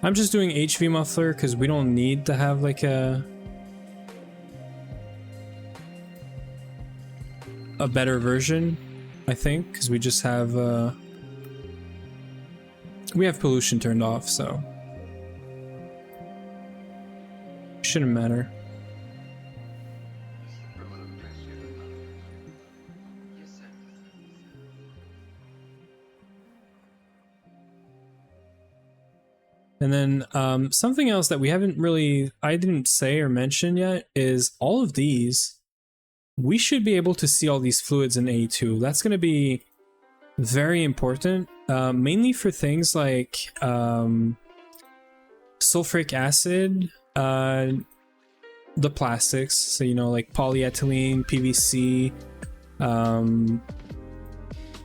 S1: I'm just doing HV muffler because we don't need to have like a better version, I think, because we just have we have pollution turned off, so shouldn't matter. And then something else that I didn't say or mention yet is all of these, we should be able to see all these fluids in A2. That's going to be very important, mainly for things like sulfuric acid, the plastics, so you know, like polyethylene, PVC,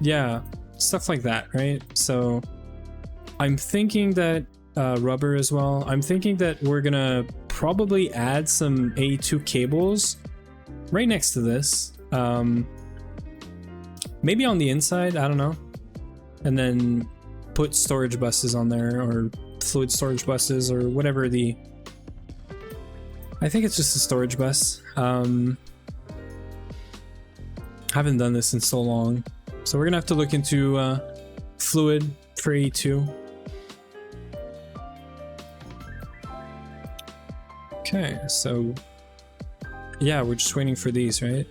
S1: yeah, stuff like that, right? So I'm thinking that rubber as well. I'm thinking that we're gonna probably add some A2 cables right next to this, maybe on the inside, I don't know, and then put storage buses on there, or fluid storage buses, or whatever the... I think it's just a storage bus. Haven't done this in so long, so we're gonna have to look into fluid for A2. Okay, so yeah, we're just waiting for these, right?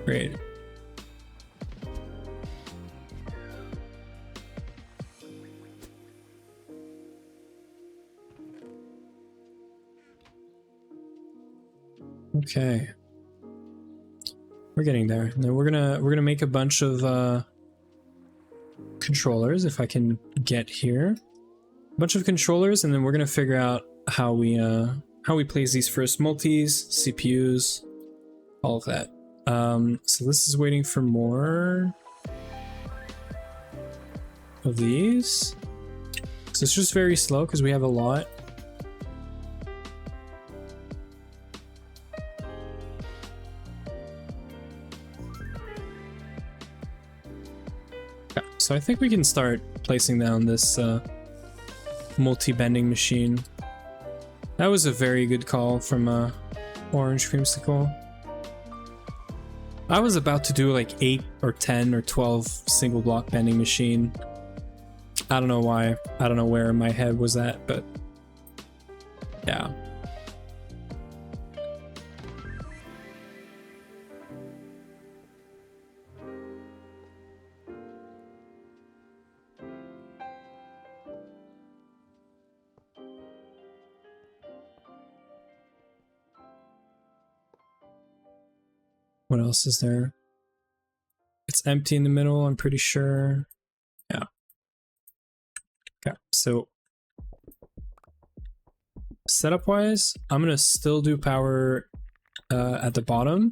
S1: Great. Okay. We're getting there. And then we're gonna make a bunch of controllers, if I can get here. Bunch of controllers, and then we're gonna figure out how we how we place these first multis, CPUs, all of that. So this is waiting for more of these. So it's just very slow because we have a lot. Yeah, so I think we can start placing down this multi-bending machine. That was a very good call from Orange Creamsicle. I was about to do like 8 or 10 or 12 single block bending machine. I don't know why. I don't know where my head was at, but yeah. What else is there? It's empty in the middle, I'm pretty sure. Yeah. Okay, so setup wise, I'm gonna still do power at the bottom.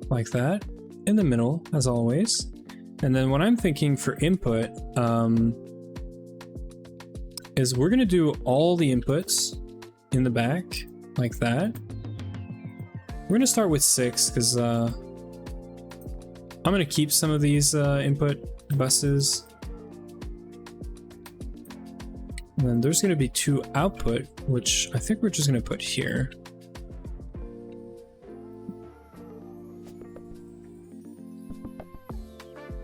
S1: Like that. In the middle, as always. And then what I'm thinking for input, is we're gonna do all the inputs in the back, like that. We're gonna start with 6, because I'm gonna keep some of these input buses. And then there's gonna be 2 output, which I think we're just gonna put here.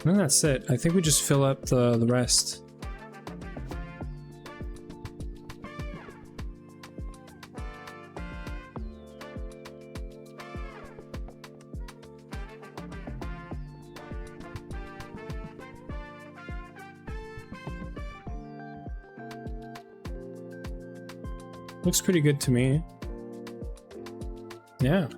S1: And that's it. I think we just fill up the rest. Looks pretty good to me. Yeah.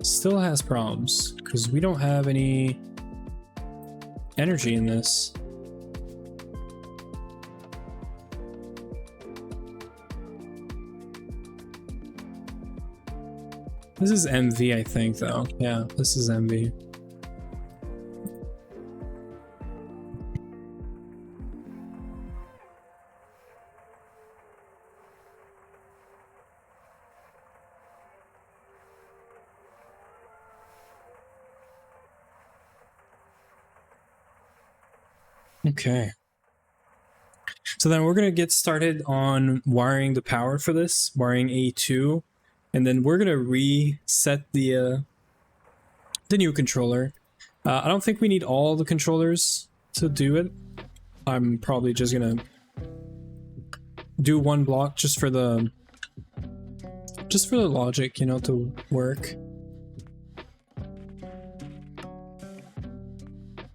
S1: Still has problems because we don't have any energy in this. This is MV, I think, though. Yeah, this is MV. Okay. So then we're gonna get started on wiring the power for this, wiring A2, and then we're gonna reset the new controller. I don't think we need all the controllers to do it. I'm probably just gonna do one block just for the logic, you know, to work.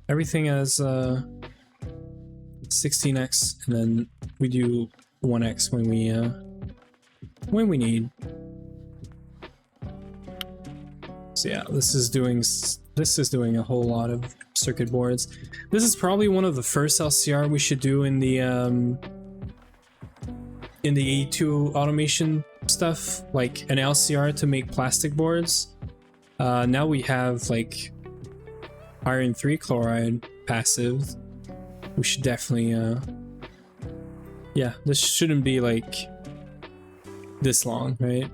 S1: Everything as 16x, and then we do 1x when we need. So yeah, this is doing a whole lot of circuit boards. This is probably one of the first LCR we should do in the A2 automation stuff, like an LCR to make plastic boards. Now we have like iron 3 chloride passive. We should definitely yeah, this shouldn't be like this long, right?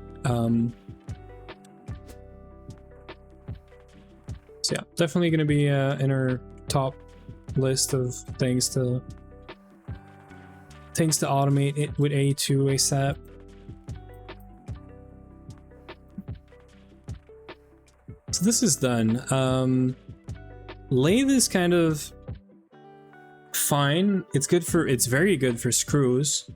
S1: So yeah, definitely gonna be in our top list of things to automate it with A2 ASAP. So this is done. Lathe is kind of fine. It's very good for screws.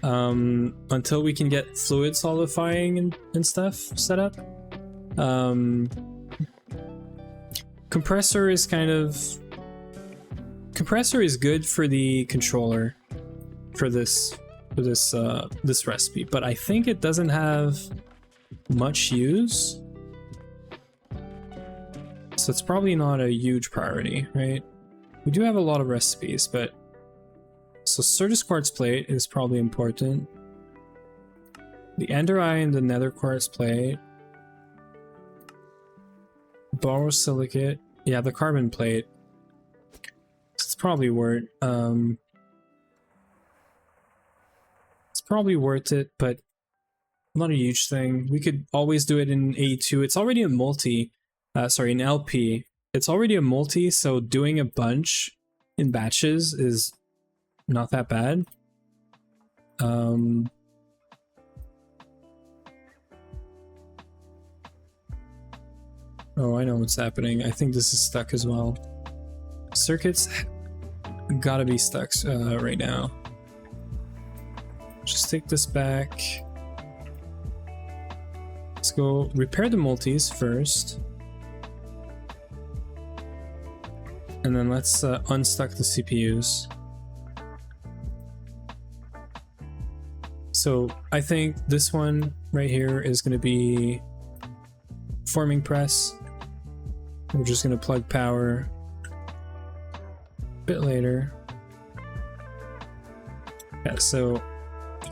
S1: Until we can get fluid solidifying and stuff set up. Compressor is good for the controller for this for this recipe, but I think it doesn't have much use, so it's probably not a huge priority, right? We do have a lot of recipes, but so Certus quartz plate is probably important. The Ender Eye and the Nether quartz plate. Borosilicate. Yeah, the carbon plate. It's probably worth it, but not a huge thing. We could always do it in A2. It's already a multi. Sorry, in LP. It's already a multi, so doing a bunch in batches is not that bad. Oh, I know what's happening. I think this is stuck as well. Circuits gotta be stuck right now. Just take this back. Let's go repair the multis first. And then let's unstuck the CPUs. So I think this one right here is going to be forming press. We're just going to plug power a bit later. Yeah, so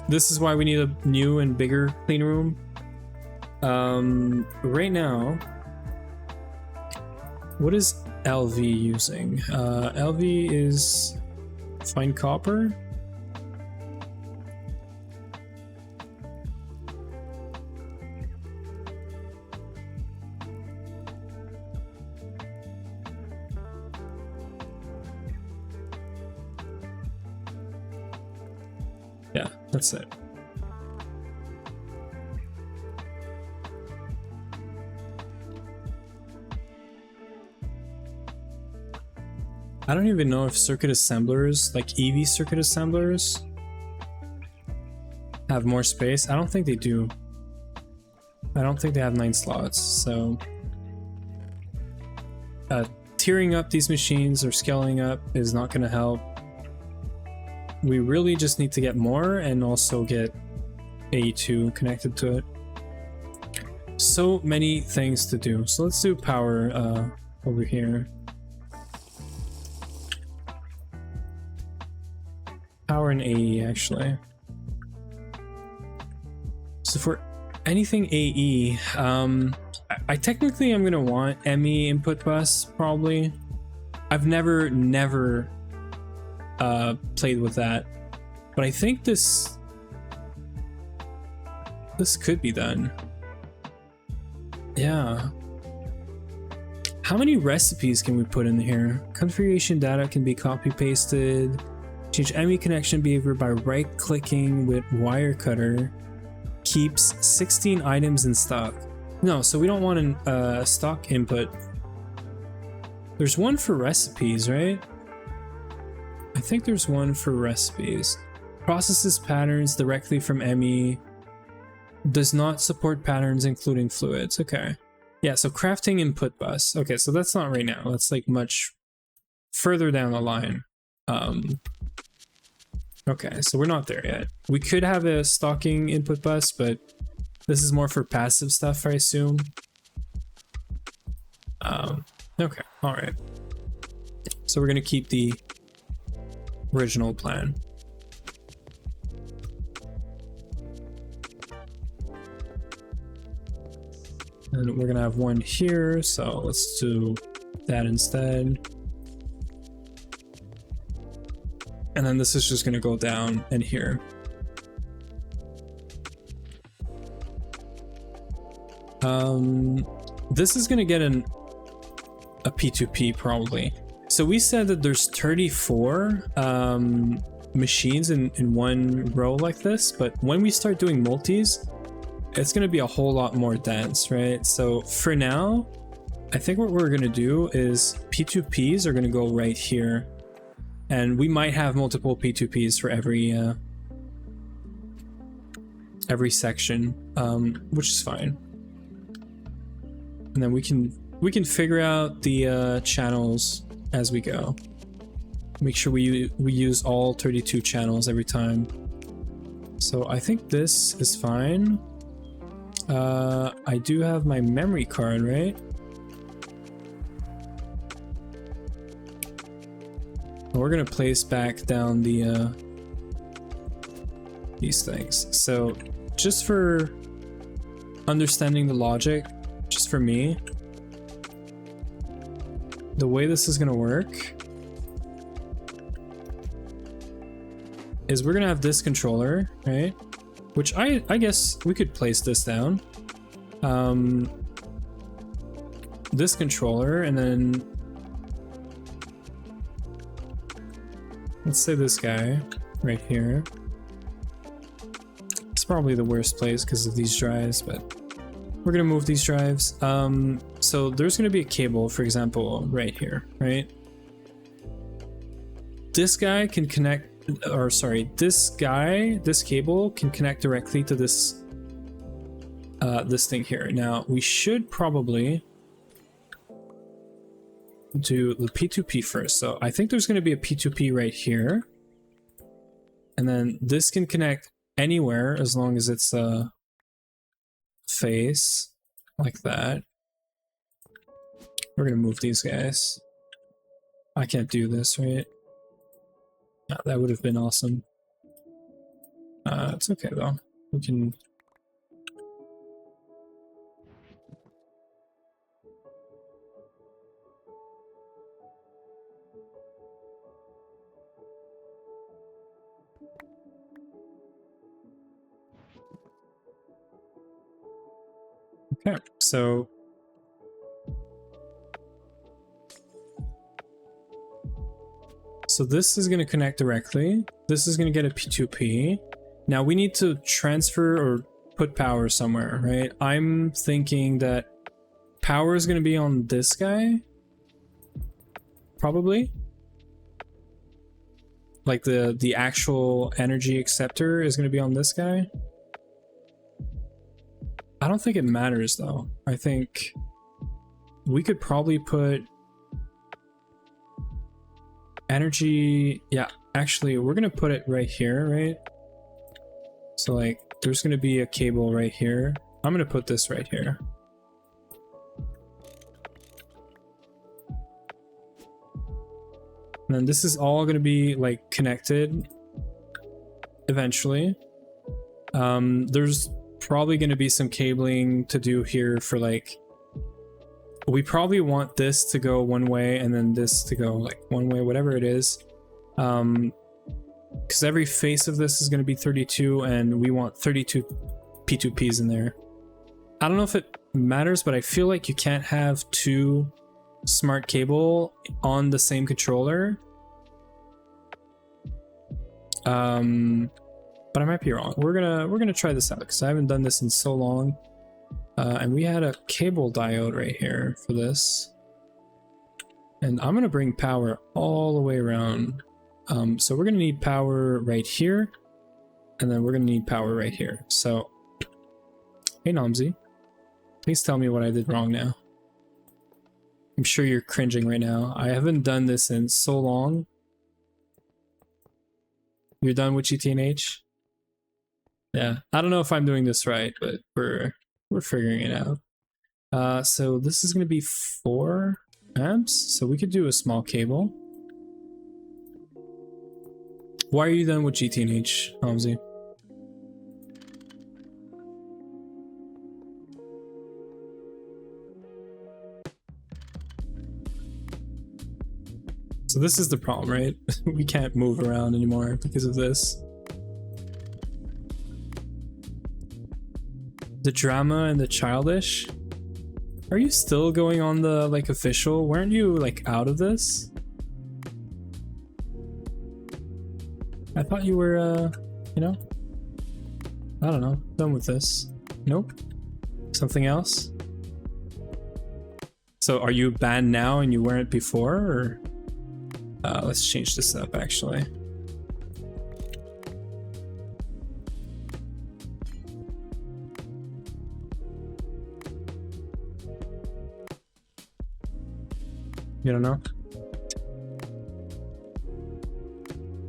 S1: this is why we need a new and bigger clean room. Right now, what is LV using? LV is fine copper. Yeah, that's it. I don't even know if circuit assemblers, like EV circuit assemblers, have more space. I don't think they do. I don't think they have 9 slots, so tiering up these machines or scaling up is not going to help. We really just need to get more and also get A2 connected to it. So many things to do. So let's do power over here. Power and AE actually. So for anything AE, I technically am gonna want ME input bus probably. I've never played with that, but I think this could be done. Yeah. How many recipes can we put in here? Configuration data can be copy pasted. Change ME connection behavior by right clicking with wire cutter. Keeps 16 items in stock. No, so we don't want a stock input. There's one for recipes, right? I think there's one for recipes. Processes patterns directly from ME. Does not support patterns including fluids. Okay. Yeah, so crafting input bus. Okay, so that's not right now. That's like much further down the line. Okay, so we're not there yet. We could have a stocking input bus, but this is more for passive stuff, I assume. Okay, all right. So we're gonna keep the original plan. And we're gonna have one here, so let's do that instead. And then this is just gonna go down in here. This is gonna get a P2P probably. So we said that there's 34 machines in one row like this, but when we start doing multis, it's gonna be a whole lot more dense, right? So for now, I think what we're gonna do is P2Ps are gonna go right here. And we might have multiple P2Ps for every section, which is fine. And then we can figure out the channels as we go. Make sure we use all 32 channels every time. So I think this is fine. I do have my memory card, right? We're gonna place back down the these things. So just for understanding the logic, just for me, the way this is gonna work is we're gonna have this controller, right? Which I guess we could place this down. This controller, and then let's say this guy right here. It's probably the worst place because of these drives, but we're gonna move these drives. So there's gonna be a cable, for example, right here, right? This guy can connect, or sorry, this cable can connect directly to this this thing here. Now we should probably do the P2P first. So I think there's going to be a P2P right here, and then this can connect anywhere as long as it's a face like that. We're going to move these guys. I can't do this, right? No, that would have been awesome. It's okay though. We can. Okay, so this is going to connect directly. This is going to get a P2P. Now we need to transfer or put power somewhere, right? I'm thinking that power is going to be on this guy. Probably. Like the actual energy acceptor is going to be on this guy. I don't think it matters though. I think we could probably put energy. Yeah, actually we're gonna put it right here, right? So like there's gonna be a cable right here. I'm gonna put this right here. And then this is all gonna be like connected eventually. There's probably going to be some cabling to do here for like, we probably want this to go one way and then this to go like one way, whatever it is, because every face of this is going to be 32 and we want 32 P2Ps in there. I don't know if it matters, but I feel like you can't have two smart cable on the same controller. But I might be wrong. We're gonna try this out because I haven't done this in so long. And we had a cable diode right here for this. And I'm gonna bring power all the way around. So we're gonna need power right here, and then we're gonna need power right here. So, hey Nomsy, please tell me what I did wrong now. I'm sure you're cringing right now. I haven't done this in so long. You're done with GTNH? Yeah, I don't know if I'm doing this right, but we're figuring it out. So this is going to be 4 amps, so we could do a small cable. Why are you done with GTNH, Hamzi? So this is the problem, right? We can't move around anymore because of this. The drama and the childish? Are you still going on the like official? Weren't you like out of this? I thought you were you know, I don't know, done with this. Nope. Something else? So are you banned now and you weren't before, or let's change this up actually. You don't know?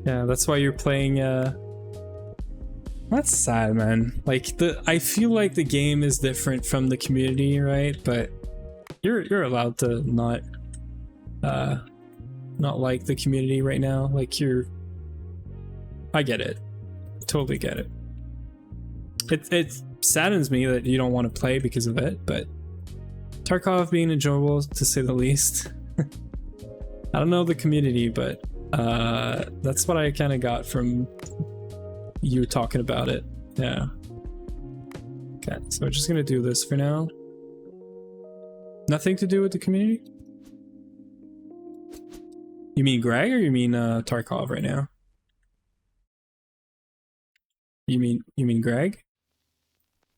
S1: Yeah, that's why you're playing. Oh, That's sad, man. Like I feel like the game is different from the community, right? But you're allowed to not like the community right now. Like I get it. Totally get it. It saddens me that you don't want to play because of it, but Tarkov being enjoyable to say the least. I don't know the community, but that's what I kind of got from you talking about it. Yeah. Okay, so we're just gonna do this for now. Nothing to do with the community? You mean Greg or you mean Tarkov right now? You mean Greg?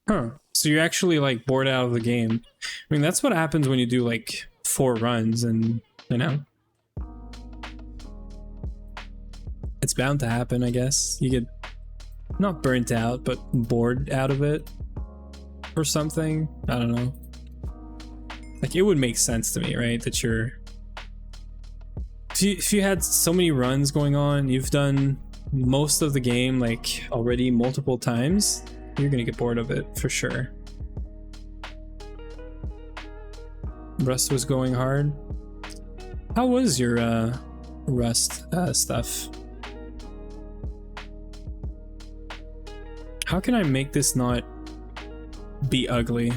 S1: Huh. So you're actually like bored out of the game. I mean, that's what happens when you do like 4 runs and, you know. It's bound to happen, I guess. You get not burnt out, but bored out of it or something. I don't know. Like, it would make sense to me, right? That you're... If you had so many runs going on, you've done most of the game like already multiple times, you're gonna get bored of it for sure. Rust was going hard. How was your Rust stuff? How can I make this not be ugly?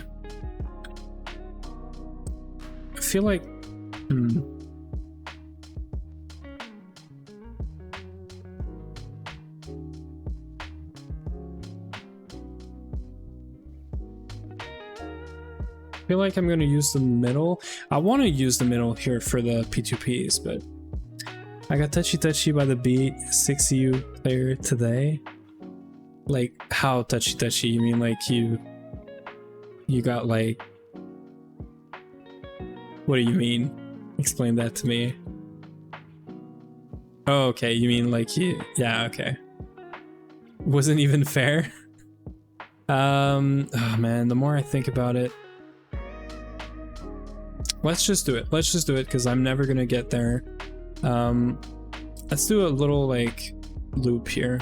S1: I feel like... I feel like I'm going to use the middle. I want to use the middle here for the P2Ps, but I got touchy by the beat 6U player today. Like, how touchy? You mean like you got like... What do you mean? Explain that to me. Oh, okay, you mean like you... Yeah, okay. Wasn't even fair. Oh man, the more I think about it... Let's just do it. Let's just do it, because I'm never gonna get there. Let's do a little, like, loop here.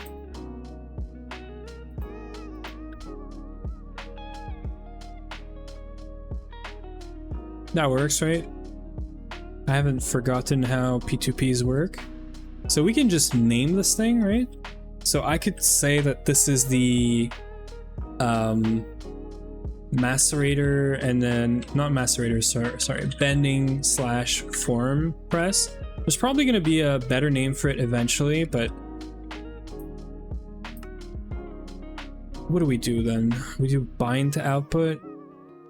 S1: That works, right? I haven't forgotten how P2Ps work. So we can just name this thing, right? So I could say that this is the... macerator, and then not macerator, sorry, bending / form press. There's probably going to be a better name for it eventually, but what do we do then? We do bind to output.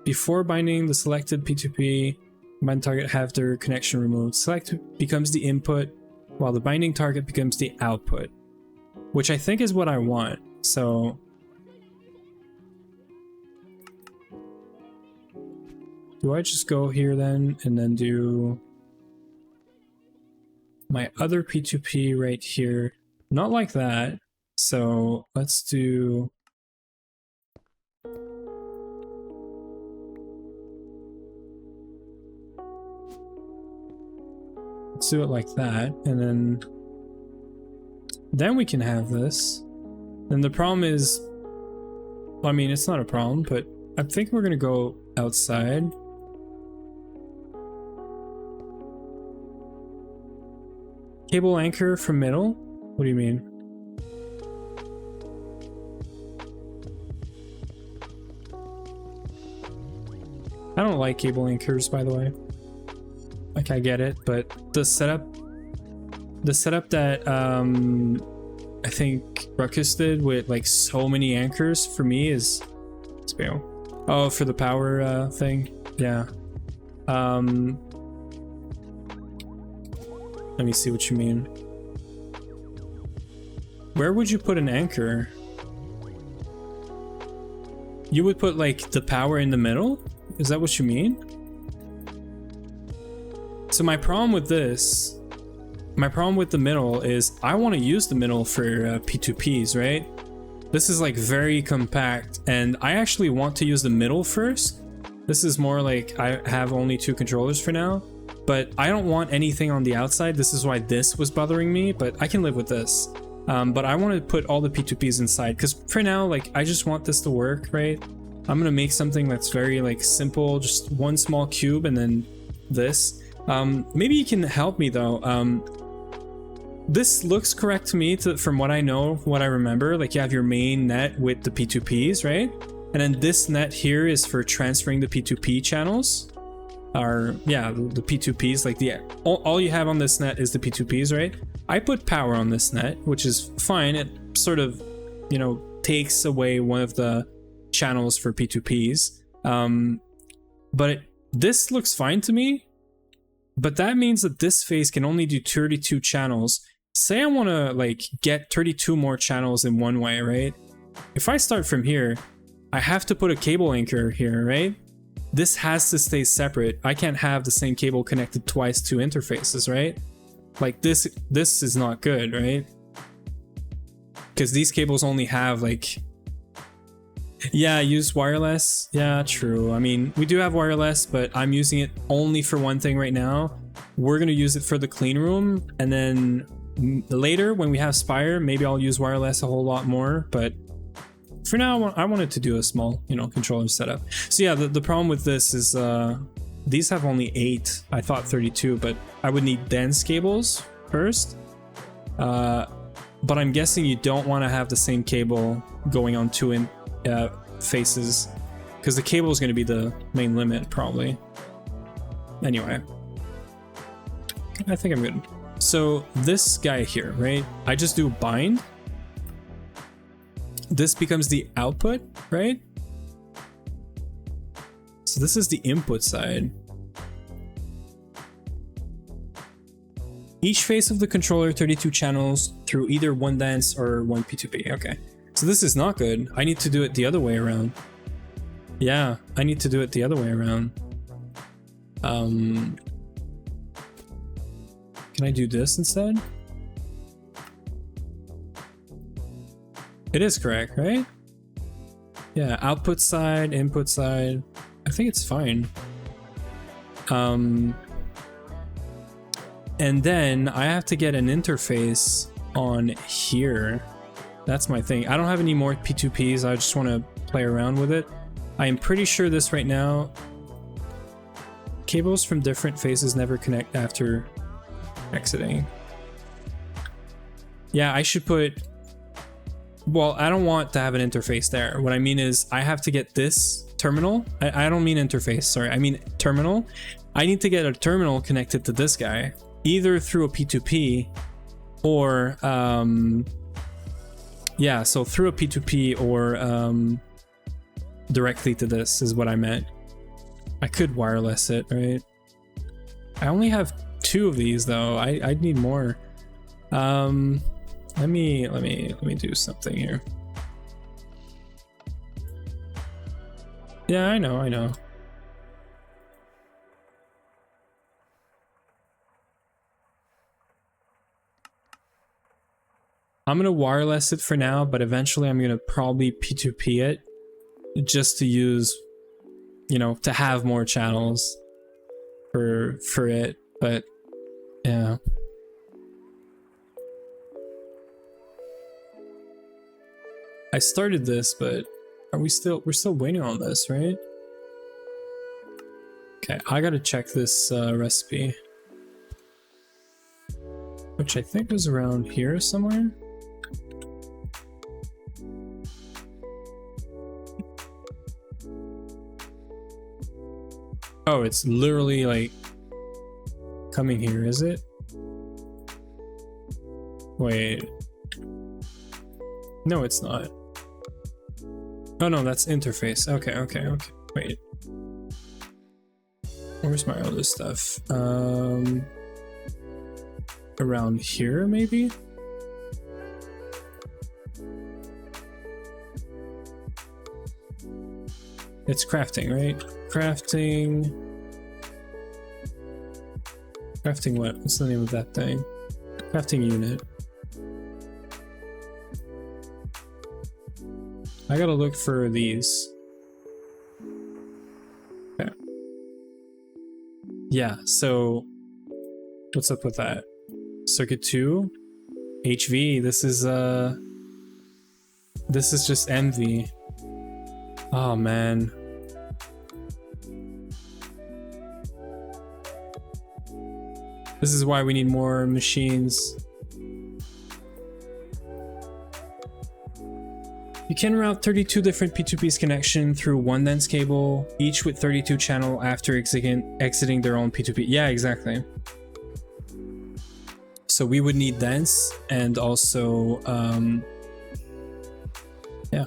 S1: Before binding the selected P2P, bind target have their connection removed. Select becomes the input, while the binding target becomes the output, which I think is what I want. So do I just go here then and then do my other P2P right here? Not like that. So let's do... Let's do it like that, and then we can have this. And the problem is... I mean, it's not a problem, but I think we're gonna go outside. Cable anchor from middle? What do you mean? I don't like cable anchors, by the way. Like, I get it, but the setup that I think Ruckus did with like so many anchors for me is spam. Oh, for the power thing? Yeah. Let me see what you mean. Where would you put an anchor? You would put like the power in the middle? Is that what you mean? So my problem with this, my problem with the middle is I want to use the middle for P2Ps, right? This is like very compact, and I actually want to use the middle first. This is more like I have only 2 controllers for now, but I don't want anything on the outside. This is why this was bothering me, but I can live with this. But I want to put all the P2Ps inside because for now, like, I just want this to work, right? I'm gonna make something that's very like simple, just one small cube and then this. Maybe you can help me though. This looks correct to me from what I know, what I remember. Like you have your main net with the P2Ps, right? And then this net here is for transferring the P2P channels. Or yeah, the P2Ps, like all you have on this net is the P2Ps, right? I put power on this net, which is fine. It sort of, you know, takes away one of the channels for P2Ps. But this looks fine to me. But that means that this phase can only do 32 channels. Say I want to like get 32 more channels in one way, right? If I start from here, I have to put a cable anchor here, right? This has to stay separate. I can't have the same cable connected twice to interfaces, right? Like this is not good, right? Because these cables only have like, yeah, use wireless. Yeah, true. I mean, we do have wireless, but I'm using it only for one thing right now. We're going to use it for the clean room. And then later when we have Spire, maybe I'll use wireless a whole lot more. But for now, I wanted to do a small, you know, controller setup. So yeah, the problem with this is these have only 8. I thought 32, but I would need dense cables first. But I'm guessing you don't want to have the same cable going on 2 faces, because the cable is going to be the main limit probably. Anyway, I think I'm good. So this guy here, right? I just do bind. This becomes the output, right? So this is the input side. Each face of the controller, 32 channels through either one dense or one P2P. Okay. So this is not good. I need to do it the other way around. Yeah, I need to do it the other way around. Can I do this instead? It is correct, right? Yeah, output side, input side. I think it's fine. And then I have to get an interface on here. That's my thing. I don't have any more P2Ps. I just want to play around with it. I am pretty sure this right now. Cables from different phases never connect after exiting. Yeah, I should put... Well, I don't want to have an interface there. What I mean is I have to get this terminal. I don't mean interface, sorry. I mean terminal. I need to get a terminal connected to this guy, either through a P2P or... yeah, so through a P2P or directly to this is what I meant. I could wireless it, right? I only have 2 of these though. I'd need more. Let me do something here. Yeah, I know. I'm gonna wireless it for now, but eventually I'm gonna probably P2P it just to use, you know, to have more channels for it. But yeah. I started this, but we're still waiting on this, right? Okay, I gotta check this recipe, which I think was around here somewhere. Oh, it's literally like coming here, is it? Wait. No, it's not. Oh no, that's interface. Okay. Wait. Where's my other stuff? Around here, maybe? It's crafting, right? Crafting what? What's the name of that thing? Crafting unit. I gotta look for these. Okay. Yeah, so what's up with that? Circuit 2, HV, this is just envy. Oh man. This is why we need more machines. You can route 32 different P2P's connection through one dense cable, each with 32 channel after exiting their own P2P. Yeah, exactly. So we would need dense and also, yeah.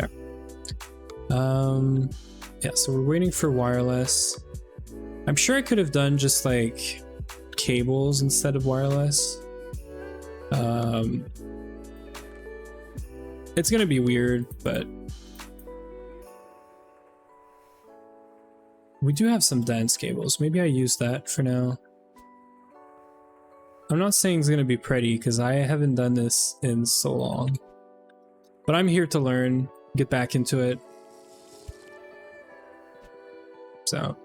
S1: Yeah. Yeah, so we're waiting for wireless. I'm sure I could have done just like cables instead of wireless. It's gonna be weird, but we do have some dense cables. Maybe I use that for now. I'm not saying it's gonna be pretty because I haven't done this in so long, but I'm here to learn, get back into it. So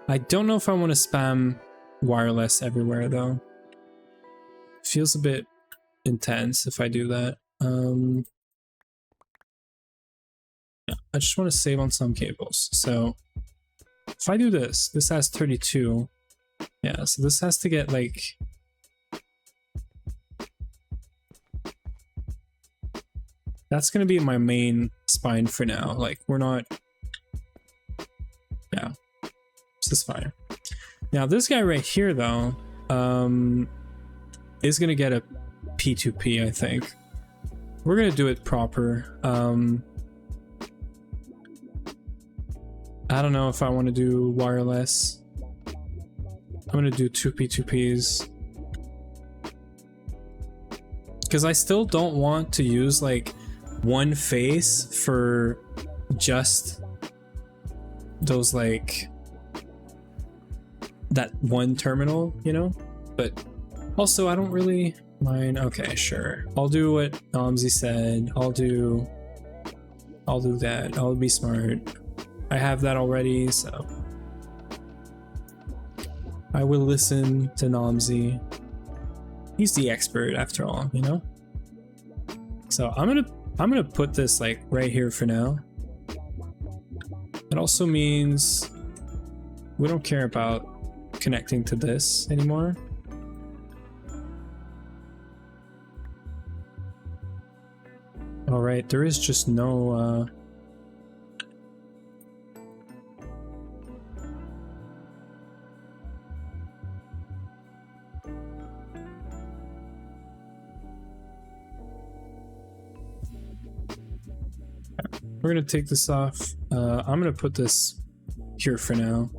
S1: I don't know if I want to spam wireless everywhere though. Feels a bit intense if I do that. Yeah, I just want to save on some cables. So if I do this, this has 32. Yeah, so this has to get like that's gonna be my main spine for now. Like we're not, yeah, this is fine. Now this guy right here though, is gonna get a P2P, I think. We're gonna do it proper. I don't know if I want to do wireless. I'm gonna do 2 P2Ps. Because I still don't want to use like one face for just those like that one terminal, you know? But also I don't really mind. Okay, sure. I'll do what Nomsy said. I'll do that. I'll be smart. I have that already, so I will listen to Nomsy. He's the expert after all, you know? So I'm gonna put this like right here for now. It also means we don't care about connecting to this anymore. All right, there is just no we're gonna take this off. I'm gonna put this here for now.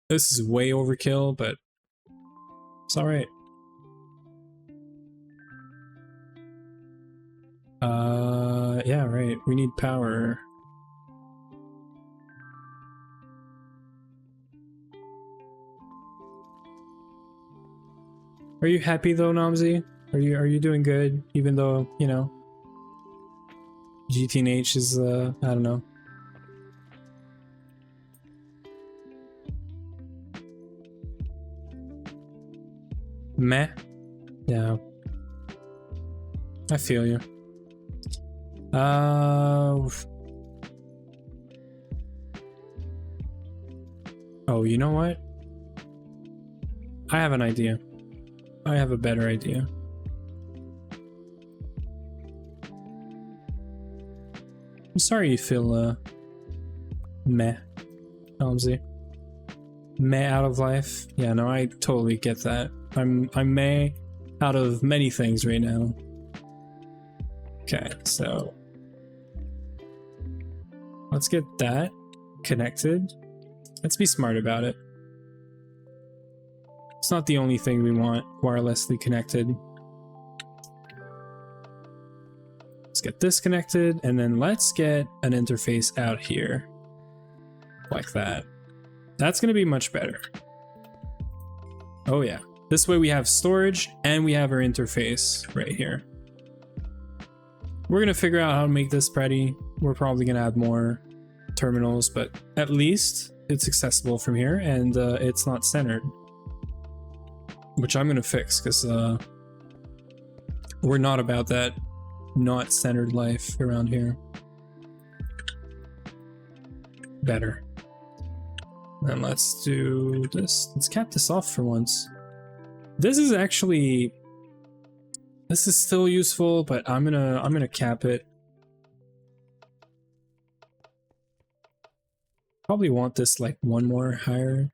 S1: This is way overkill, but it's all right. Yeah, right. We need power. Are you happy though, Nomsy? Are you doing good? Even though, you know, GTNH is I don't know. Meh. Yeah. I feel you. Oh, you know what? I have an idea. I have a better idea. I'm sorry you feel meh, Elmsy. Meh out of life. Yeah, no, I totally get that. I'm meh out of many things right now. Okay, so let's get that connected. Let's be smart about it. It's not the only thing we want wirelessly connected. Let's get this connected, and then let's get an interface out here. Like that. That's gonna be much better. Oh yeah. This way we have storage, and we have our interface right here. We're gonna figure out how to make this pretty. We're probably gonna add more terminals, but at least it's accessible from here, and it's not centered. Which I'm gonna fix, because we're not about that not centered life around here. Better. Then let's do this. Let's cap this off for once. This is actually, this is still useful, but I'm gonna cap it. Probably want this like one more higher.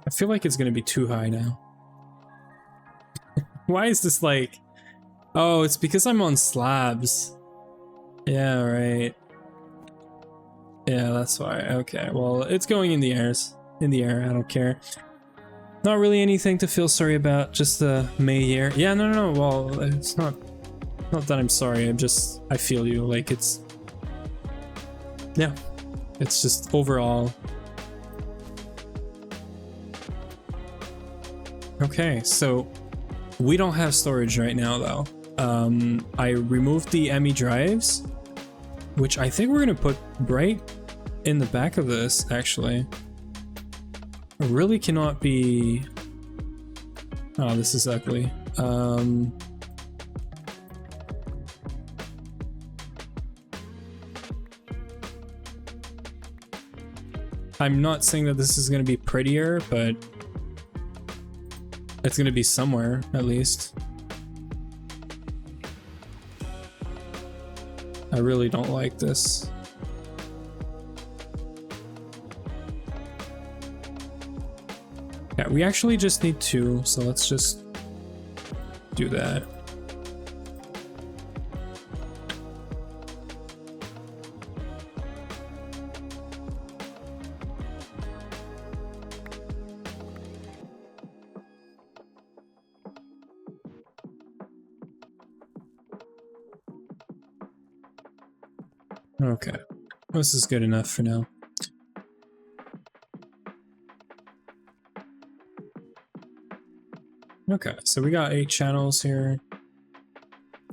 S1: I feel like it's gonna be too high now. Why is this like... Oh, it's because I'm on slabs. Yeah, right. Yeah, that's why. Okay, well, it's going in the airs. In the air, I don't care. Not really anything to feel sorry about, just the May year. Yeah, no, well, it's not that I'm sorry, I feel you, like it's... Yeah, it's just overall... Okay, so we don't have storage right now though. I removed the ME drives, which I think we're gonna put right in the back of this, actually. It really cannot be... Oh, this is ugly. I'm not saying that this is gonna be prettier, but it's gonna be somewhere, at least. I really don't like this. Yeah, we actually just need 2, so let's just do that. Okay, this is good enough for now. Okay, so we got 8 channels here.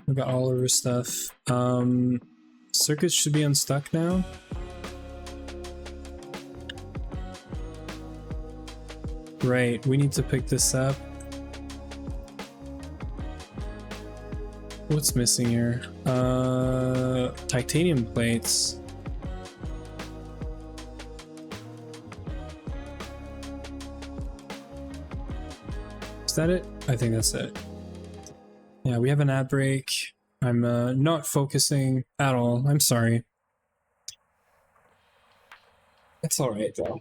S1: We got all of our stuff. Circuits should be unstuck now. Right, we need to pick this up. What's missing here? Titanium plates. Is that it? I think that's it. Yeah, we have an ad break. I'm not focusing at all. I'm sorry. It's alright though.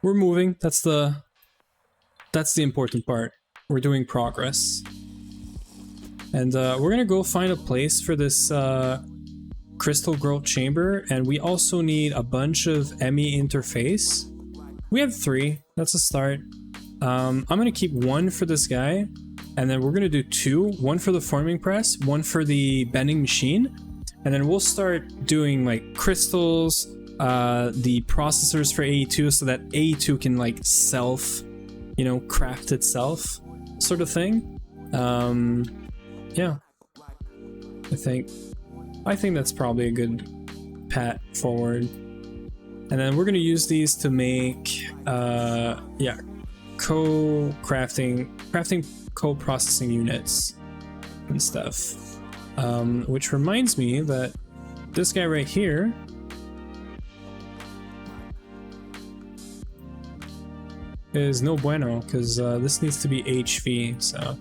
S1: We're moving. That's the important part. We're doing progress. And we're gonna go find a place for this crystal growth chamber, and we also need a bunch of ME interface. We have 3, that's a start. I'm gonna keep 1 for this guy, and then we're gonna do 2, 1 for the forming press, 1 for the bending machine, and then we'll start doing like crystals, the processors for AE2 so that AE2 can like self, you know, craft itself sort of thing. Yeah, I think that's probably a good pat forward. And then we're gonna use these to make yeah, crafting co-processing units and stuff. Which reminds me that this guy right here is no bueno, because this needs to be HV, so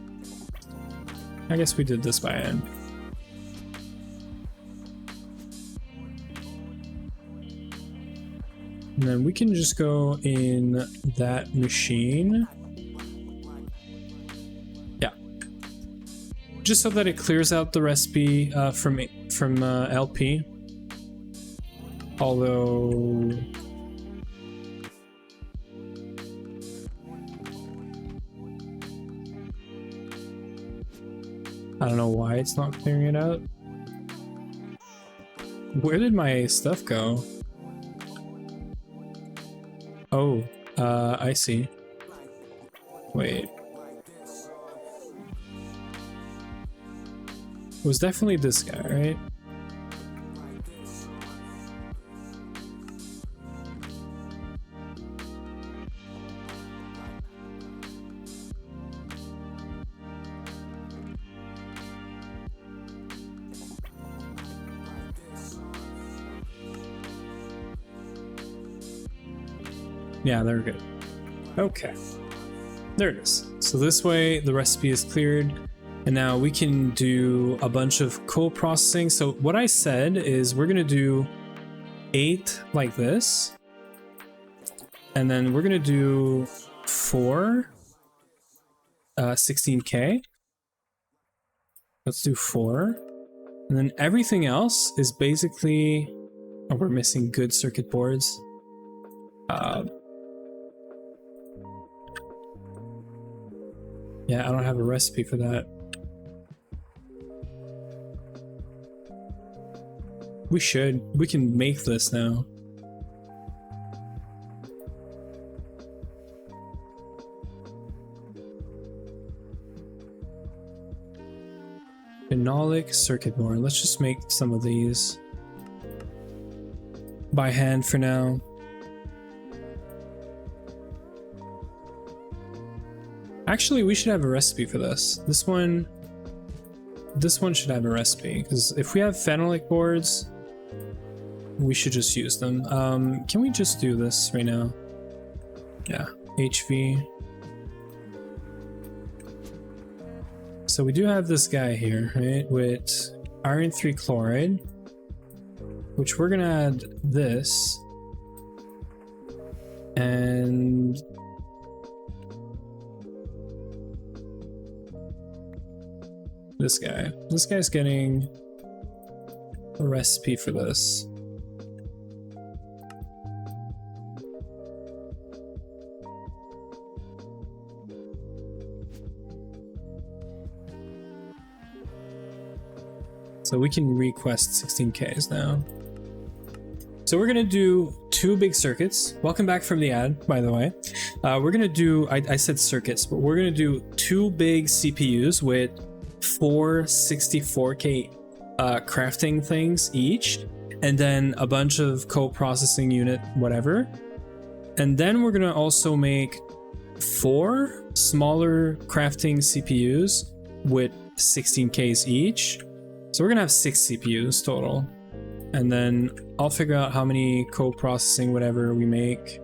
S1: I guess we did this by hand. And then we can just go in that machine. Yeah. Just so that it clears out the recipe from LP. Although... I don't know why it's not clearing it out. Where did my stuff go? Oh, I see. Wait. It was definitely this guy, right? Yeah, they're good. Okay. There it is. So this way the recipe is cleared, and now we can do a bunch of co-processing. So what I said is we're gonna do 8 like this, and then we're gonna do 4 16K. Let's do 4, and then everything else is basically, oh, we're missing good circuit boards. Yeah, I don't have a recipe for that. We should. We can make this now. Phenolic circuit board. Let's just make some of these by hand for now. Actually, we should have a recipe for this. This one should have a recipe, because if we have phenolic boards, we should just use them. Can we just do this right now? Yeah, HV. So we do have this guy here, right, with iron 3 chloride, which we're gonna add this, and this guy. This guy's getting a recipe for this. So we can request 16Ks now. So we're gonna do 2 big circuits. Welcome back from the ad, by the way. We're gonna do, I said circuits, but we're gonna do 2 big CPUs with 4 64K crafting things each, and then a bunch of co-processing unit, whatever. And then we're gonna also make 4 smaller crafting CPUs with 16Ks each. So we're gonna have 6 CPUs total. And then I'll figure out how many co-processing whatever we make.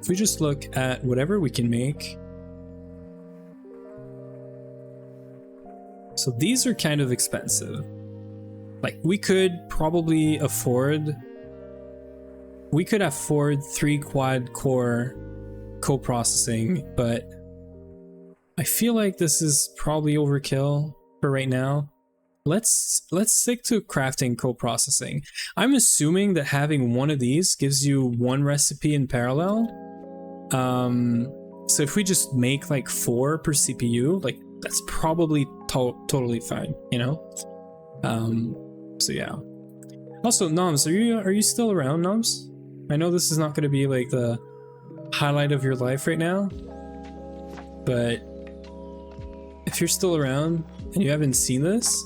S1: If we just look at whatever we can make. So these are kind of expensive. Like we could probably afford, 3 quad core co-processing, but I feel like this is probably overkill for right now. Let's stick to crafting co-processing. I'm assuming that having one of these gives you 1 recipe in parallel. So if we just make like 4 per CPU, like that's probably totally fine, you know? So yeah. Also, Noms, are you still around, Noms? I know this is not going to be like the highlight of your life right now, but if you're still around and you haven't seen this,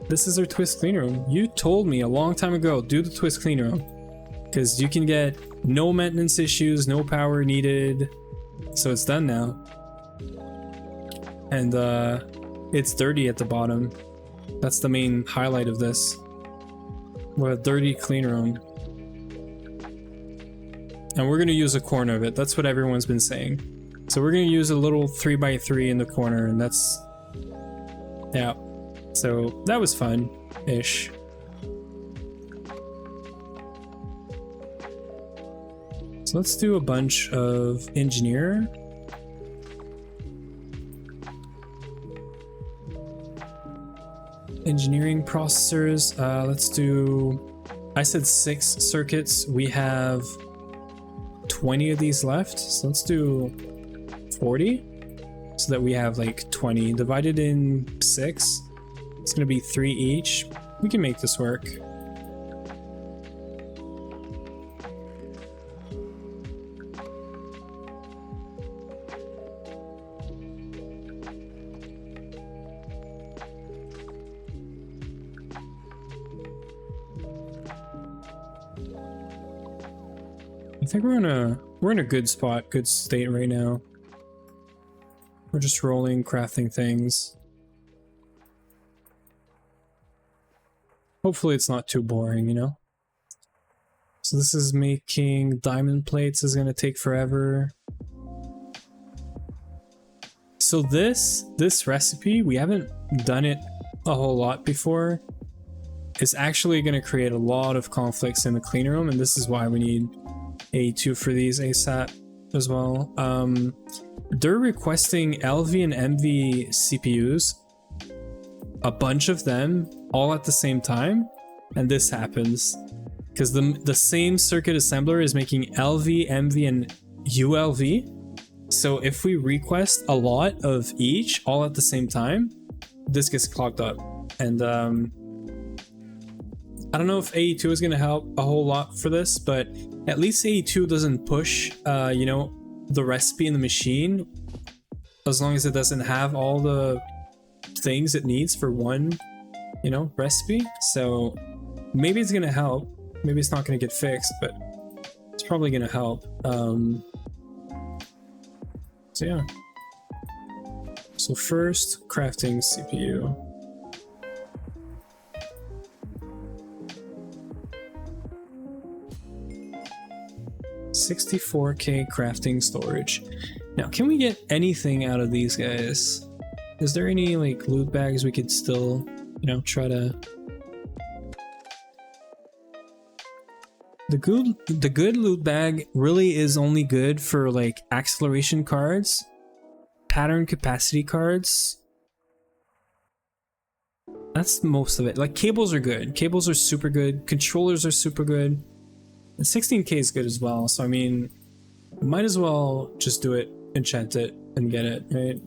S1: this is our Twist Cleanroom. You told me a long time ago, do the Twist Cleanroom, because you can get no maintenance issues, no power needed. So it's done now. And it's dirty at the bottom. That's the main highlight of this. We're a dirty cleanroom. And we're gonna use a corner of it. That's what everyone's been saying. So we're gonna use a little 3x3 in the corner, and that's, yeah. So that was fun-ish. So let's do a bunch of engineering processors. Let's do, I said 6 circuits. We have 20 of these left, so let's do 40 so that we have like 20 divided in 6. It's gonna be 3 each. We can make this work. I think we're in a good spot, good state right now. We're just rolling, crafting things. Hopefully it's not too boring, you know? So this is making diamond plates, is gonna take forever. So this recipe, we haven't done it a whole lot before. It's actually gonna create a lot of conflicts in the clean room, and this is why we need A2 for these ASAP as well. They're requesting LV and MV CPUs, a bunch of them all at the same time, and this happens because the same circuit assembler is making LV, MV, and ULV. So if we request a lot of each all at the same time, this gets clogged up. And I don't know if AE2 is going to help a whole lot for this, but at least AE2 doesn't push, you know, the recipe in the machine, as long as it doesn't have all the things it needs for one, you know, recipe. So maybe it's going to help. Maybe it's not going to get fixed, but it's probably going to help. So yeah. So first, crafting CPU. $64K crafting storage. Now, can we get anything out of these guys? Is there any like loot bags we could still, you know, try to... The good loot bag really is only good for like acceleration cards, pattern capacity cards. That's most of it. Like cables are good. Cables are super good. Controllers are super good. And 16K is good as well. So I mean, might as well just do it, enchant it, and get it, right?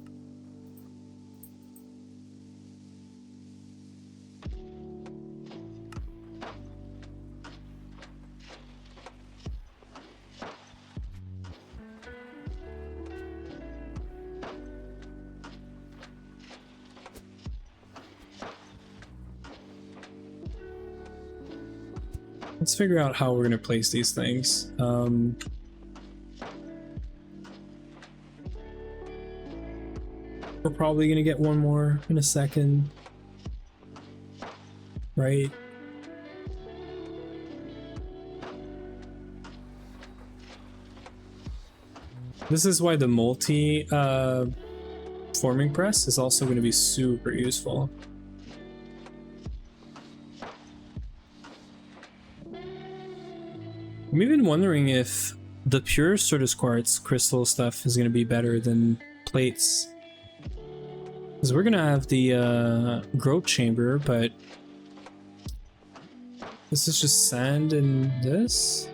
S1: Let's figure out how we're going to place these things. We're probably going to get one more in a second. Right? This is why the multi forming press is also going to be super useful. I'm even wondering if the pure Certus Quartz crystal stuff is going to be better than plates. Because we're going to have the growth chamber, but this is just sand and this?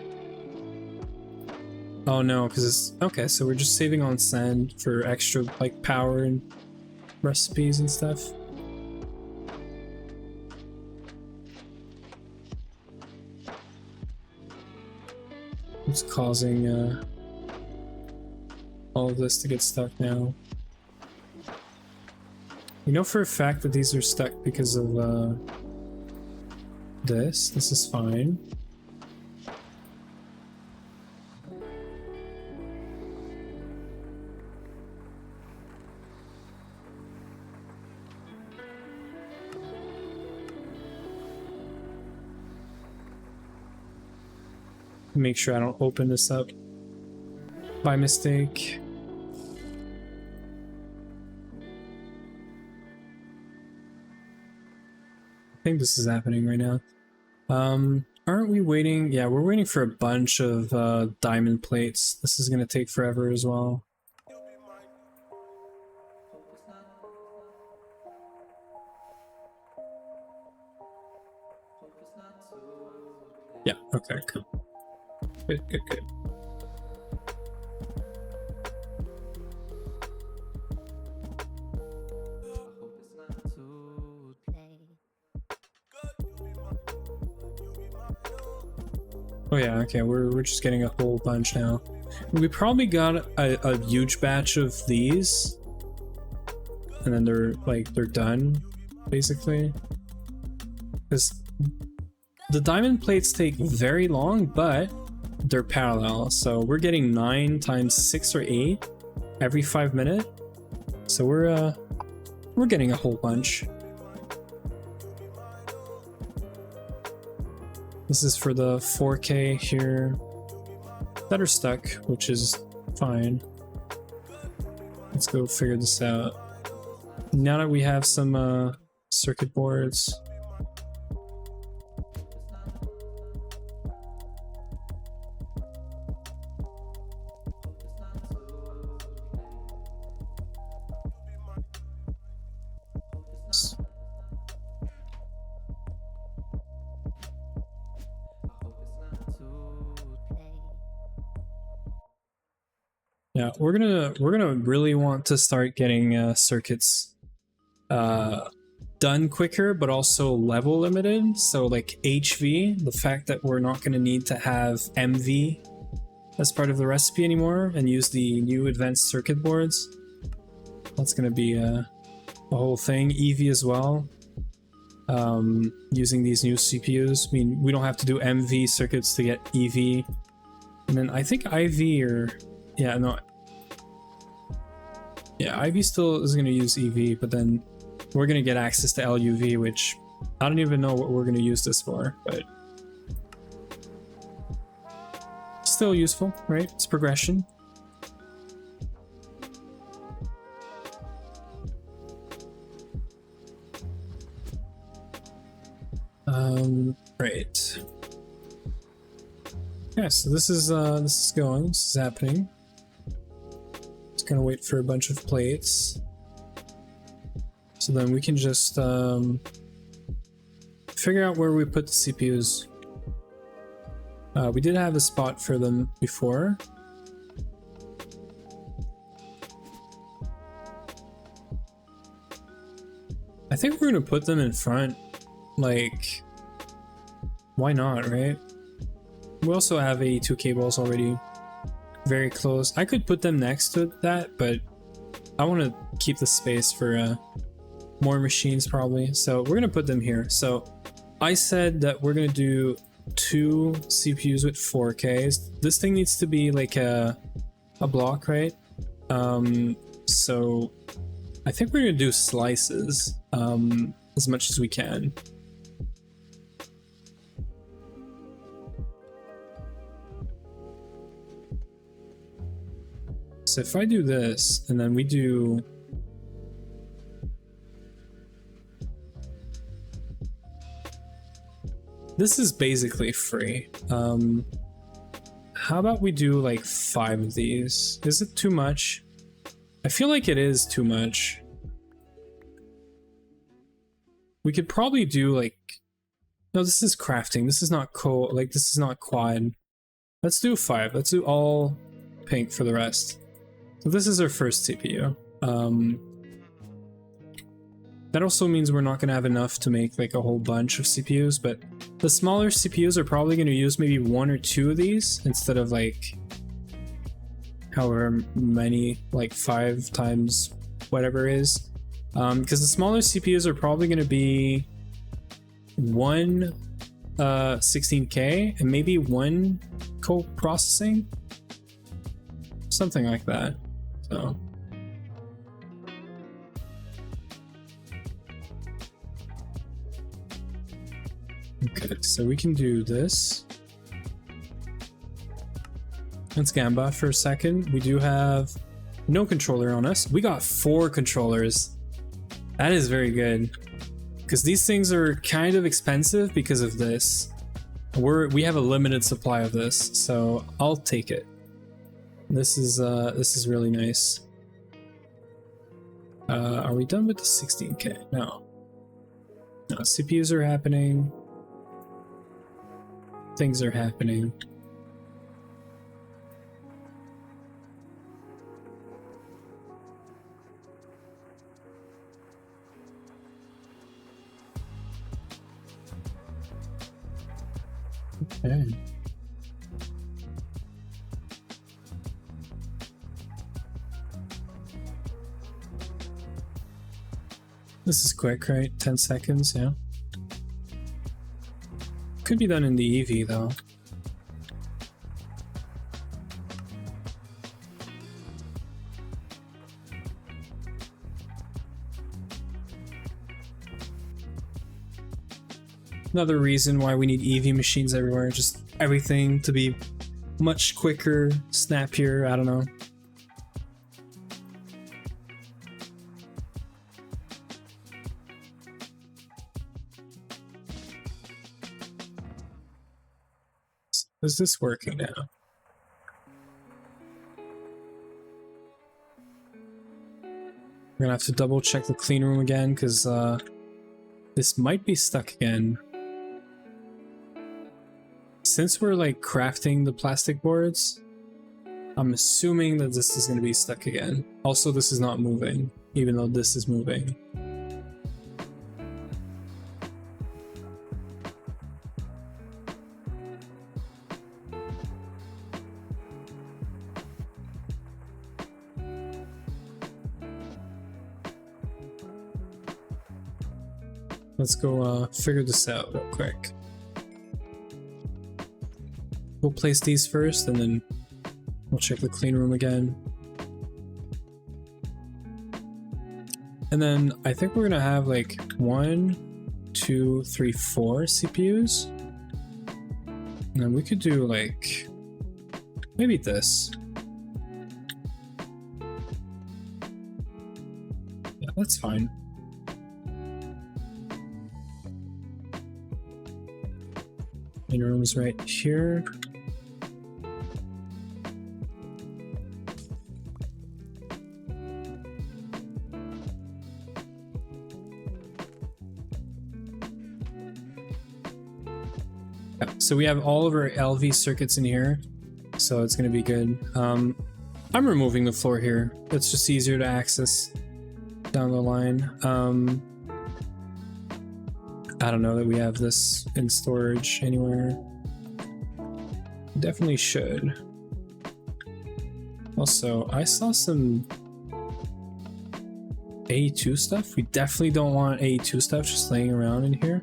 S1: Oh no, because it's... Okay, so we're just saving on sand for extra like power and recipes and stuff. It's causing all of this to get stuck now. We know for a fact that these are stuck because of this. This is fine. Make sure I don't open this up by mistake. I think this is happening right now. Aren't we waiting? Yeah, we're waiting for a bunch of diamond plates. This is gonna take forever as well. Yeah, okay, cool. Good, good, good. Oh yeah, okay, we're just getting a whole bunch now. We probably got a huge batch of these, and then they're done, basically. Because the diamond plates take very long, but they're parallel. So we're getting 9 times 6 or 8 every 5 minutes. So we're getting a whole bunch. This is for the 4K here that are stuck, which is fine. Let's go figure this out. Now that we have some circuit boards. Yeah, we're gonna really want to start getting circuits done quicker, but also level limited. So like HV, the fact that we're not gonna need to have MV as part of the recipe anymore and use the new advanced circuit boards. That's gonna be a whole thing. EV as well. Using these new CPUs. I mean, we don't have to do MV circuits to get EV. And then I think IV or yeah, no. Yeah, IV still is going to use EV, but then we're going to get access to LUV, which I don't even know what we're going to use this for, but still useful, right? It's progression. Right. Yeah, so this is going, this is happening. Just gonna wait for a bunch of plates. So then we can just figure out where we put the CPUs. We did have a spot for them before. I think we're gonna put them in front. Like, why not, right? We also have 82 cables already very close. I could put them next to that, but I want to keep the space for more machines probably. So we're gonna put them here. So I said that we're gonna do 2 CPUs with 4Ks. This thing needs to be like a block, right? So I think we're gonna do slices as much as we can. So if I do this, and then we do... This is basically free. How about we do like 5 of these? Is it too much? I feel like it is too much. We could probably do like... No, this is crafting. This is not this is not quad. Let's do 5. Let's do all pink for the rest. So this is our first CPU. That also means we're not going to have enough to make like a whole bunch of CPUs, but the smaller CPUs are probably going to use maybe 1 or 2 of these instead of like however many, like 5 times whatever it is. Because the smaller CPUs are probably going to be 1 16K and maybe 1 co-processing. Something like that. So okay, so we can do this. Let's Gamba for a second. We do have no controller on us. We got 4 controllers. That is very good. Because these things are kind of expensive because of this. We have a limited supply of this, so I'll take it. This is really nice. Are we done with the 16K? No. No, CPUs are happening. Things are happening. Okay. This is quick, right? 10 seconds, yeah. Could be done in the EV though. Another reason why we need EV machines everywhere, just everything to be much quicker, snappier, I don't know. Is this working now? We're gonna have to double check the clean room again because this might be stuck again. Since we're like crafting the plastic boards, I'm assuming that this is gonna be stuck again. Also, this is not moving, even though this is moving. Let's go figure this out real quick. We'll place these first and then we'll check the clean room again. And then I think we're gonna have like 1, 2, 3, 4 CPUs. And then we could do like maybe this. Yeah, that's fine. Clean room's right here. So we have all of our LV circuits in here, so it's gonna be good. I'm removing the floor here. It's just easier to access down the line. I don't know that we have this in storage anywhere. Definitely should. Also, I saw some A2 stuff. We definitely don't want A2 stuff just laying around in here.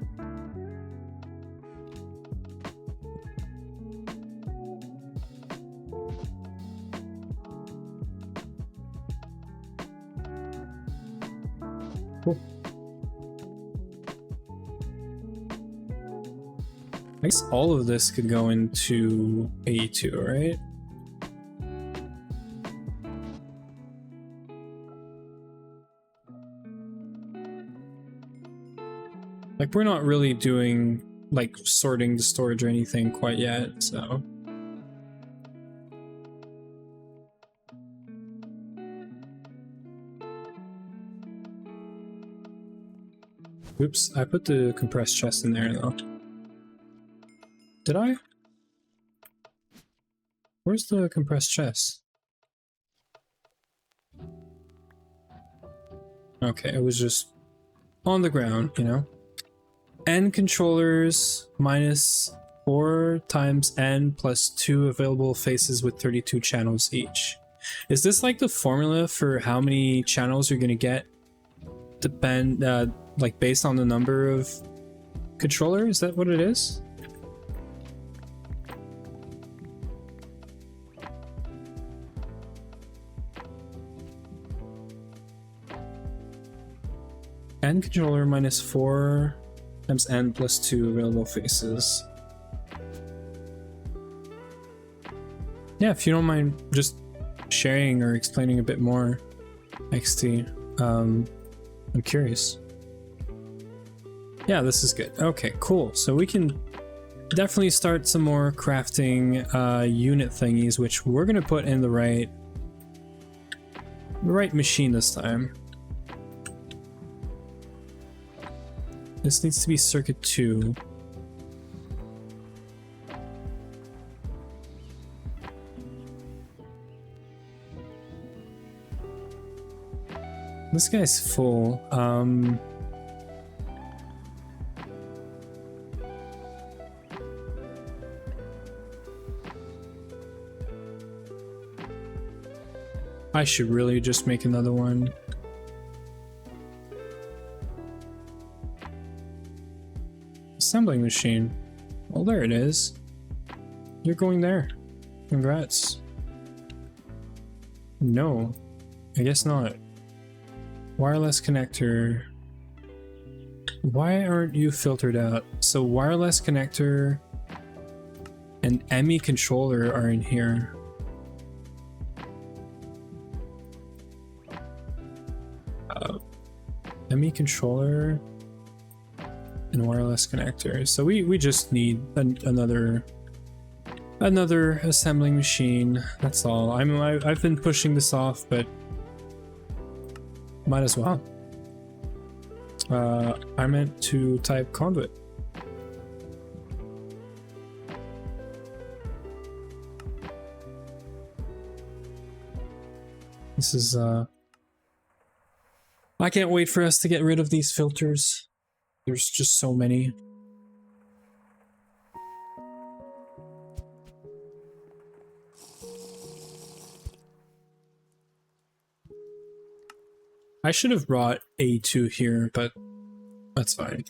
S1: Cool. I guess all of this could go into A2, right? Like, we're not really doing, like, sorting the storage or anything quite yet, so... Oops, I put the compressed chest in there, though. Did I? Where's the compressed chest? Okay, it was just on the ground, you know? N controllers minus 4 times N plus 2 available faces with 32 channels each. Is this like the formula for how many channels you're gonna get? Like based on the number of controller? Is that what it is? N controller minus 4 times N plus 2 available faces. Yeah, if you don't mind just sharing or explaining a bit more, XT, I'm curious. Yeah, this is good. Okay, cool. So we can definitely start some more crafting unit thingies, which we're gonna put in the right machine this time. This needs to be circuit 2. This guy's full. I should really just make another one. Assembling machine. Well, there it is. You're going there. Congrats. No, I guess not. Wireless connector. Why aren't you filtered out? So wireless connector and ME controller are in here. ME controller and wireless connector. So we just need another assembling machine. That's all. I've been pushing this off, but might as well. I meant to type conduit. This is I can't wait for us to get rid of these filters. There's just so many. I should have brought A2 here, but that's fine.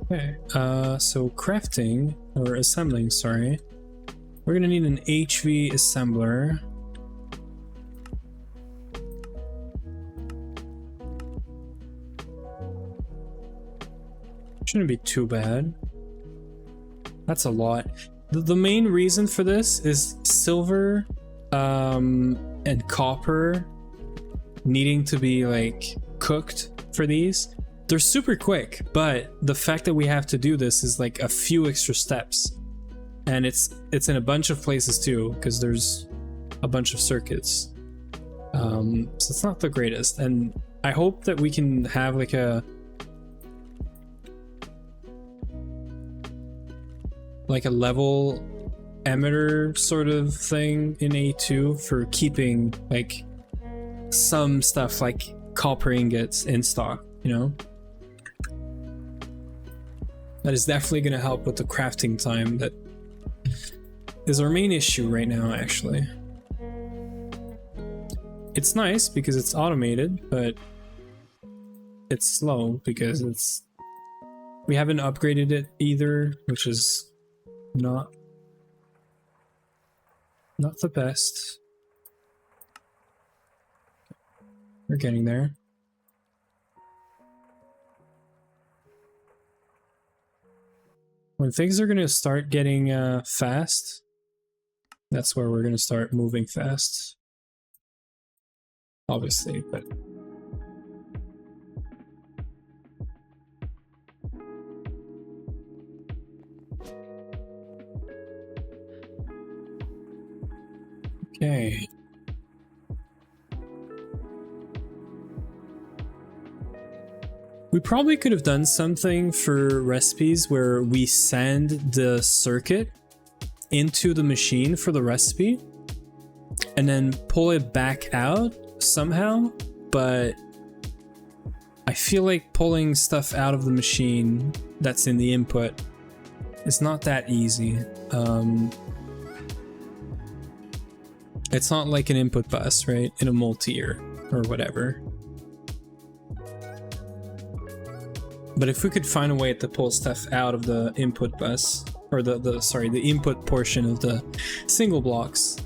S1: Okay, so crafting, or assembling, sorry. We're gonna need an HV assembler. Shouldn't be too bad. That's a lot. The main reason for this is silver and copper needing to be like cooked for these. They're super quick, but the fact that we have to do this is like a few extra steps. And it's in a bunch of places too, because there's a bunch of circuits. So it's not the greatest. And I hope that we can have like a level emitter sort of thing in A2 for keeping like some stuff like copper ingots in stock, you know? That is definitely going to help with the crafting time that is our main issue right now, actually. It's nice because it's automated, but it's slow because we haven't upgraded it either, which is not the best. We're getting there. When things are going to start getting fast, that's where we're going to start moving fast. Obviously, but... Okay. We probably could have done something for recipes where we send the circuit into the machine for the recipe and then pull it back out somehow, but I feel like pulling stuff out of the machine that's in the input is not that easy. It's not like an input bus, right? In a multi-year or whatever. But if we could find a way to pull stuff out of the input bus, or the input portion of the single blocks,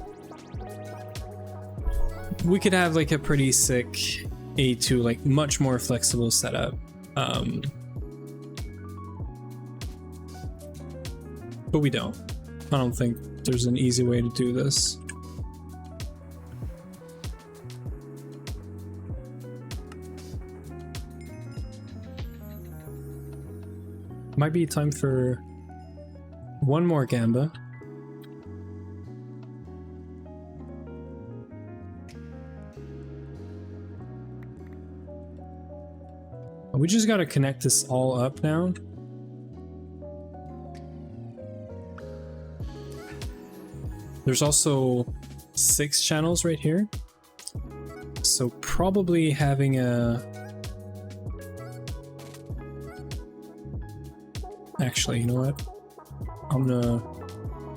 S1: we could have like a pretty sick A2, like much more flexible setup. But we don't. I don't think there's an easy way to do this. Might be time for one more gamba. We just gotta connect this all up now. There's also 6 channels right here. So probably having a... Actually, you know what? I'm gonna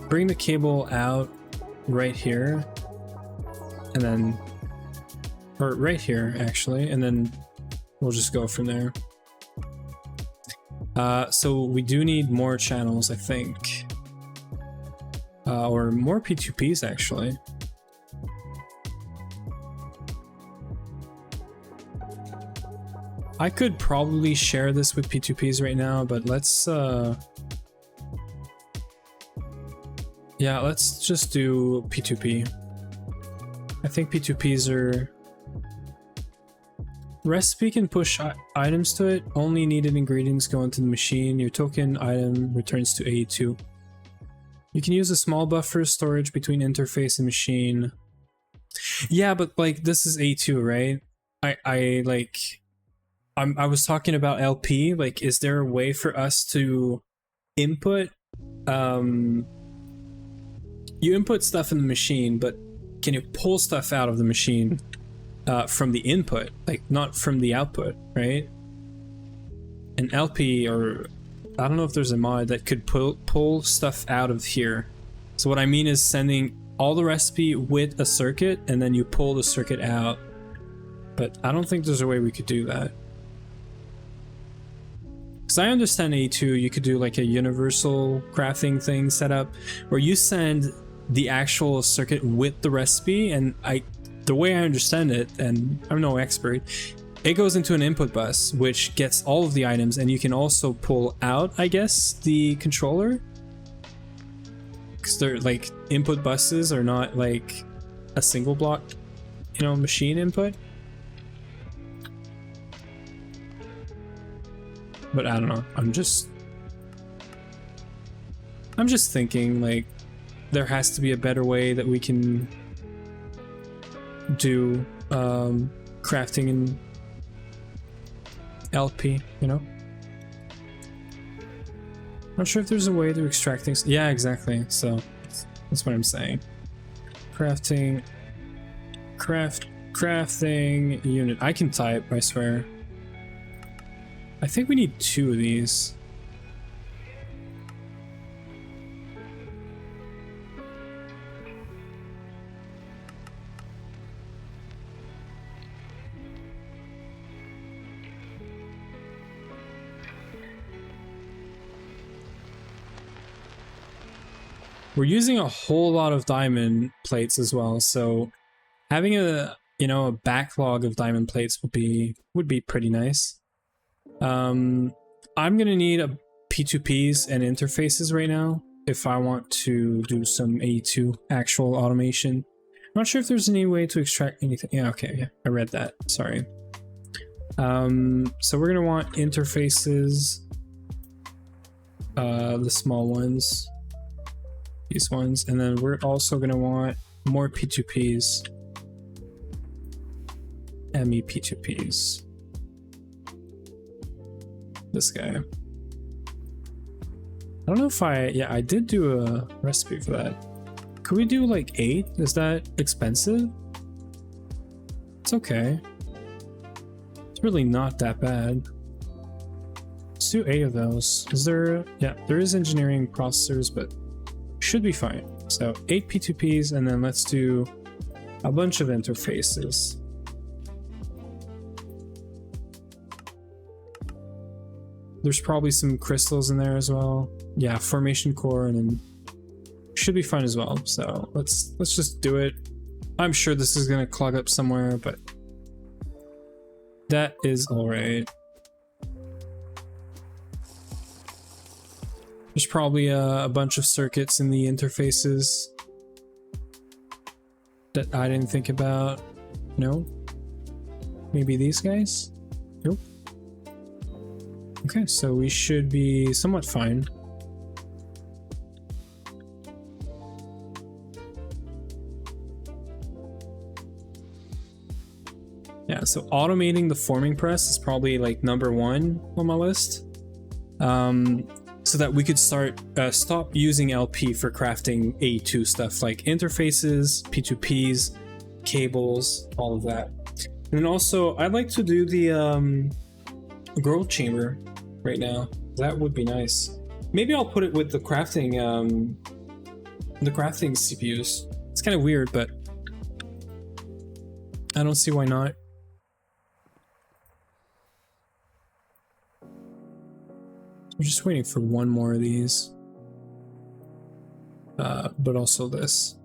S1: bring the cable out right here, and then, or right here actually, and then we'll just go from there. So we do need more channels, I think. Or more P2Ps, actually. I could probably share this with P2Ps right now, but let's yeah, let's just do P2P. I think P2Ps are... Recipe can push items to it. Only needed ingredients go into the machine. Your token item returns to A2. You can use a small buffer storage between interface and machine. Yeah, but like this is A2, right? I was talking about LP. Like, is there a way for us to input? You input stuff in the machine, but can you pull stuff out of the machine? From the input, like not from the output, right? An LP, or I don't know if there's a mod that could pull stuff out of here. So what I mean is sending all the recipe with a circuit and then you pull the circuit out. But I don't think there's a way we could do that. Because I understand A2, you could do like a universal crafting thing set up where you send the actual circuit with the recipe, and the way I understand it, and I'm no expert, it goes into an input bus, which gets all of the items, and you can also pull out, I guess, the controller. Because they're like, input buses are not like a single block, you know, machine input. But I don't know, I'm just thinking, like, there has to be a better way that we can do crafting in LP, you know? Not sure if there's a way to extract things. Yeah, exactly. So that's what I'm saying. Crafting unit. I can type, I swear. I think we need 2 of these. We're using a whole lot of diamond plates as well, so having a, you know, a backlog of diamond plates would be pretty nice. I'm gonna need a P2Ps and interfaces right now if I want to do some A2 actual automation. I'm not sure if there's any way to extract anything. Yeah, okay, yeah, I read that. Sorry. So we're gonna want interfaces, the small ones. These ones, and then we're also going to want more P2Ps. ME P2Ps. This guy. I don't know if I did do a recipe for that. Could we do like 8? Is that expensive? It's okay. It's really not that bad. Let's do 8 of those. Is there, yeah, there is engineering processors, but should be fine. So 8 P2Ps, and then let's do a bunch of interfaces. There's probably some crystals in there as well. Yeah, formation core, and then should be fine as well. So let's just do it. I'm sure this is gonna clog up somewhere, but that is all right. There's probably a bunch of circuits in the interfaces that I didn't think about. No? Maybe these guys? Nope. Okay, so we should be somewhat fine. Yeah, so automating the forming press is probably like number 1 on my list. So that we could stop using LP for crafting A2 stuff like interfaces, P2Ps, cables, all of that. And then also, I'd like to do the growth chamber right now. That would be nice. Maybe I'll put it with the crafting CPUs. It's kind of weird, but I don't see why not. I'm just waiting for one more of these. But also this.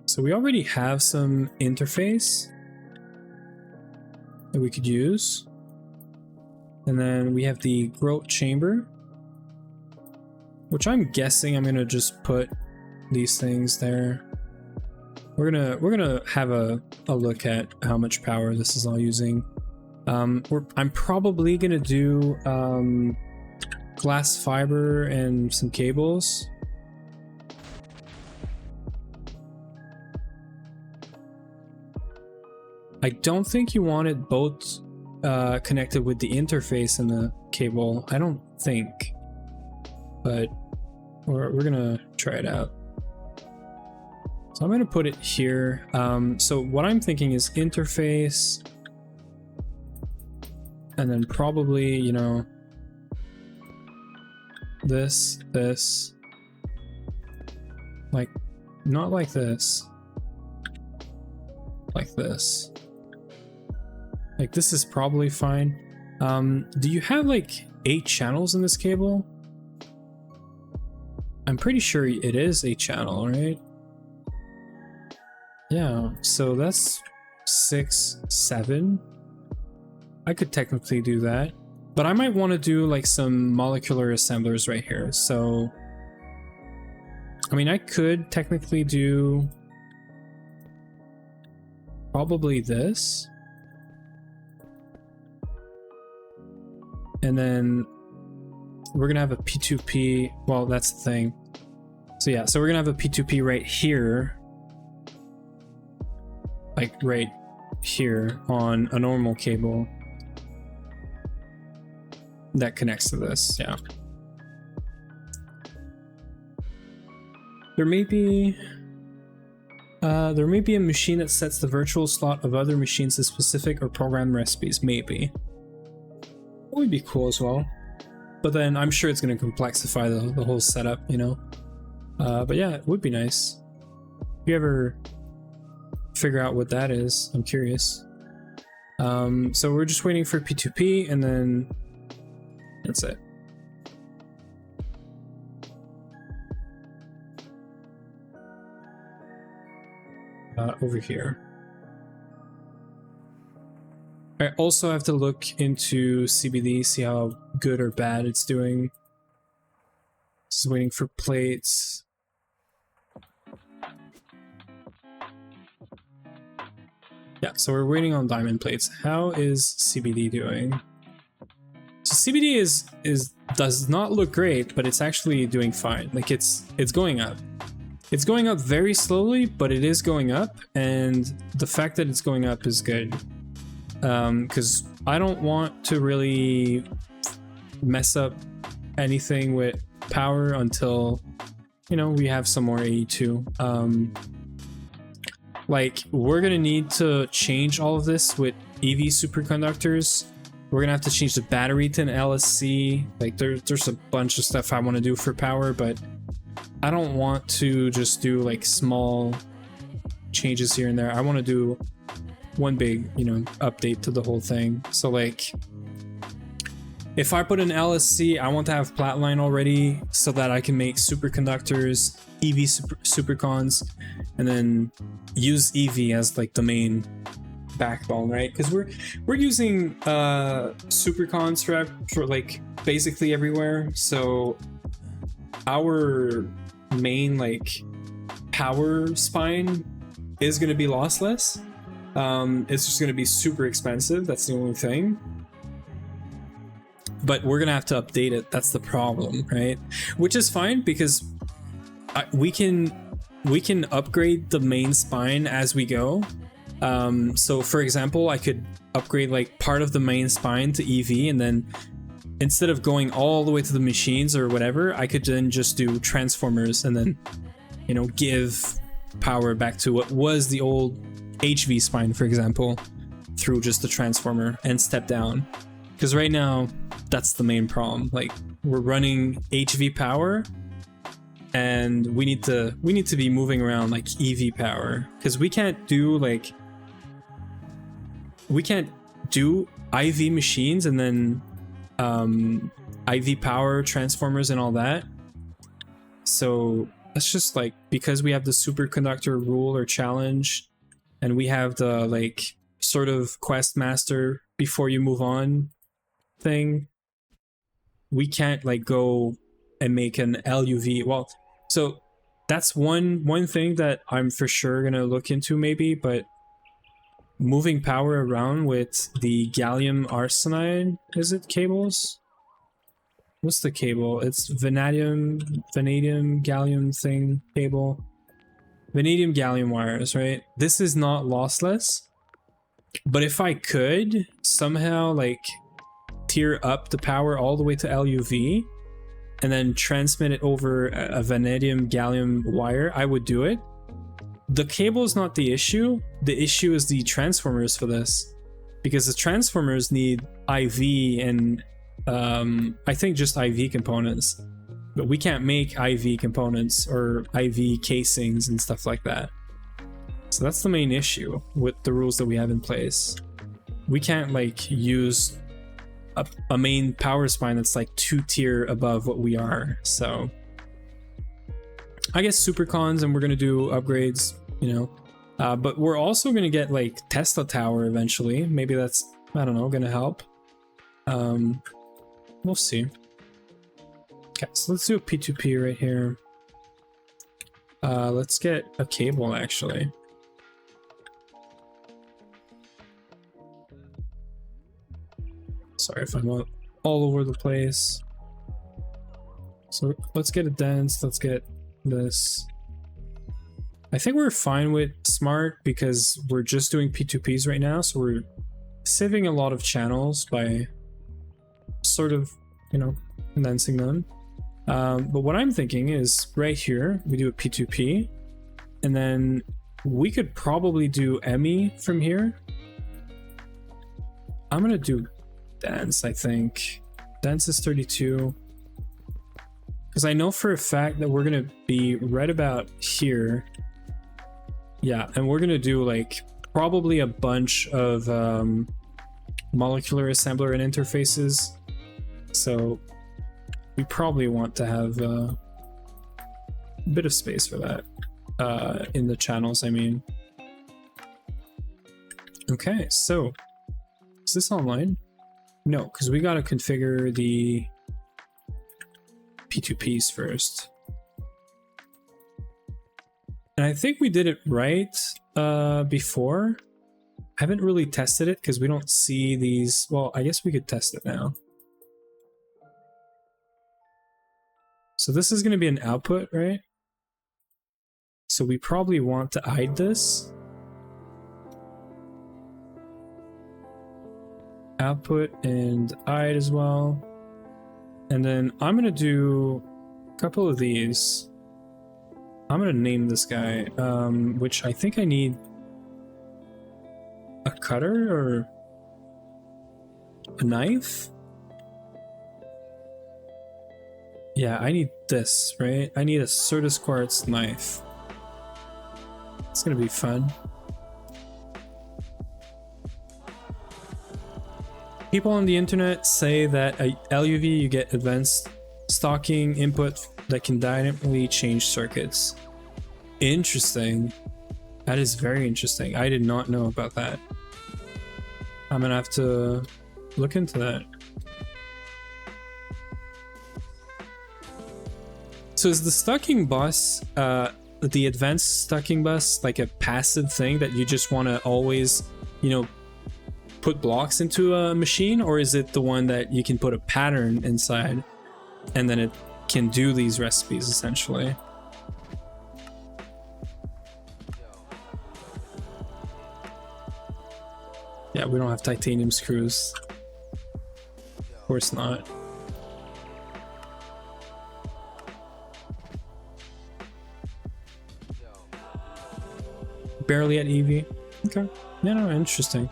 S1: So we already have some interface that we could use. And then we have the growth chamber, which I'm guessing I'm gonna just put these things there. We're gonna have a look at how much power this is all using. I'm probably gonna do glass fiber and some cables. I don't think you want it both connected with the interface and the cable. I don't think, but we're gonna try it out. So I'm gonna put it here. So what I'm thinking is interface, and then probably, you know, this, like, not like this, like this. Like, this is probably fine. Do you have like 8 channels in this cable? I'm pretty sure it is 8 channel, right? Yeah, so that's 6, 7. I could technically do that, but I might want to do like some molecular assemblers right here. So, I mean, I could technically do probably this. And then we're gonna have a P2P, well, that's the thing. So yeah, so we're gonna have a P2P right here. Like right here on a normal cable that connects to this, yeah. There may be a machine that sets the virtual slot of other machines to specific or programmed recipes, maybe. That would be cool as well. But then I'm sure it's going to complexify the whole setup, you know? But yeah, it would be nice. If you ever figure out what that is, I'm curious. So we're just waiting for P2P, and then that's it. Over here. I also have to look into CBD, see how good or bad it's doing. Just waiting for plates. Yeah, so we're waiting on diamond plates. How is CBD doing? So CBD does not look great, but it's actually doing fine. Like it's going up. It's going up very slowly, but it is going up, and the fact that it's going up is good. Because I don't want to really mess up anything with power until, you know, we have some more AE2. Like, we're gonna need to change all of this with EV superconductors. We're gonna have to change the battery to an LSC. Like, there's a bunch of stuff I want to do for power, but I don't want to just do like small changes here and there. I want to do one big, you know, update to the whole thing. So like, if I put an LSC, I want to have Platline already so that I can make superconductors, EV supercons, and then use EV as like the main backbone, right? Because we're using supercons for like basically everywhere. So our main like power spine is going to be lossless. It's just going to be super expensive. That's the only thing. But we're going to have to update it. That's the problem, right? Which is fine because we can upgrade the main spine as we go. So for example, I could upgrade like part of the main spine to EV, and then instead of going all the way to the machines or whatever, I could then just do transformers and then, you know, give power back to what was the old HV spine, for example, through just the transformer and step down. Because right now, that's the main problem. Like, we're running HV power, and we need to be moving around like EV power, because we can't do IV machines and then IV power transformers and all that. So that's just like, because we have the superconductor rule or challenge, and we have the like sort of quest master before you move on thing, we can't like go and make an LUV. Well, so that's one thing that I'm for sure gonna look into maybe, but moving power around with the gallium arsenide, is it cables? What's the cable? It's vanadium gallium thing cable. Vanadium gallium wires, right? This is not lossless, but if I could somehow like tier up the power all the way to LUV and then transmit it over a vanadium gallium wire, I would do it. The cable is not the issue. The issue is the transformers for this, because the transformers need IV and I think just IV components, but we can't make IV components or IV casings and stuff like that. So that's the main issue with the rules that we have in place. We can't like use a main power spine that's like 2-tier above what we are. So I guess super cons, and we're gonna do upgrades, you know, but we're also gonna get like Tesla Tower eventually. Maybe that's, I don't know, gonna help. We'll see. Okay, so let's do a P2P right here. Let's get a cable actually. Sorry if I'm all over the place. So let's get a dense, let's get this. I think we're fine with smart because we're just doing P2Ps right now, so we're saving a lot of channels by sort of, you know, condensing them. But what I'm thinking is right here, we do a P2P, and then we could probably do EMI from here. I'm gonna do dense, I think. Dense is 32. Because I know for a fact that we're gonna be right about here. Yeah, and we're gonna do like probably a bunch of molecular assembler and interfaces. So we probably want to have a bit of space for that in the channels, I mean. Okay, so is this online? No, because we gotta configure the P2Ps first. And I think we did it right before. I haven't really tested it because we don't see these. Well, I guess we could test it now. So this is going to be an output, right? So we probably want to hide this. Output and hide as well. And then I'm going to do a couple of these. I'm going to name this guy, which I think I need a cutter or a knife. Yeah, I need this, right? I need a Certus Quartz knife. It's gonna be fun. People on the internet say that at LUV you get advanced stocking input that can dynamically change circuits. Interesting. That is very interesting. I did not know about that. I'm gonna have to look into that. So is the stocking bus, the advanced stocking bus, like a passive thing that you just want to always, you know, put blocks into a machine, or is it the one that you can put a pattern inside and then it can do these recipes essentially? Yeah, we don't have titanium screws. Of course not. Barely at EV. Okay. Yeah, no, interesting.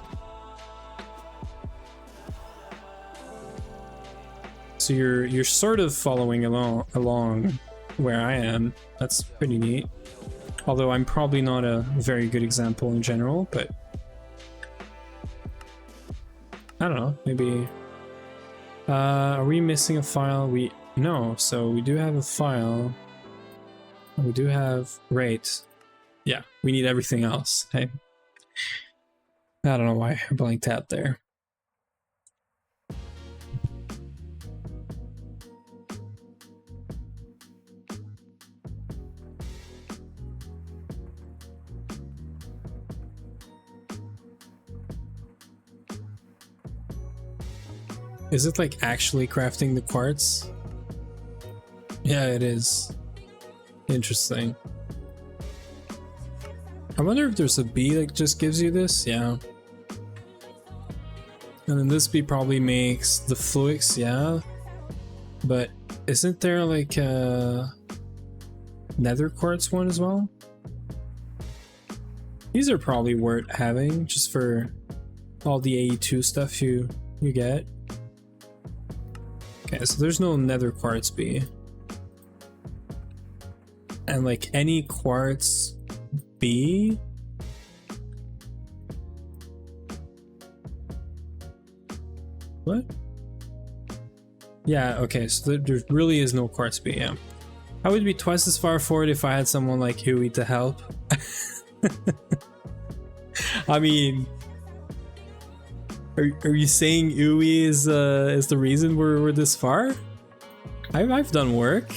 S1: So you're sort of following along where I am. That's pretty neat. Although I'm probably not a very good example in general, but I don't know, maybe... are we missing a file? No, so we do have a file. We do have rate. Yeah, we need everything else. Hey, I don't know why I blank tab there. Is it like actually crafting the quartz? Yeah, it is. Interesting. I wonder if there's a bee that just gives you this? Yeah. And then this bee probably makes the fluix, yeah. But isn't there like a nether quartz one as well? These are probably worth having just for all the AE2 stuff you get. Okay, so there's no nether quartz bee. And like any quartz bee? What? Yeah, okay, so there really is no quartz bee, yeah. I would be twice as far forward if I had someone like Huey to help. I mean... Are you saying Uwe is the reason we're this far? I've done work.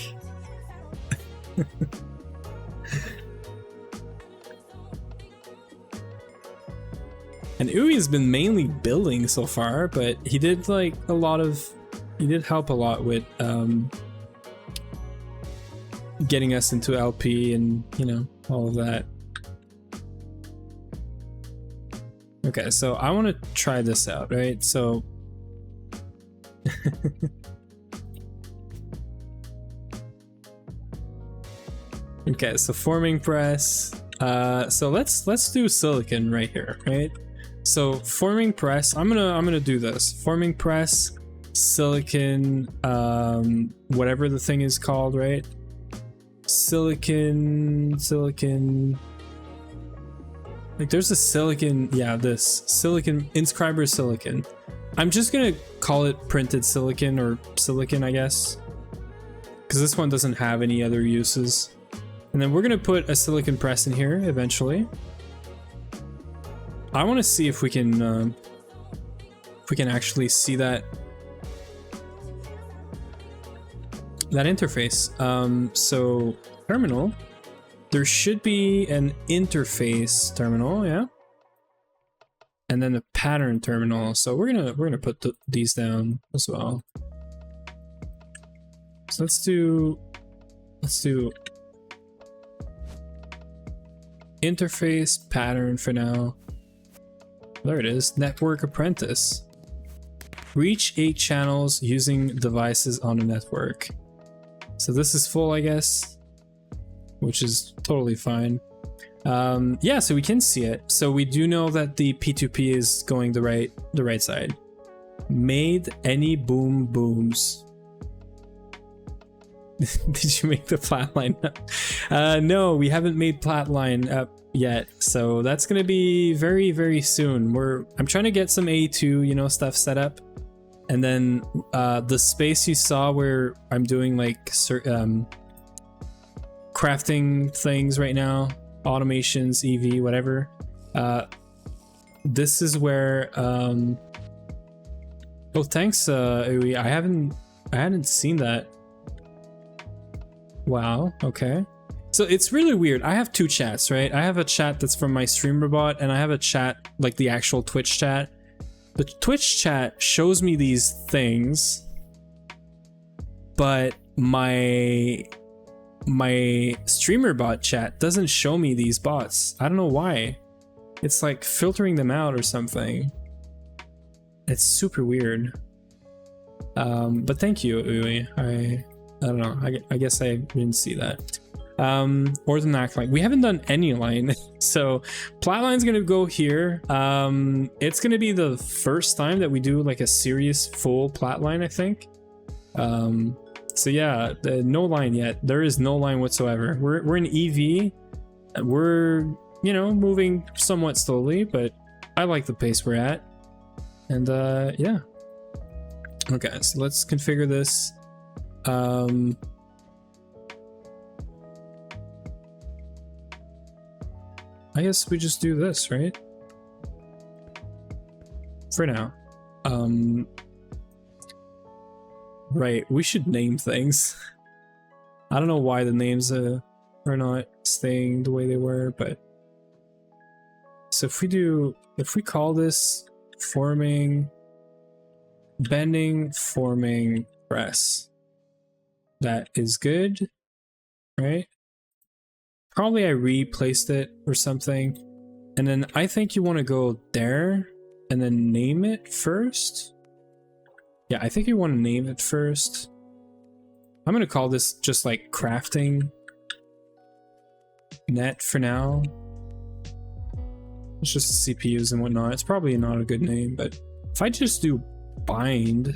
S1: And Uwe has been mainly building so far, but he did like he did help a lot with getting us into LP and, you know, all of that. Okay, so I want to try this out, right? So okay, so forming press. So let's do silicon right here, right? So forming press, I'm gonna do this. Forming press, silicon, whatever the thing is called, right? Silicon. Like there's a silicon, yeah, this silicon, inscriber silicon. I'm just gonna call it printed silicon or silicon, I guess, because this one doesn't have any other uses. And then we're gonna put a silicon press in here eventually. I want to see if we can actually see that interface. So terminal. There should be an interface terminal, yeah, and then a pattern terminal. So we're gonna put these down as well. So let's do interface pattern for now. There it is. Network apprentice. Reach 8 channels using devices on a network. So this is full, I guess, which is totally fine. Yeah, so we can see it. So we do know that the P2P is going the right side. Made any boom booms. Did you make the flatline up? No, we haven't made flatline up yet. So that's gonna be very, very soon. I'm trying to get some A2, you know, stuff set up. And then the space you saw where I'm doing like crafting things right now, automations, EV, whatever. This is where oh, thanks, Uwe. I hadn't seen that. Wow, okay. So it's really weird. I have two chats, right? I have a chat that's from my streamer bot, and I have a chat like the actual Twitch chat. The Twitch chat shows me these things, but my streamer bot chat doesn't show me these bots. I don't know why. It's like filtering them out or something. It's super weird. But thank you, Uwe. I don't know. I guess I didn't see that. Or the knack line. We haven't done any line. So Platline's gonna go here. It's gonna be the first time that we do like a serious full Platline, I think. So yeah, no line yet. There is no line whatsoever. We're in EV. We're, you know, moving somewhat slowly, but I like the pace we're at. And yeah. Okay, so let's configure this. I guess we just do this, right? For now. Right, we should name things. I don't know why the names are not staying the way they were, but so if we call this forming, bending, forming, press, that is good, right? Probably I replaced it or something, and then I think you want to go there and then name it first. Yeah, I think you want to name it first. I'm gonna call this just like crafting net for now. It's just the CPUs and whatnot. It's probably not a good name, but if I just do bind,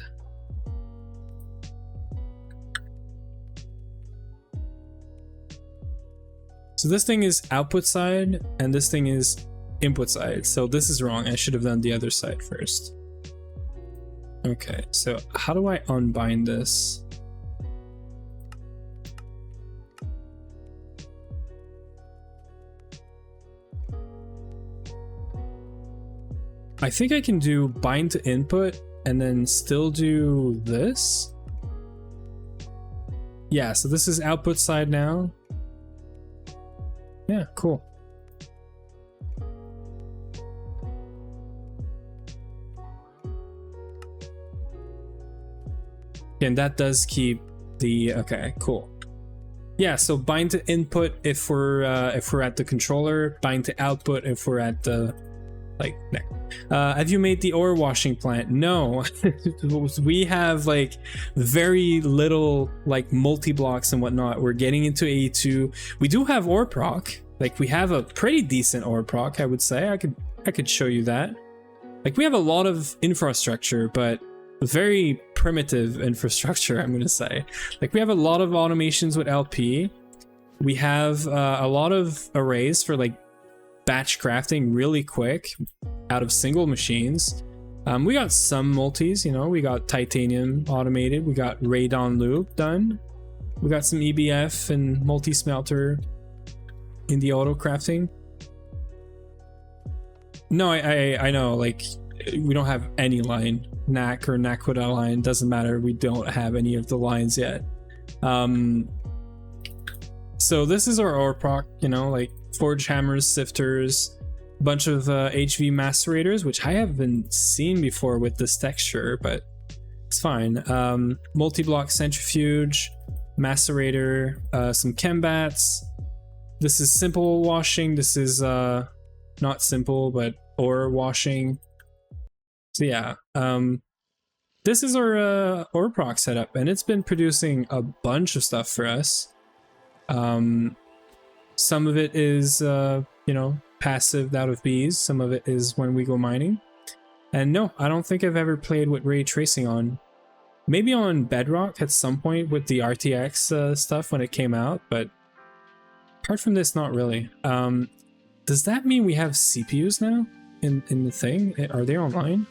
S1: so this thing is output side and this thing is input side. So this is wrong. I should have done the other side first. Okay, so how do I unbind this? I think I can do bind to input and then still do this. Yeah, so this is output side now. Yeah, cool. And that does keep the, okay, cool. Yeah, so bind to input if we're at the controller, bind to output if we're at the, like, have you made the ore washing plant? No. We have like very little like multi-blocks and whatnot. We're getting into A2. We do have ore proc. Like we have a pretty decent ore proc, I would say. I could show you that. Like we have a lot of infrastructure, but very primitive infrastructure, I'm gonna say. Like we have a lot of automations with LP. We have a lot of arrays for like batch crafting really quick out of single machines. We got some multis, you know, we got titanium automated, we got radon loop done, we got some EBF and multi-smelter in the auto crafting. No, I know, like we don't have any line. NAC or Naquita line, doesn't matter, we don't have any of the lines yet. So this is our ore proc, you know, like forge hammers, sifters, bunch of HV macerators, which I haven't seen before with this texture, but it's fine. Multi-block centrifuge, macerator, some chembats. This is simple washing. This is not simple, but ore washing. So yeah, this is our ore proc setup, and it's been producing a bunch of stuff for us. Some of it is, you know, passive out of bees. Some of it is when we go mining. And no, I don't think I've ever played with ray tracing on. Maybe on Bedrock at some point with the RTX stuff when it came out, but apart from this, not really. Does that mean we have CPUs now in the thing? Are they online?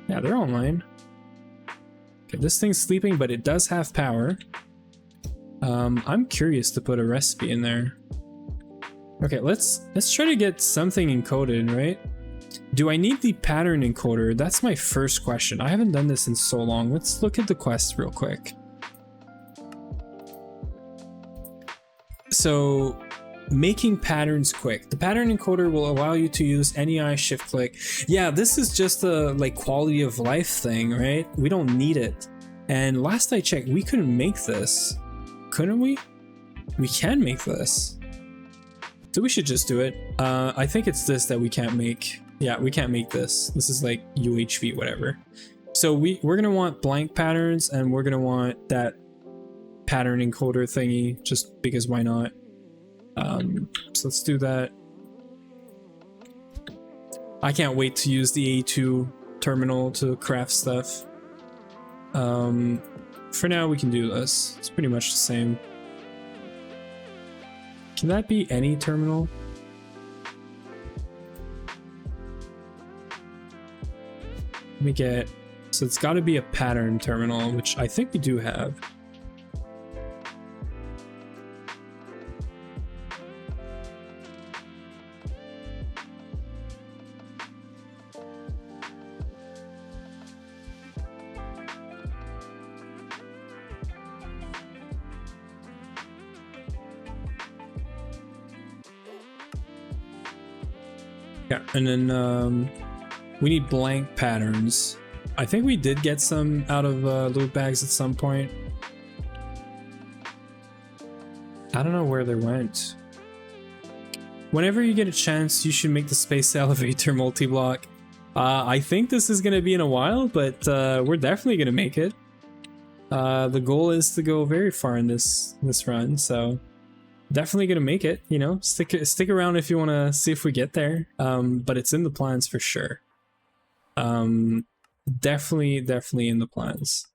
S1: Yeah, they're online. Okay, this thing's sleeping, but it does have power. I'm curious to put a recipe in there. Okay, let's try to get something encoded, right? Do I need the pattern encoder? That's my first question. I haven't done this in so long. Let's look at the quest real quick. So, making patterns quick. The pattern encoder will allow you to use NEI shift click. Yeah, this is just a like quality of life thing, right? We don't need it. And last I checked, we couldn't make this. Couldn't we? We can make this. So we should just do it. I think it's this that we can't make. Yeah, we can't make this. This is like UHV, whatever. So we're gonna want blank patterns, and we're gonna want that pattern encoder thingy, just because why not? So let's do that. I can't wait to use the A2 terminal to craft stuff. For now, we can do this. It's pretty much the same. Can that be any terminal? Let me get, so it's got to be a pattern terminal, which I think we do have. Yeah, and then we need blank patterns. I think we did get some out of loot bags at some point. I don't know where they went. Whenever you get a chance, you should make the space elevator multi-block. I think this is going to be in a while, but we're definitely going to make it. The goal is to go very far in this run, so definitely going to make it. You know, stick around if you want to see if we get there. But it's in the plans for sure. Definitely in the plans.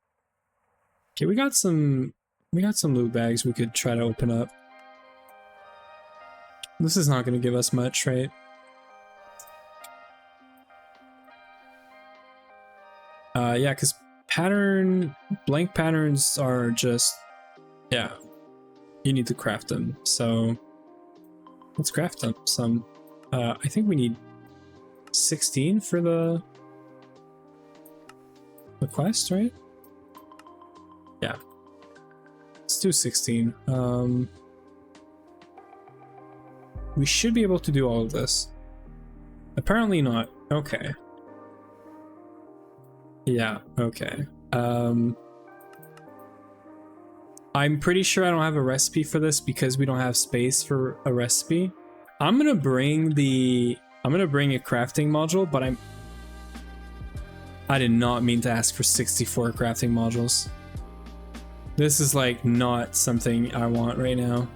S1: Okay, we got some loot bags we could try to open up. This is not going to give us much, right? Yeah, because blank patterns are just, yeah, you need to craft them. So let's craft them some. I think we need 16 for the quest, right? Yeah, let's do 16. We should be able to do all of this. Apparently not. Okay. Yeah, okay. I'm pretty sure I don't have a recipe for this because we don't have space for a recipe. I'm gonna bring a crafting module, but I did not mean to ask for 64 crafting modules. This is like not something I want right now.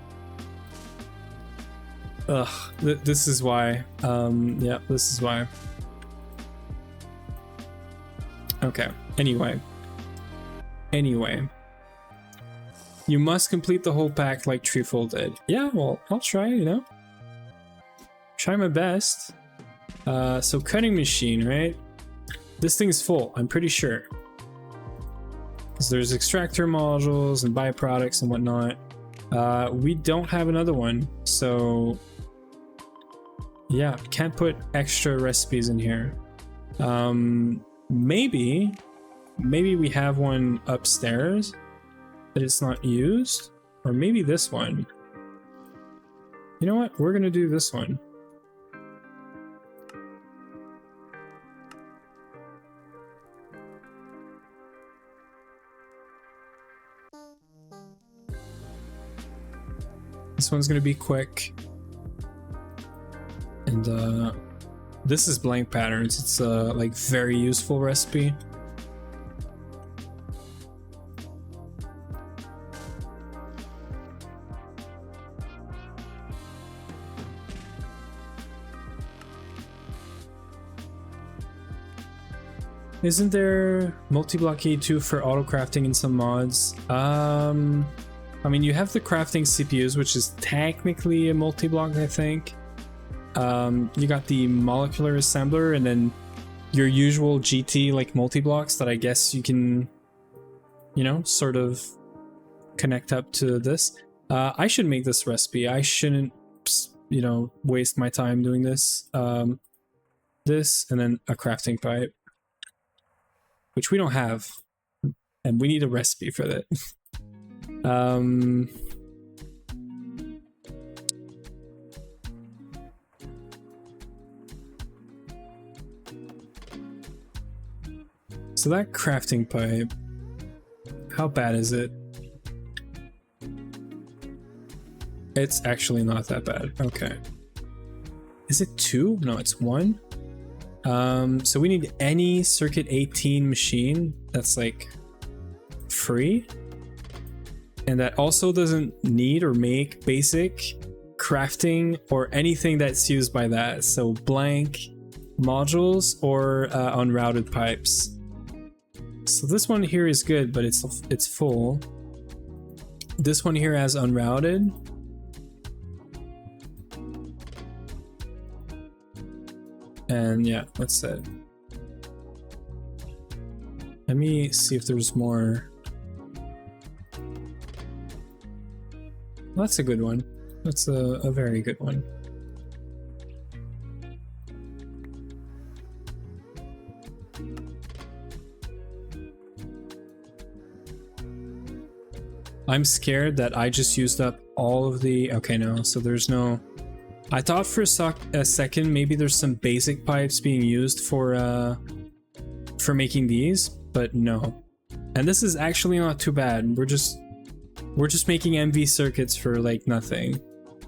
S1: Ugh, this is why. Yeah, this is why. Okay, anyway. You must complete the whole pack like Treeful did. Yeah, well, I'll try, you know? Try my best. So cutting machine, right? This thing's full, I'm pretty sure. Because there's extractor modules and byproducts and whatnot. We don't have another one, so yeah, can't put extra recipes in here. Maybe we have one upstairs that it's not used, or maybe this one. You know what? We're gonna do this one. This one's gonna be quick. And this is blank patterns. It's a like very useful recipe. Isn't there multi-blockade 2 for auto crafting in some mods? I mean, you have the crafting CPUs, which is technically a multi-block, I think. You got the molecular assembler and then your usual GT like multi-blocks that I guess you can, you know, sort of connect up to this. I should make this recipe. I shouldn't, you know, waste my time doing this. This and then a crafting pipe, which we don't have, and we need a recipe for that. So that crafting pipe, how bad is it? It's actually not that bad. Okay. Is it 2? No, it's 1. So we need any circuit 18 machine that's like free. And that also doesn't need or make basic crafting or anything that's used by that. So blank modules or unrouted pipes. So this one here is good, but it's full. This one here has unrouted. And yeah, that's it. Let me see if there's more. That's a good one. That's a very good one. I'm scared that I just used up all of the... Okay, no, so there's no... I thought for a second maybe there's some basic pipes being used for making these, but no. And this is actually not too bad. We're just making MV circuits for like nothing.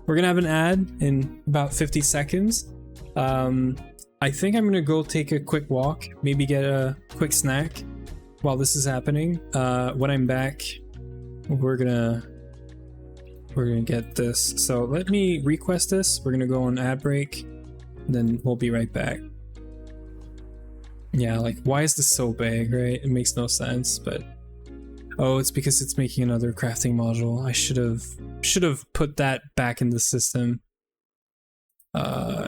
S1: We're gonna have an ad in about 50 seconds. I think I'm gonna go take a quick walk, maybe get a quick snack while this is happening. When I'm back, we're gonna get this. So let me request this. We're gonna go on ad break, and then we'll be right back. Yeah, like why is this so big, right? It makes no sense, but oh, it's because it's making another crafting module. I should have put that back in the system.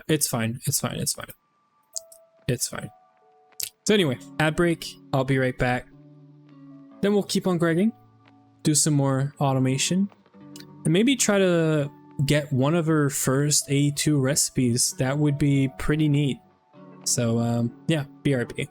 S1: It's fine. It's fine. It's fine. It's fine. So anyway, ad break. I'll be right back. Then we'll keep on gregging, do some more automation, and maybe try to get one of our first A2 recipes. That would be pretty neat. So yeah, BRB.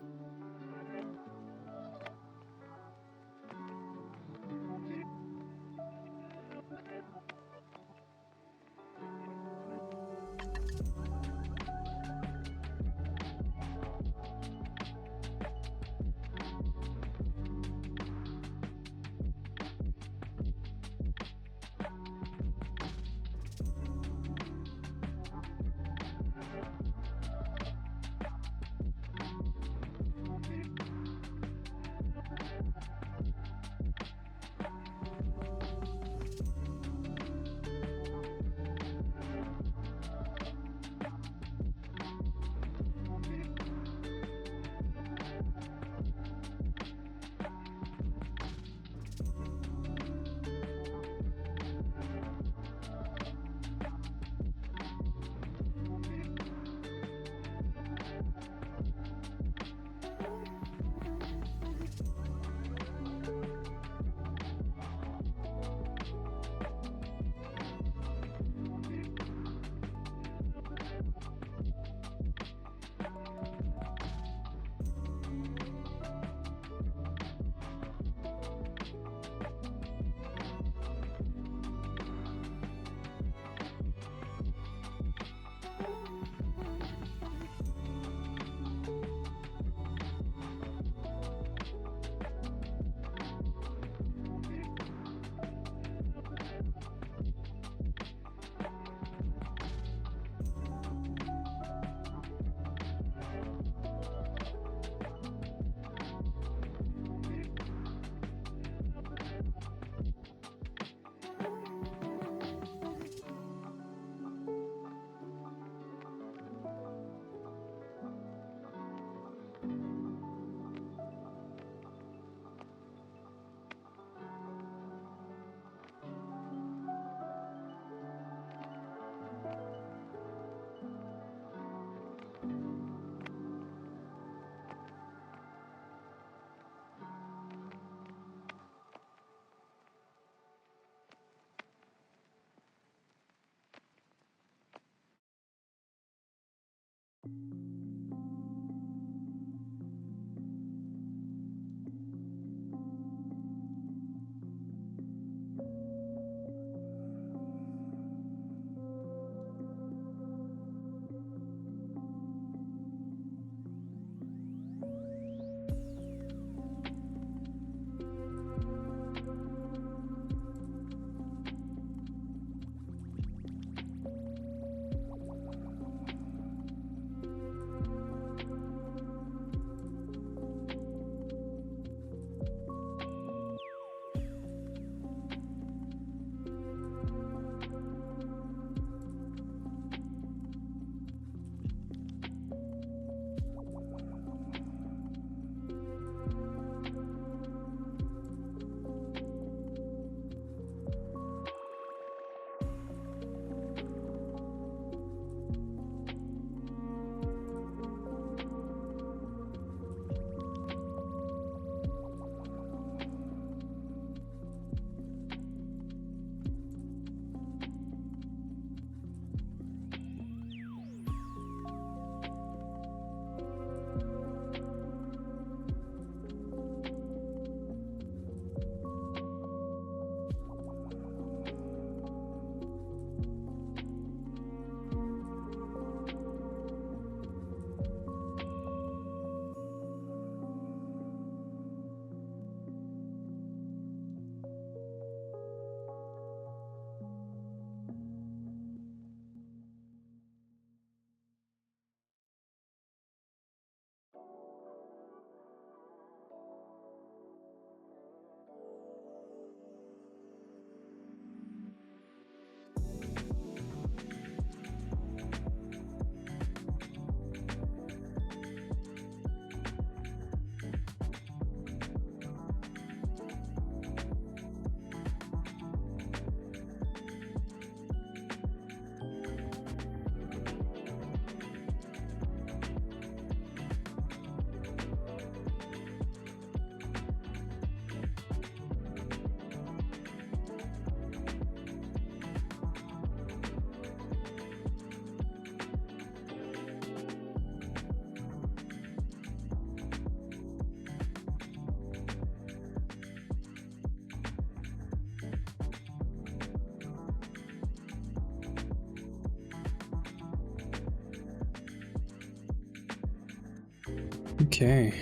S1: Okay,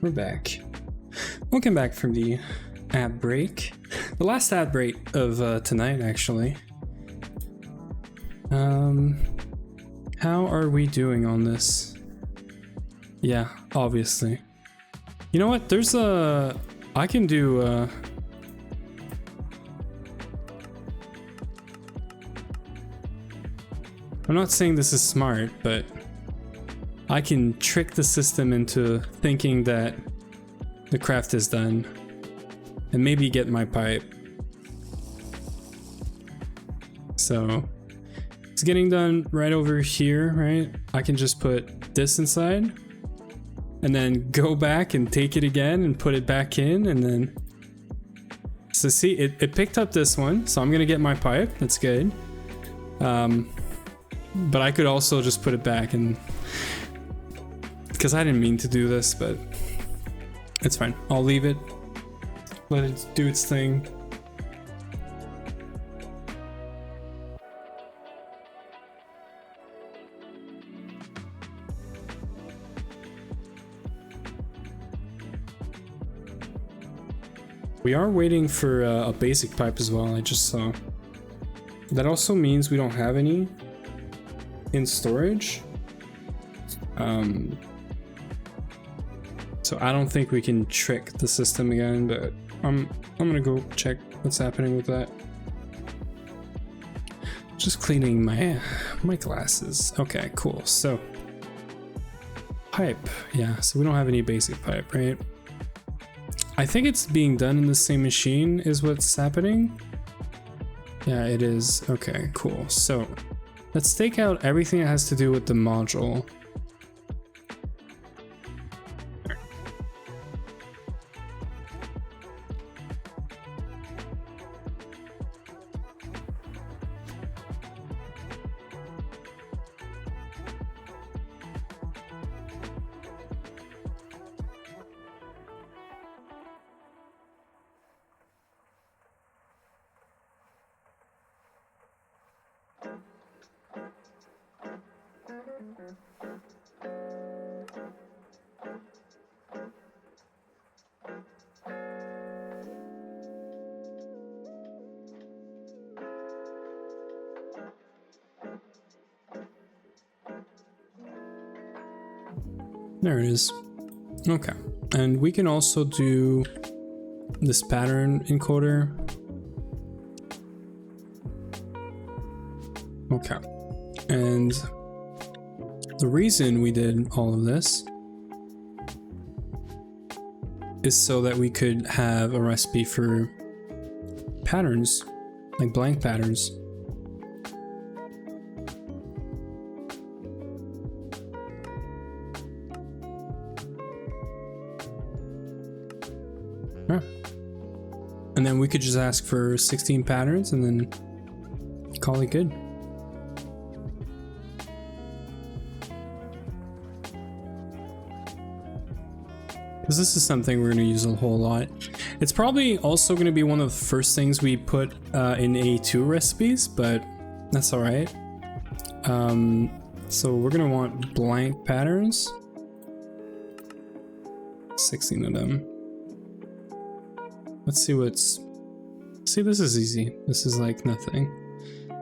S1: we're back. Welcome back from the ad break. The last ad break of tonight, actually. How are we doing on this? Yeah, obviously. You know what? There's a... I can do... I'm not saying this is smart, but I can trick the system into thinking that the craft is done and maybe get my pipe. So it's getting done right over here, right? I can just put this inside and then go back and take it again and put it back in, and then... So see, it picked up this one, so I'm gonna get my pipe. That's good. But I could also just put it back, and because I didn't mean to do this, but it's fine. I'll leave it, let it do its thing. We are waiting for a basic pipe as well, I just saw. That also means we don't have any in storage. So I don't think we can trick the system again, but I'm gonna go check what's happening with that. Just cleaning my glasses. Okay, cool. So pipe, yeah, so we don't have any basic pipe, right? I think it's being done in the same machine is what's happening. Yeah, it is. Okay, cool. So let's take out everything that has to do with the module. There it is. Okay, and we can also do this pattern encoder. Okay, and the reason we did all of this is so that we could have a recipe for patterns, like blank patterns. Yeah. And then we could just ask for 16 patterns and then call it good. Because this is something we're going to use a whole lot. It's probably also going to be one of the first things we put in A2 recipes, but that's all right. So we're going to want blank patterns. 16 of them. Let's see what's... See, this is easy. This is like nothing.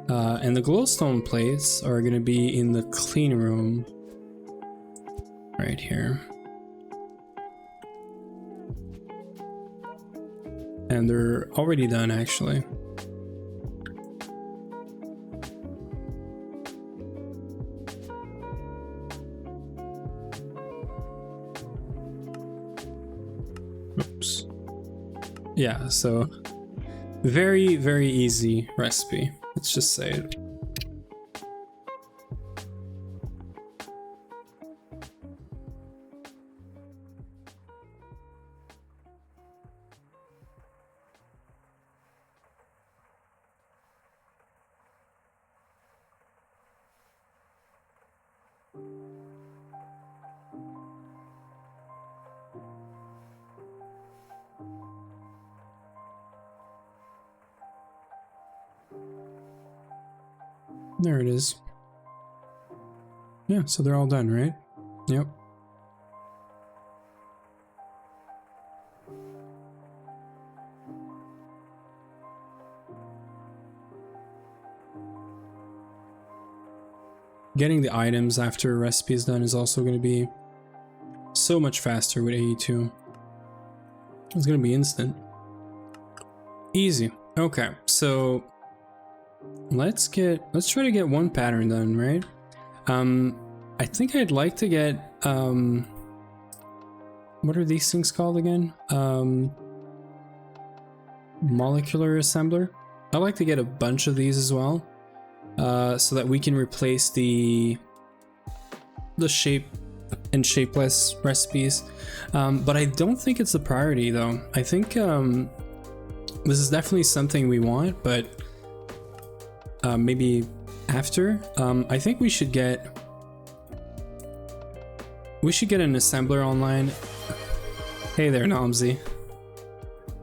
S1: And the glowstone plates are going to be in the clean room. Right here. And they're already done, actually. Oops. Yeah, so very, very easy recipe. Let's just say it. There it is. Yeah, so they're all done, right? Yep. getting the items after a recipe is done is also going to be so much faster with AE2. It's going to be instant. Easy. Okay, so let's try to get one pattern done, right? I think I'd like to get what are these things called again? Molecular assembler. I'd like to get a bunch of these as well, so that we can replace the shape and shapeless recipes. But I don't think it's a priority though. I think this is definitely something we want, but maybe after. I think we should get an assembler online. Hey there, Nomsy.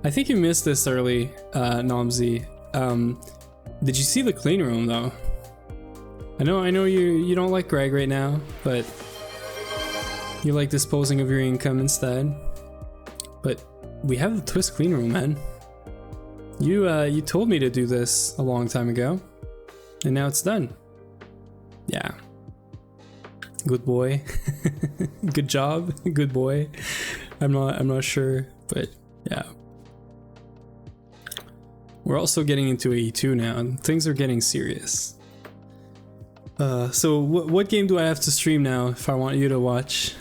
S1: I think you missed this early, Nomsy. Did you see the clean room though? I know you don't like Greg right now, but you like disposing of your income instead. But we have the Twist clean room, man. You told me to do this a long time ago, and now it's done. Yeah. Good boy. Good job. Good boy. I'm not sure, but yeah. We're also getting into AE2 now, and things are getting serious. So what game do I have to stream now if I want you to watch?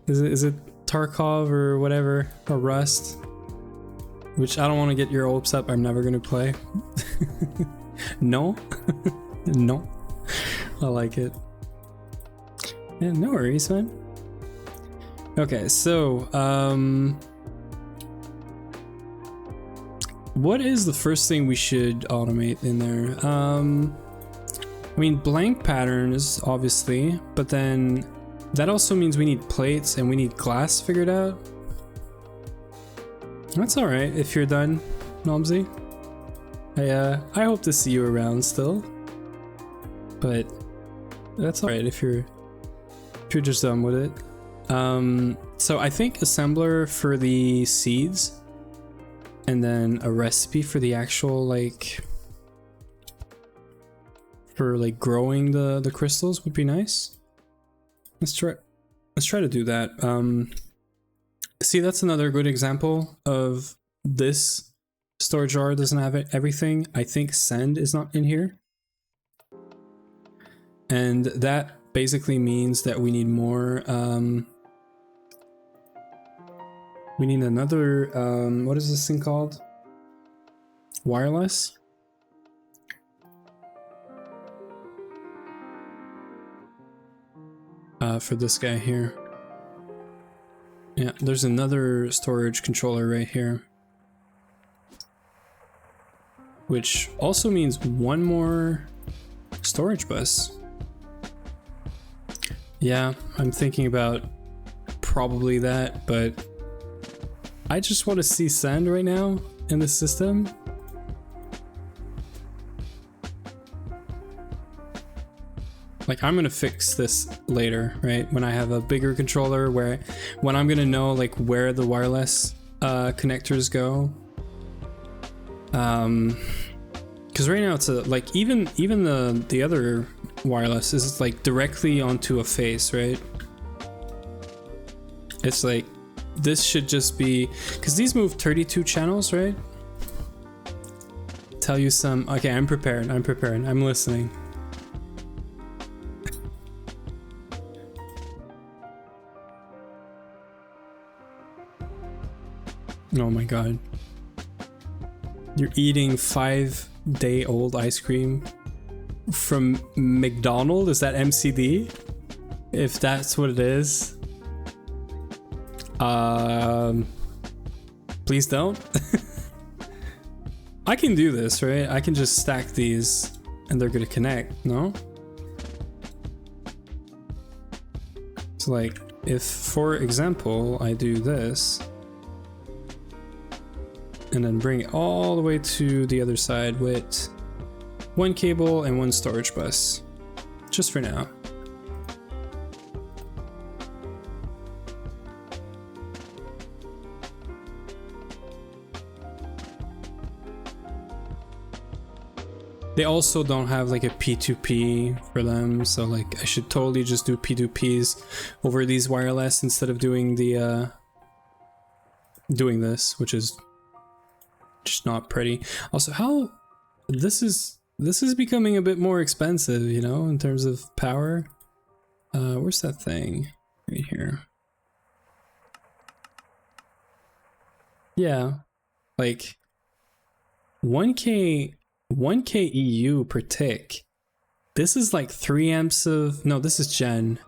S1: Is it Tarkov or whatever, or Rust? Which I don't want to get your hopes up. I'm never gonna play. No, no. I like it. Yeah, no worries, man. Okay, so what is the first thing we should automate in there? I mean, blank patterns, obviously, but then that also means we need plates and we need glass figured out. That's all right if you're done, Nomsy. I hope to see you around still, but that's all right if you're just done with it. So I think assembler for the seeds, and then a recipe for the actual for growing the crystals would be nice. Let's try to do that. See, that's another good example of this storage jar doesn't have everything. I think sand is not in here, and that basically means that we need more. We need another. What is this thing called? Wireless. For this guy here. Yeah, there's another storage controller right here, which also means one more storage bus. Yeah, I'm thinking about probably that, but I just want to see sand right now in the system. Like, I'm gonna fix this later, right? When I have a bigger controller, when I'm gonna know like where the wireless connectors go. Because right now it's like even the other wireless is like directly onto a face, right? It's like this should just be, because these move 32 channels, right? Tell you some. Okay, I'm prepared. I'm listening. Oh my god. You're eating 5-day-old ice cream from McDonald's? Is that MCD? If that's what it is. Please don't. I can do this, right? I can just stack these and they're gonna connect, no? So like, if for example, I do this, and then bring it all the way to the other side with one cable and one storage bus, just for now. They also don't have like a P2P for them, so like I should totally just do P2Ps over these wireless instead of doing the doing this, which is just not pretty. Also, how this is becoming a bit more expensive, you know, in terms of power. Where's that thing? Right here. Yeah, like 1K EU per tick. This is like 3 amps of, no, this is gen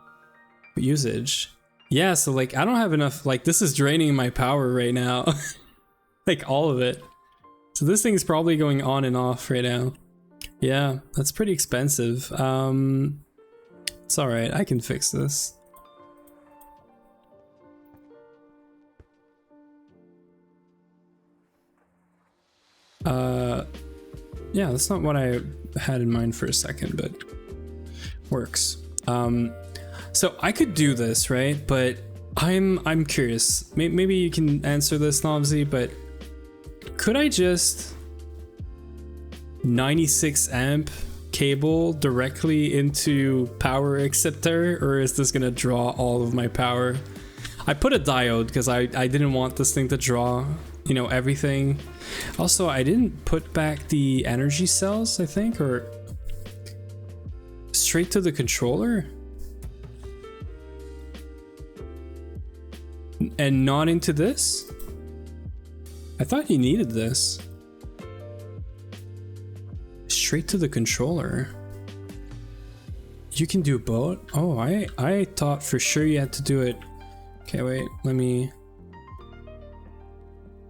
S1: usage. Yeah, so like I don't have enough, like this is draining my power right now. Like all of it. So this thing's probably going on and off right now. Yeah, that's pretty expensive. It's alright, I can fix this. Yeah, that's not what I had in mind for a second, but works. So I could do this, right? But I'm curious. Maybe you can answer this, Nobsy, but could I just 96 amp cable directly into power acceptor, or is this gonna draw all of my power? I put a diode because I didn't want this thing to draw, you know, everything. Also, I didn't put back the energy cells, I think, or straight to the controller and not into this. I thought you needed this. Straight to the controller. You can do both? Oh, I thought for sure you had to do it. Okay, wait, let me...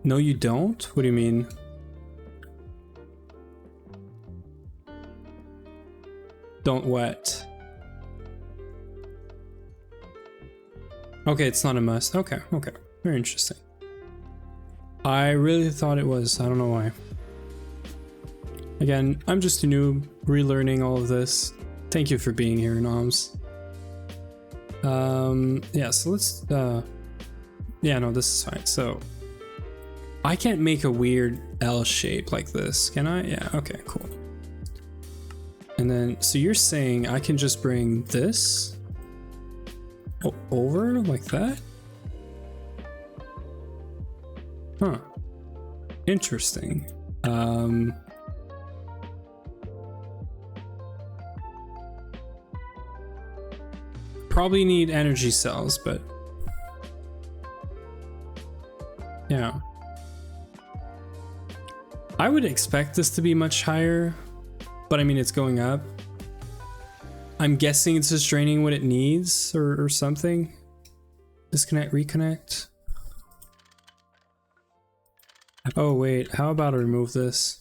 S1: No, you don't? What do you mean? Don't what? Okay, it's not a must. Okay, okay. Very interesting. I really thought it was. I don't know why. Again, I'm just a noob, relearning all of this. Thank you for being here, Noms. Yeah, so let's... Yeah, no, this is fine. So... I can't make a weird L shape like this, can I? Yeah, okay, cool. And then, so you're saying I can just bring this over like that? Huh. Interesting. Probably need energy cells, but yeah. I would expect this to be much higher, but I mean, it's going up. I'm guessing it's just draining what it needs or something. Disconnect, reconnect. Oh wait, how about I remove this?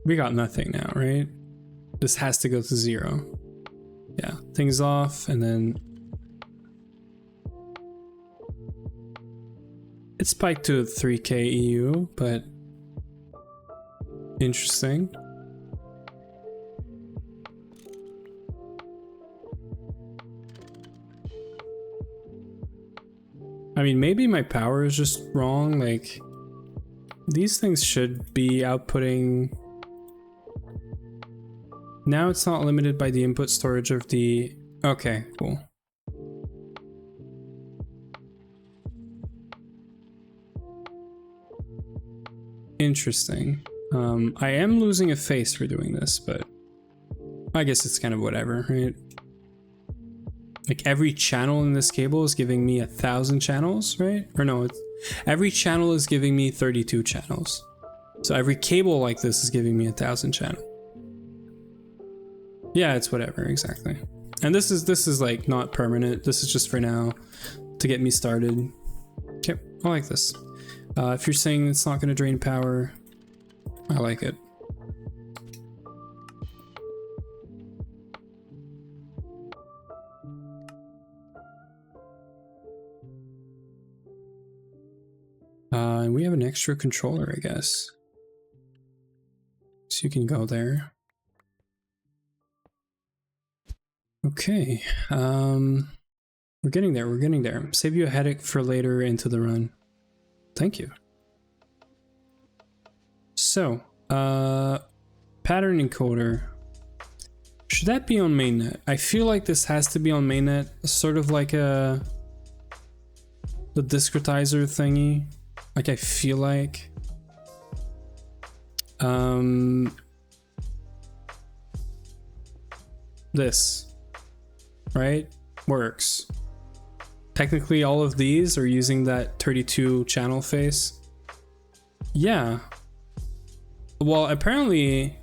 S1: We got nothing now, right? This has to go to 0. Yeah, things off, and then it spiked to 3K EU, but interesting. I mean, maybe my power is just wrong. Like, these things should be outputting. Now it's not limited by the input storage of the... Okay, cool. Interesting. I am losing a face for doing this, but I guess it's kind of whatever, right? Like every channel in this cable is giving me 1,000 channels, right? Or no, it's every channel is giving me 32 channels. So every cable like this is giving me 1,000 channels. Yeah, it's whatever, exactly. And this is like not permanent. This is just for now to get me started. Okay, I like this. If you're saying it's not going to drain power, I like it. And we have an extra controller, I guess. So you can go there. Okay, we're getting there, we're getting there. Save you a headache for later into the run. Thank you. So, pattern encoder. Should that be on mainnet? I feel like this has to be on mainnet, sort of like the discretizer thingy. Like I feel like. This, right? Works. Technically all of these are using that 32 channel face. Yeah. Well, apparently...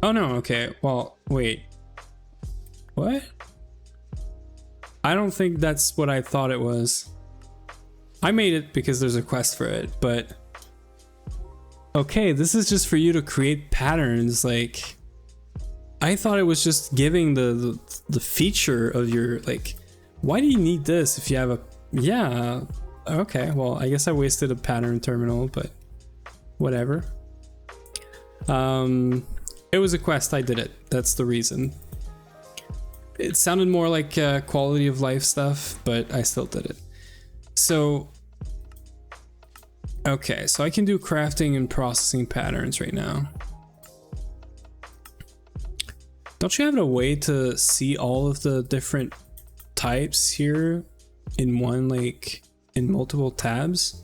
S1: Oh no, okay. Well, wait. What? I don't think that's what I thought it was. I made it because there's a quest for it, but... Okay, this is just for you to create patterns, like... I thought it was just giving the feature of your, like... Why do you need this if you have a... Yeah, okay, well, I guess I wasted a pattern terminal, but... Whatever. It was a quest, I did it. That's the reason. It sounded more like quality of life stuff, but I still did it. So... Okay, so I can do crafting and processing patterns right now. Don't you have a way to see all of the different types here in one, like, in multiple tabs?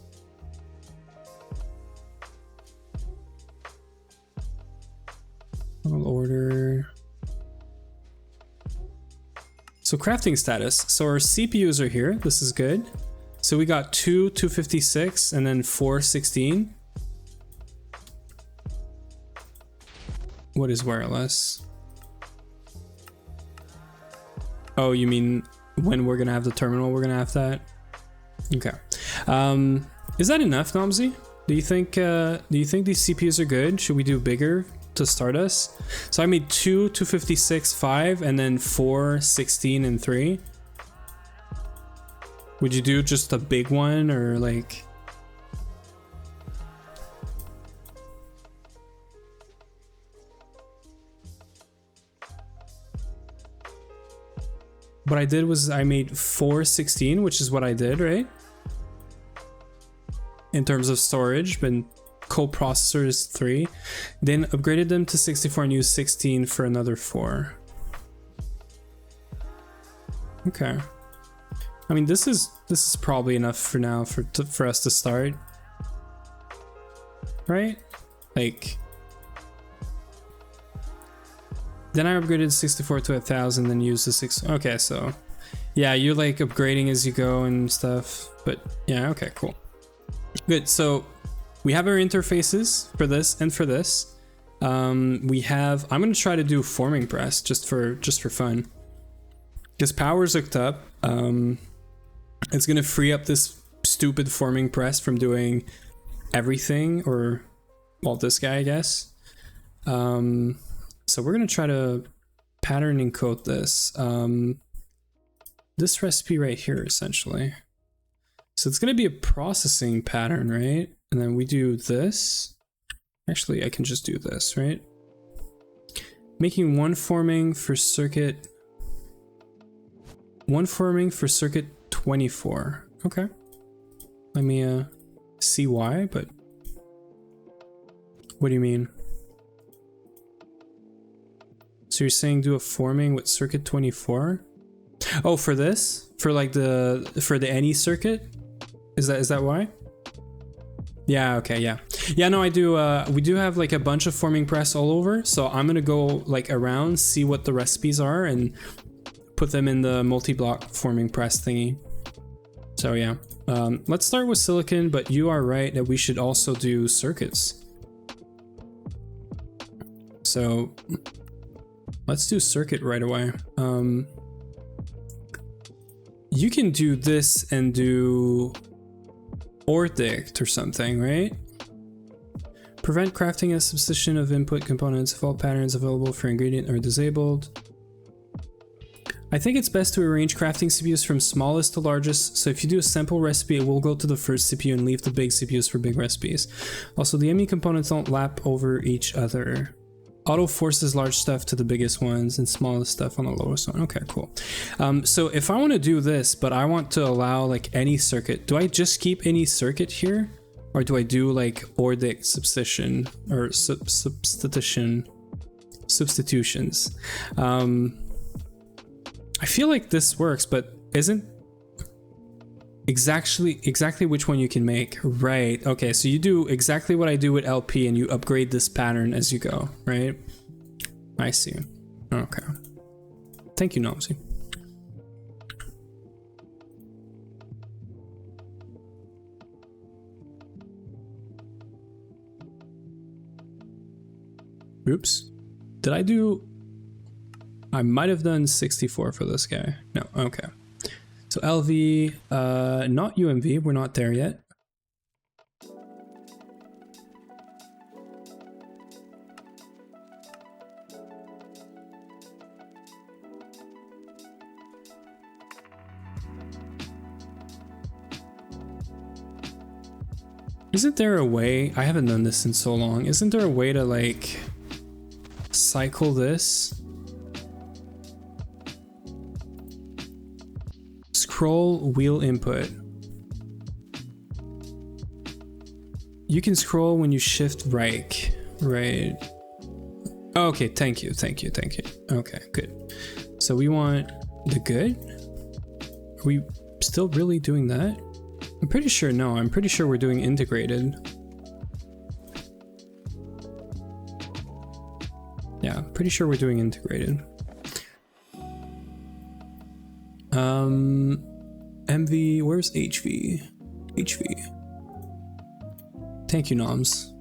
S1: Order. So crafting status. So our CPUs are here. This is good. So we got 256 and then 416. What is wireless? Oh, you mean when we're gonna have the terminal, we're gonna have that? Okay. Is that enough, Nomsy? Do you think these CPUs are good? Should we do bigger to start us? So I made 256, 5, and then 4, 16, and 3. Would you do just a big one or like... What I did was I made 416, which is what I did, right? In terms of storage, but co-processor is 3. Then upgraded them to 64 and used 16 for another 4. Okay. I mean, this is probably enough for now for us to start, right? Like, then I upgraded 64 to 1000, then used the 6. Okay, so yeah, you're like upgrading as you go and stuff. But yeah, okay, cool, good. So we have our interfaces for this and for this. We have. I'm gonna try to do forming press just for fun, because power's hooked up. It's gonna free up this stupid forming press from doing everything, or well, this guy, I guess. So we're gonna try to pattern encode this. This recipe right here, essentially. So it's gonna be a processing pattern, right? And then we do this. Actually, I can just do this, right? Making one forming for circuit 24. Okay. Let me see why, but what do you mean? So you're saying do a forming with circuit 24? Oh, for this? For like the any circuit? Is that why? Yeah, okay, yeah. Yeah, no, I do we do have like a bunch of forming press all over, so I'm gonna go like around, see what the recipes are, and put them in the multi-block forming press thingy. So yeah, let's start with silicon, but you are right that we should also do circuits. So let's do circuit right away. You can do this and do ordict or something, right? Prevent crafting and substitution of input components if all patterns available for ingredient are disabled. I think it's best to arrange crafting CPUs from smallest to largest, so if you do a sample recipe, it will go to the first CPU and leave the big CPUs for big recipes. Also, the ME components don't lap over each other. Auto forces large stuff to the biggest ones and smallest stuff on the lowest one. Okay, cool. So if I want to do this, but I want to allow like any circuit, do I just keep any circuit here? Or do I do like ORDIC substitution or substitutions? I feel like this works, but isn't exactly which one you can make. Right. Okay, so you do exactly what I do with LP and you upgrade this pattern as you go, right? I see. Okay. Thank you, Nomsy. Oops. Did I do... I might have done 64 for this guy. No, okay. So LV, not UMV, we're not there yet. Isn't there a way, I haven't done this in so long, isn't there a way to like cycle this? Scroll wheel input. You can scroll when you shift right. Okay, thank you. Okay, good. So we want the good. Are we still really doing that? I'm pretty sure, no, I'm pretty sure we're doing integrated. Yeah, pretty sure we're doing integrated. MV, where's HV? Thank you, Noms.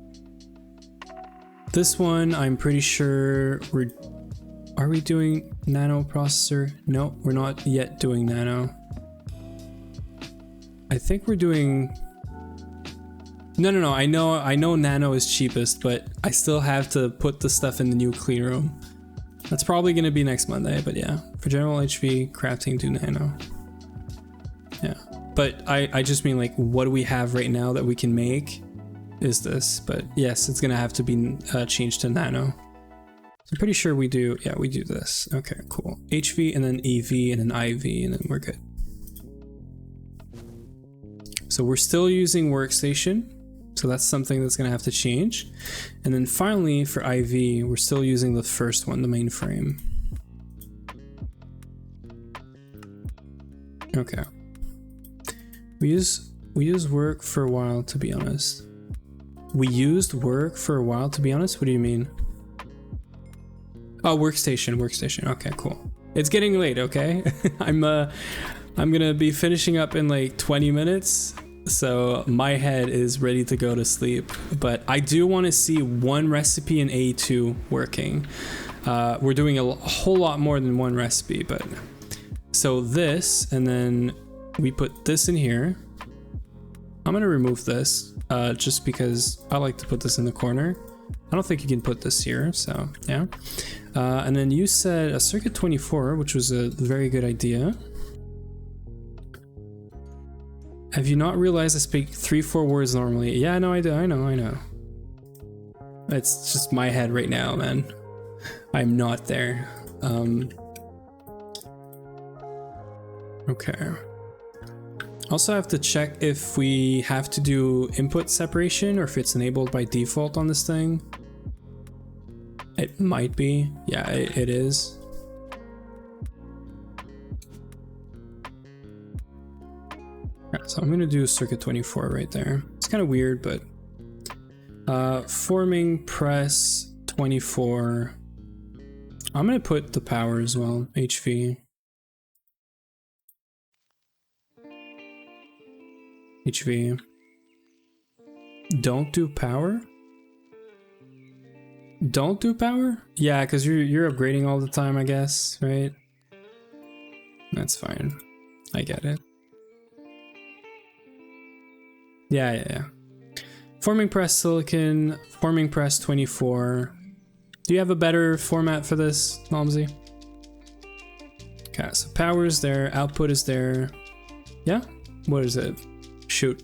S1: This one, I'm pretty sure are we doing nano processor? No, we're not yet doing nano. I think we're doing... No, I know nano is cheapest, but I still have to put the stuff in the new clean room. That's probably gonna be next Monday, but yeah. For general HV, crafting, do nano. Yeah, but I just mean like what do we have right now that we can make is this, but yes, it's gonna have to be changed to nano. So I'm pretty sure we do, yeah, we do this. Okay, cool. HV and then EV and then IV and then we're good. So we're still using workstation. So that's something that's gonna have to change. And then finally for IV, we're still using the first one, the mainframe. Okay. We use work for a while, to be honest. We used work for a while, to be honest? What do you mean? Oh, workstation. Okay, cool. It's getting late, okay? I'm gonna be finishing up in like 20 minutes. So my head is ready to go to sleep, but I do want to see one recipe in A2 working. We're doing a whole lot more than one recipe, but so this, and then we put this in here. I'm gonna remove this just because I like to put this in the corner. I don't think you can put this here, so yeah. And then you said a circuit 24, which was a very good idea. Have you not realized I speak 3-4 words normally? Yeah, no, I do. I know. It's just my head right now, man. I'm not there. Okay. Also have to check if we have to do input separation or if it's enabled by default on this thing. It might be. Yeah, it is. So I'm gonna do circuit 24 right there. It's kind of weird, but forming press 24. I'm gonna put the power as well, HV. HV. Don't do power? Don't do power? Yeah, because you're upgrading all the time, I guess, right? That's fine. I get it. Yeah. Forming press silicon, forming press 24. Do you have a better format for this, Nomsy? Okay, so power is there, output is there. Yeah? What is it? Shoot.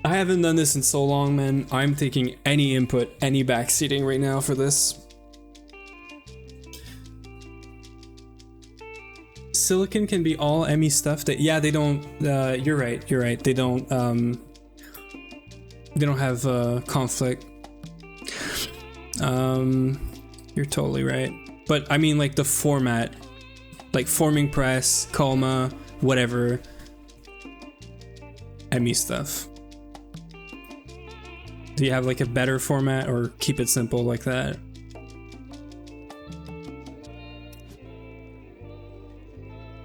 S1: I haven't done this in so long, man. I'm taking any input, any backseating right now for this. Silicon can be all ME stuff that, yeah, they don't, you're right, they don't have conflict. You're totally right. But I mean, like the format, like forming press, coma, whatever, ME stuff. Do you have like a better format or keep it simple like that?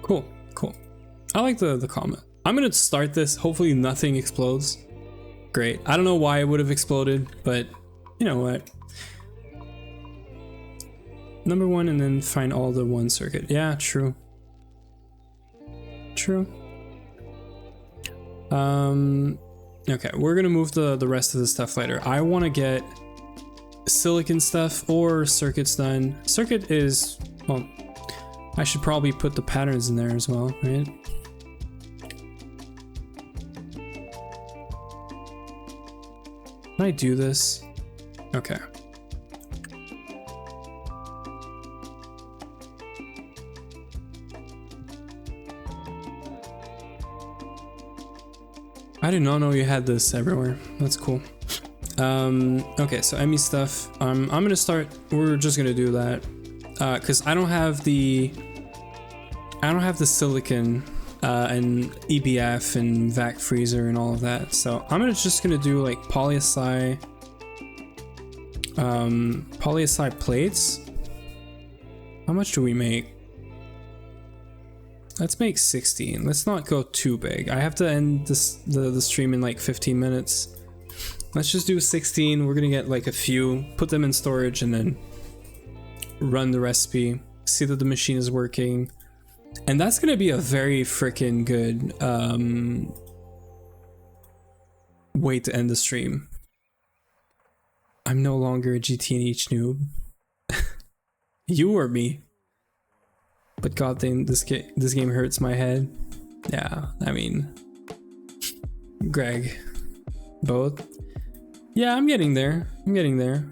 S1: Cool, cool. I like the comment. I'm gonna start this. Hopefully nothing explodes. Great. I don't know why it would have exploded, but you know what? Number one and then find all the one circuit. Yeah, true. True. Okay, we're gonna move the rest of the stuff later. I want to get silicon stuff or circuits done. Circuit is, well, I should probably put the patterns in there as well, right? Can I do this? Okay. I did not know you had this everywhere. That's cool. Okay, so ME stuff. I'm gonna start. We're just gonna do that because I don't have the silicon and EBF and vac freezer and all of that. So I'm just gonna do like poly-Si plates. How much do we make? Let's make 16. Let's not go too big. I have to end the stream in like 15 minutes. Let's just do 16. We're gonna get like a few, put them in storage, and then run the recipe, see that the machine is working. And that's gonna be a very freaking good way to end the stream. I'm no longer a GTNH noob. You or me? But god dang, this game hurts my head. Yeah, I mean, Greg, both. Yeah, I'm getting there. I'm getting there.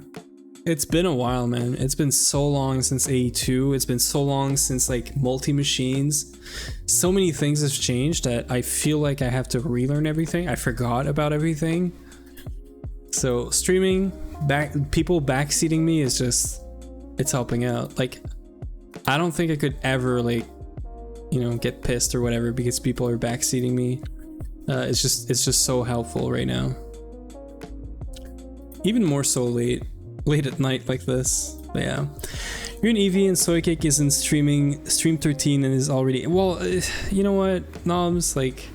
S1: It's been a while, man. It's been so long since AE2. It's been so long since like multi-machines. So many things have changed that I feel like I have to relearn everything. I forgot about everything. So streaming, people backseating me is just, it's helping out. Like, I don't think I could ever like, you know, get pissed or whatever because people are backseating me. It's just so helpful right now. Even more so late at night like this. But yeah, you're an Eevee and Soycake is in stream 13 and is already, well, you know what, Knobs, like,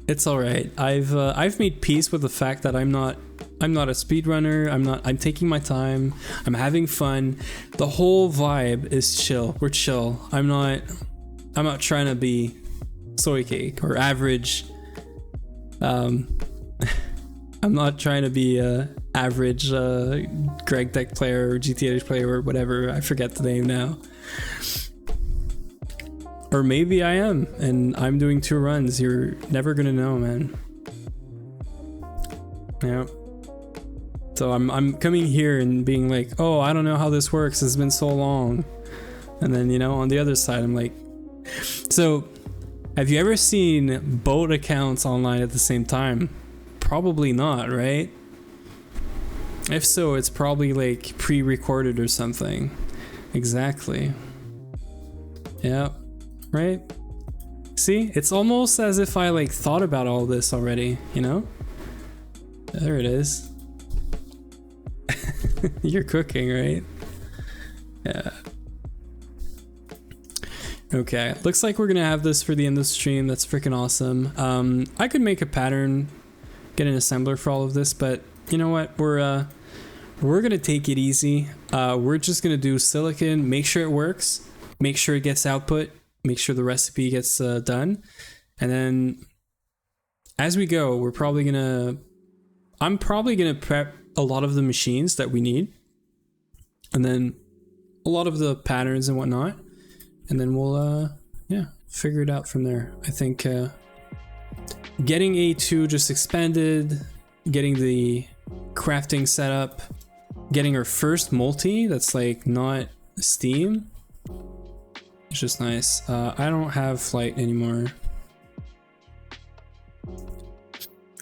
S1: it's all right. I've made peace with the fact that I'm not a speedrunner. I'm taking my time. I'm having fun. The whole vibe is chill. We're chill. I'm not trying to be Soycake or average. I'm not trying to be a average Greg Deck player or GTNH player or whatever. I forget the name now. Or maybe I am, and I'm doing 2 runs. You're never gonna know, man. Yeah. So I'm coming here and being like, oh, I don't know how this works. It's been so long. And then, you know, on the other side, I'm like, so have you ever seen both accounts online at the same time? Probably not, right? If so, it's probably like pre-recorded or something. Exactly. Yeah, right? See, it's almost as if I like thought about all this already, you know? There it is. You're cooking, right? Yeah. Okay, looks like we're gonna have this for the end of the stream. That's freaking awesome. I could make a pattern, get an assembler for all of this, but you know what? We're gonna take it easy. We're just gonna do silicon, make sure it works, make sure it gets output, make sure the recipe gets done, and then as we go, I'm probably gonna prep a lot of the machines that we need, and then a lot of the patterns and whatnot, and then we'll yeah, figure it out from there. I think getting A2 just expanded, getting the crafting set up, getting our first multi that's like not Steam. It's just nice. I don't have flight anymore.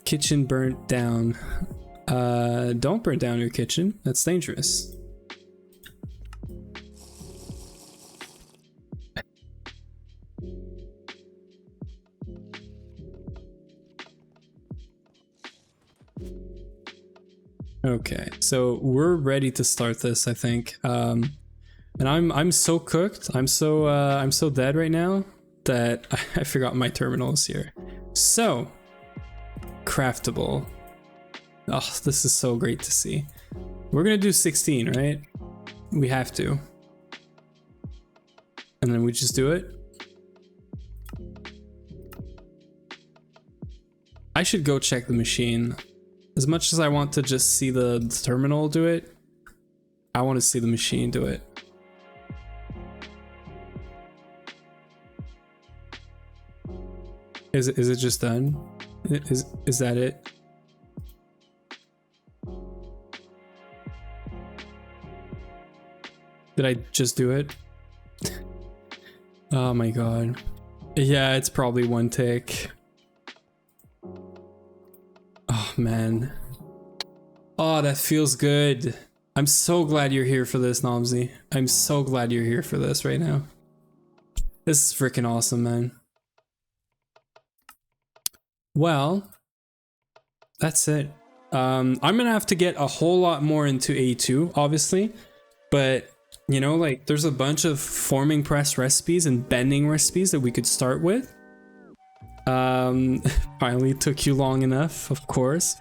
S1: Kitchen burnt down. Don't burn down your kitchen. That's dangerous. Okay, so we're ready to start this, I think. And I'm so cooked. I'm so dead right now that I forgot my terminals here. So craftable. Oh, this is so great to see. We're gonna do 16, right? We have to. And then we just do it. I should go check the machine. As much as I want to just see the terminal do it, I want to see the machine do it. Is it just done? Is that it? Did I just do it? Oh my god. Yeah, it's probably one tick. Oh man. Oh, that feels good. I'm so glad you're here for this, Nomsy. I'm so glad you're here for this right now. This is freaking awesome, man. Well, that's it. I'm gonna have to get a whole lot more into A2, obviously, but you know, like there's a bunch of forming press recipes and bending recipes that we could start with. Finally took you long enough, of course.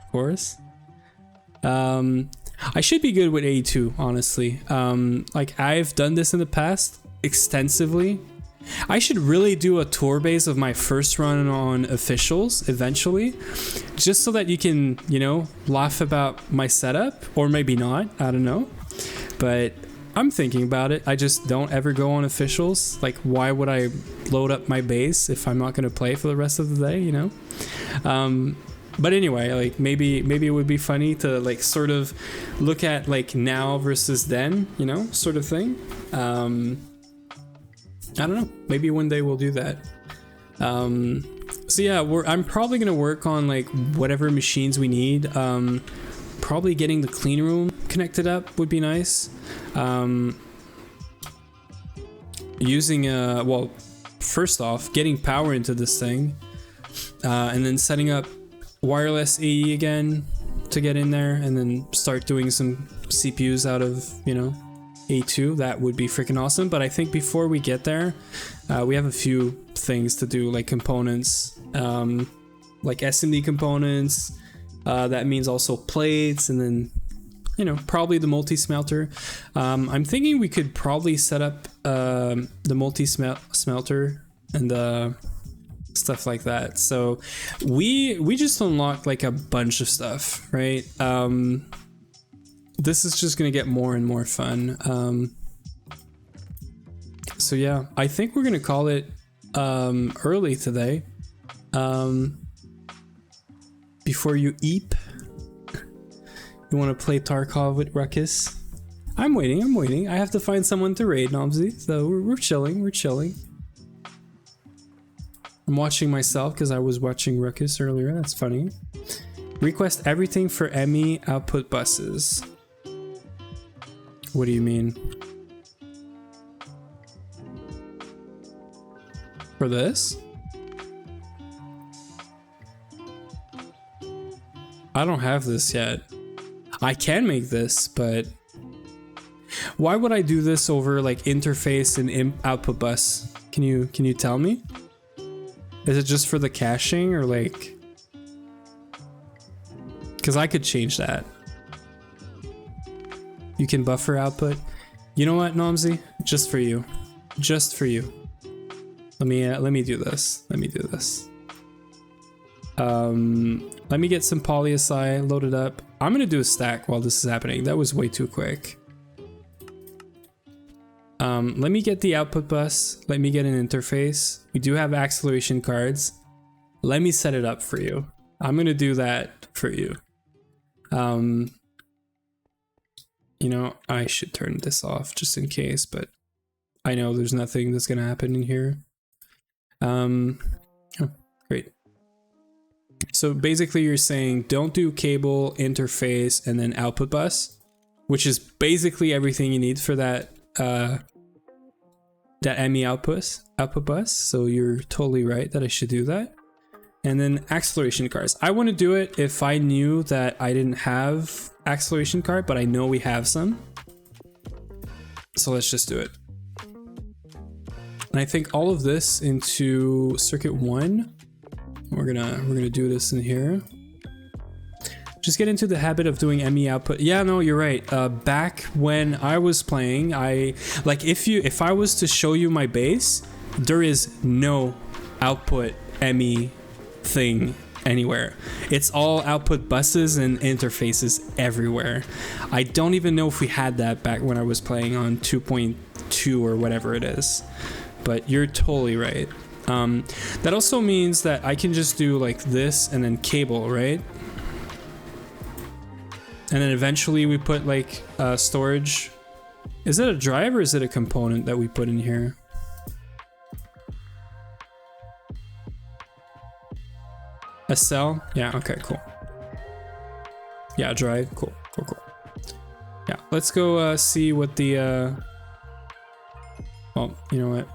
S1: I should be good with A2, honestly. Like I've done this in the past extensively. I should really do a tour base of my first run on officials eventually, just so that you can, you know, laugh about my setup, or maybe not, I don't know. But I'm thinking about it. I just don't ever go on officials. Like, why would I load up my base if I'm not going to play for the rest of the day, you know? But anyway, like maybe it would be funny to like sort of look at like now versus then, you know, sort of thing. I don't know. Maybe one day we'll do that. So yeah, I'm probably gonna work on like whatever machines we need. Probably getting the clean room connected up would be nice. Using well, first off, getting power into this thing, and then setting up wireless AE again to get in there, and then start doing some CPUs out of, you know, A2. That would be freaking awesome. But I think before we get there, we have a few things to do, like components, like SMD components. That means also plates, and then, you know, probably the multi-smelter. I'm thinking we could probably set up the multi-smelter and stuff like that. So we just unlocked like a bunch of stuff, right? This is just gonna get more and more fun. So yeah, I think we're gonna call it early today. Before you eep, you want to play Tarkov with Ruckus? I'm waiting. I have to find someone to raid, Nomsy. So we're chilling. I'm watching myself because I was watching Ruckus earlier. That's funny. Request everything for ME output buses. What do you mean? For this? I don't have this yet. I can make this, but why would I do this over like interface and output bus? Can you tell me? Is it just for the caching, or like, because I could change that. You can buffer output. You know what, Nomsy? Just for you. Let me do this. Let me get some poly-SI loaded up. I'm gonna do a stack while this is happening. That was way too quick. Let me get the output bus. Let me get an interface. We do have acceleration cards. Let me set it up for you. I'm gonna do that for you. You know, I should turn this off just in case, but I know there's nothing that's gonna happen in here. Oh, great. So basically you're saying don't do cable, interface, and then output bus, which is basically everything you need for that that ME output bus. So you're totally right that I should do that. And then acceleration cards. I want to do it if I knew that I didn't have acceleration card, but I know we have some. So let's just do it. And I think all of this into circuit 1. We're gonna do this in here. Just get into the habit of doing ME output. Yeah, no, you're right. Back when I was playing, if I was to show you my base, there is no output ME thing anywhere. It's all output buses and interfaces everywhere. I don't even know if we had that back when I was playing on 2.2 or whatever it is, but you're totally right. That also means that I can just do like this and then cable, right? And then eventually we put like storage. Is it a drive or is it a component that we put in here? A cell? Yeah, okay, cool. Yeah, drive, cool. Yeah, let's go see what the well, you know what?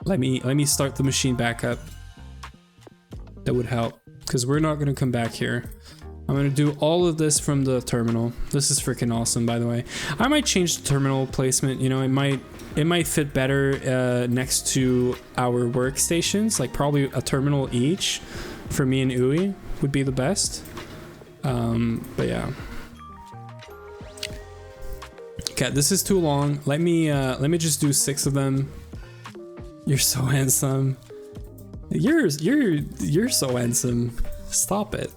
S1: Let me start the machine back up. That would help, because we're not gonna come back here. I'm gonna do all of this from the terminal. This is freaking awesome, by the way. I might change the terminal placement, you know, it might fit better next to our workstations, like probably a terminal each for me and Uwe would be the best. But yeah. Okay, this is too long. Let me just do 6 of them. You're so handsome. You're so handsome. Stop it.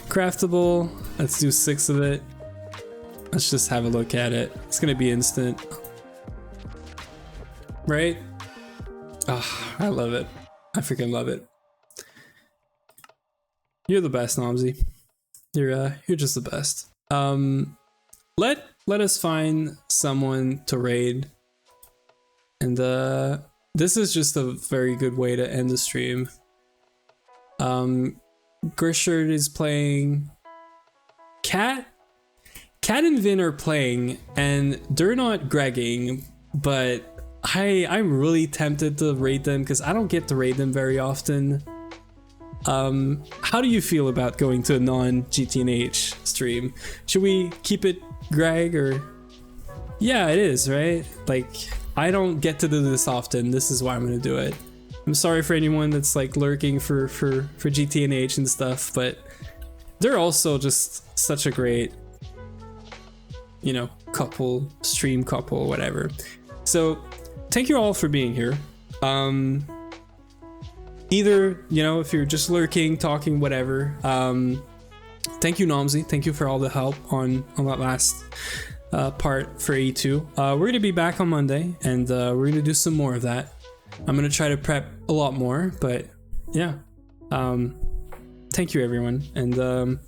S1: Craftable. Let's do 6 of it. Let's just have a look at it. It's gonna be instant. Right? Ah, I love it. I freaking love it. You're the best, Nomsy. You're just the best. Let us find someone to raid. And this is just a very good way to end the stream. Grishard is playing. Cat and Vin are playing, and they're not gregging, but I'm really tempted to raid them because I don't get to raid them very often. How do you feel about going to a non-GTNH stream? Should we keep it Greg or? Yeah, it is, right? Like, I don't get to do this often. This is why I'm gonna do it. I'm sorry for anyone that's like lurking for GTNH and stuff, but they're also just such a great, you know, stream couple, whatever. So thank you all for being here. Either, you know, if you're just lurking, talking, whatever. Thank you, Nomsy. Thank you for all the help on that last part for E2. We're gonna be back on Monday, and we're gonna do some more of that. I'm gonna try to prep a lot more, but yeah. Thank you, everyone, and I'm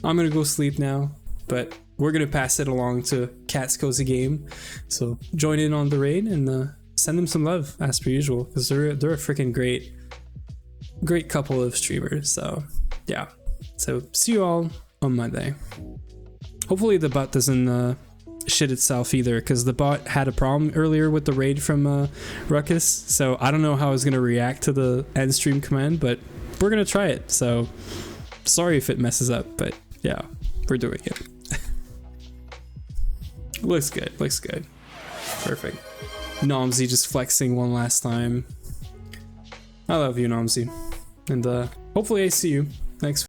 S1: gonna go sleep now, but we're gonna pass it along to Cat's Cozy Game, so join in on the raid and send them some love as per usual, because they're a freaking great couple of streamers. So yeah, so see you all on Monday. Hopefully the bot doesn't shit itself either, because the bot had a problem earlier with the raid from Ruckus, so I don't know how I was gonna react to the end stream command, but we're gonna try it. So sorry if it messes up, but yeah, we're doing it. Looks good, perfect. Nomsy just flexing one last time. I love you, Nomsy, and hopefully I see you next